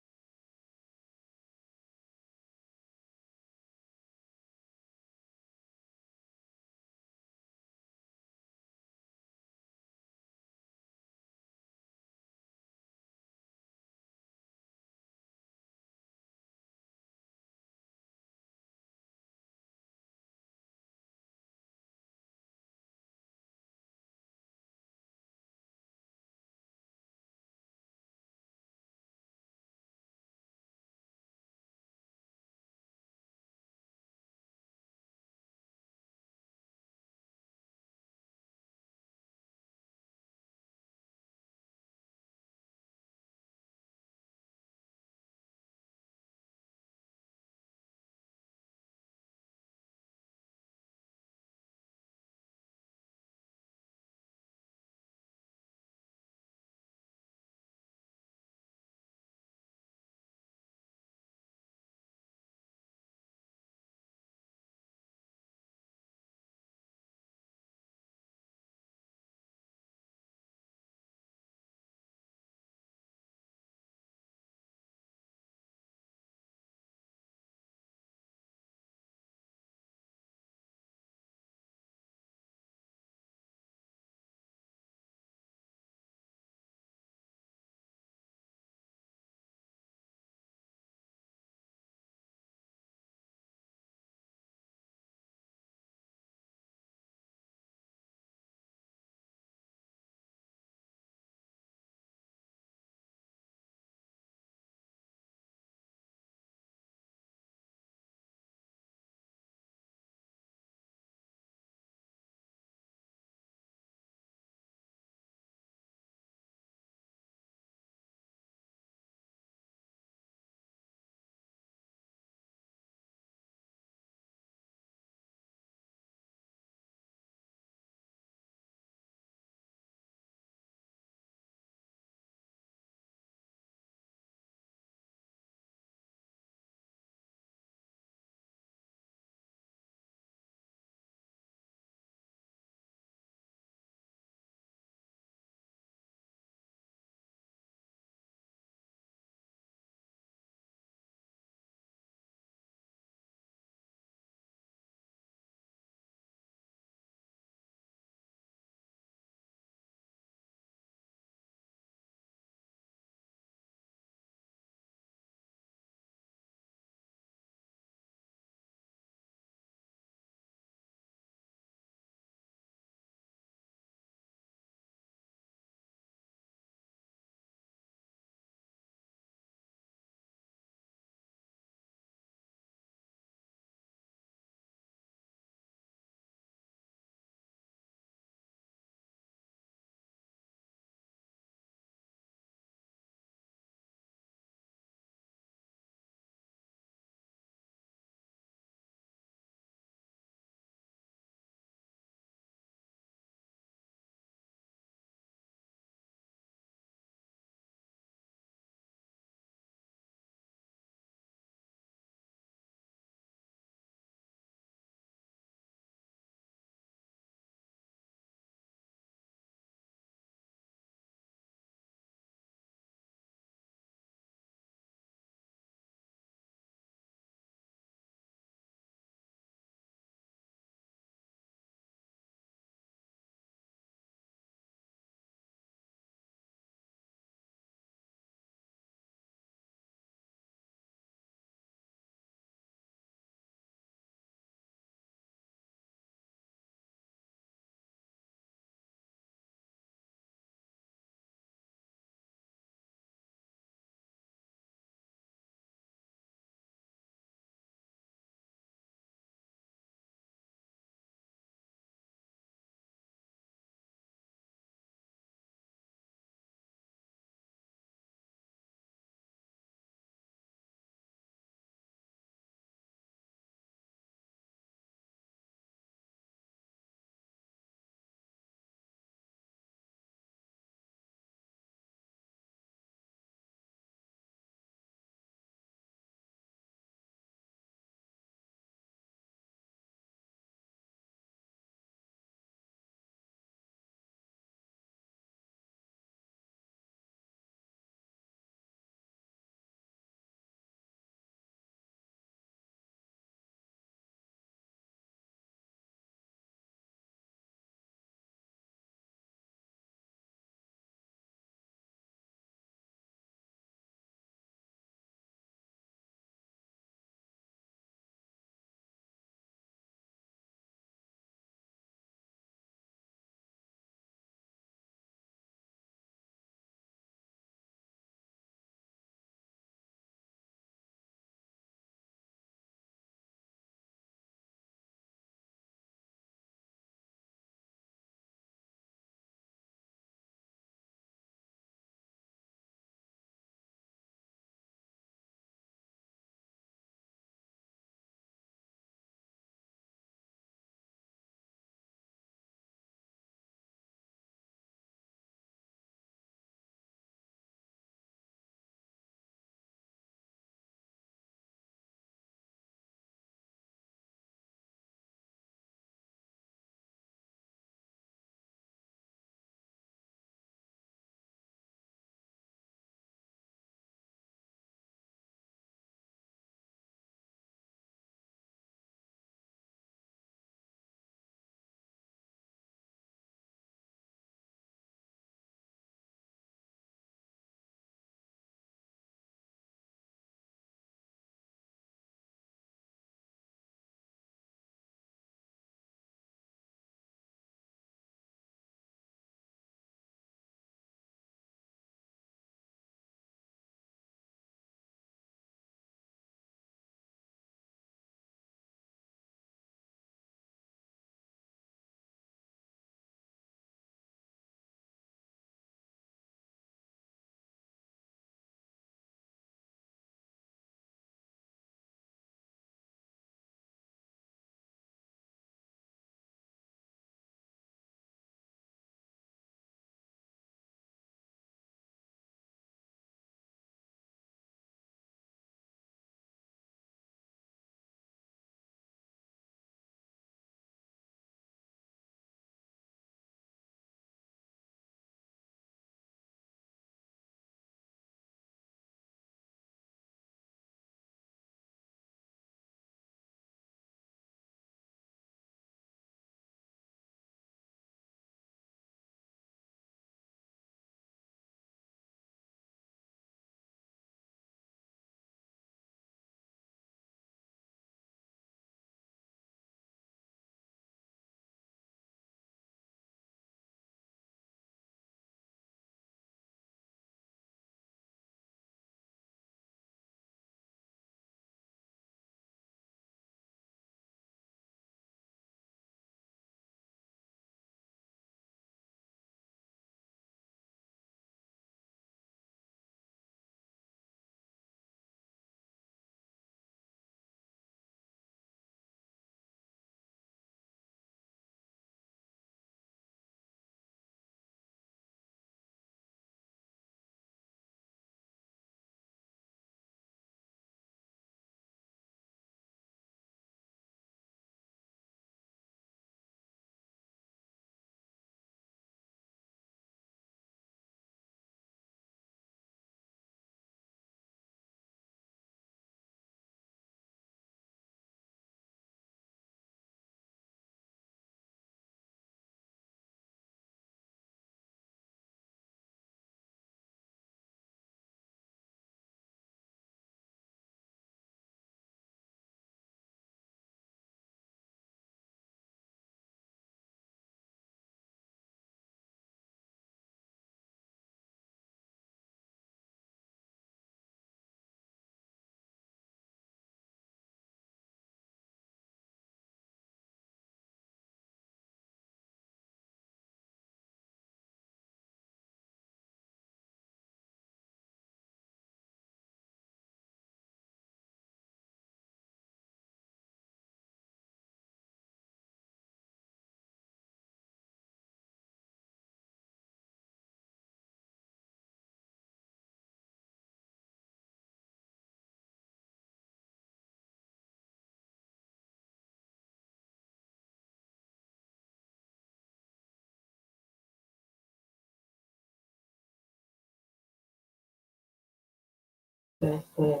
Okay, good.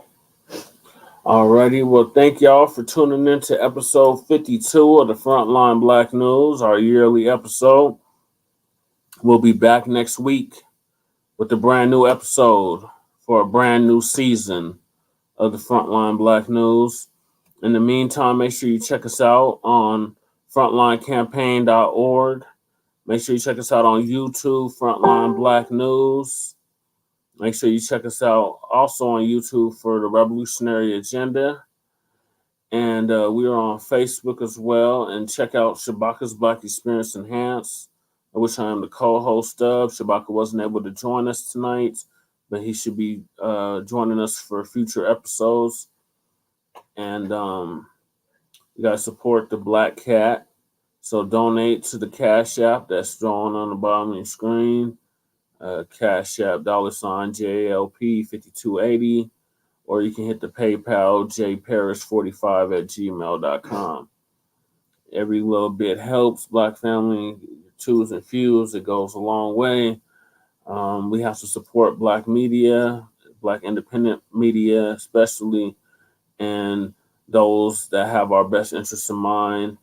Alrighty, well, thank y'all for tuning in to episode 52 of the Front Line Blacc News, our yearly episode. We'll be back next week with a brand new episode for a brand new season of the Front Line Blacc News. In the meantime, make sure you check us out on frontlinecampaign.org. Make sure you check us out on YouTube, Frontline Blacc News. Make sure you check us out also on YouTube for the Revolutionary Agenda. And we are on Facebook as well. And check out Shabaka's Black Experience Enhanced, which I am the co-host of. Shabaka wasn't able to join us tonight, but he should be joining us for future episodes. And you got to support the Black Cat. So donate to the Cash App that's drawn on the bottom of your screen. Cash App $JLP5280. Or you can hit the PayPal jparish45@gmail.com. Every little bit helps. Black family, twos and fews, it goes a long way. We have to support Black media, Black independent media especially, and those that have our best interests in mind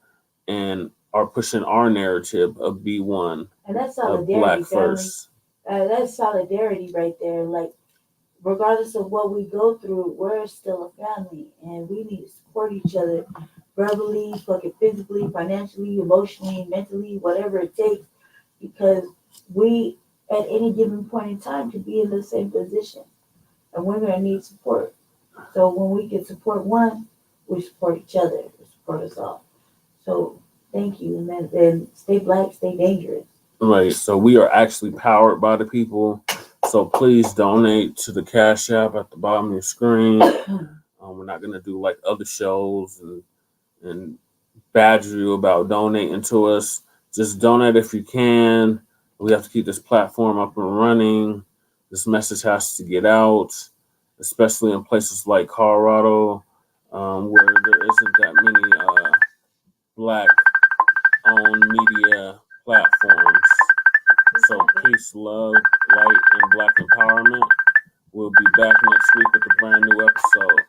and are pushing our narrative of be one, And that's of solidarity, Black family. first. That's solidarity right there. Like, regardless of what we go through, we're still a family, and we need to support each other, verbally, fucking physically, financially, emotionally, mentally, whatever it takes, because we, at any given point in time, could be in the same position, and we're gonna need support. So when we can support one, we support each other, we support us all. So thank you, and then stay Black, stay dangerous. Right. So we are actually powered by the people. So please donate to the Cash App at the bottom of your screen. We're not going to do like other shows and badger you about donating to us. Just donate if you can. We have to keep this platform up and running. This message has to get out, especially in places like Colorado, where there isn't that many Black-owned media platforms. So peace, love, light, and Black empowerment. We'll be back next week with a brand new episode.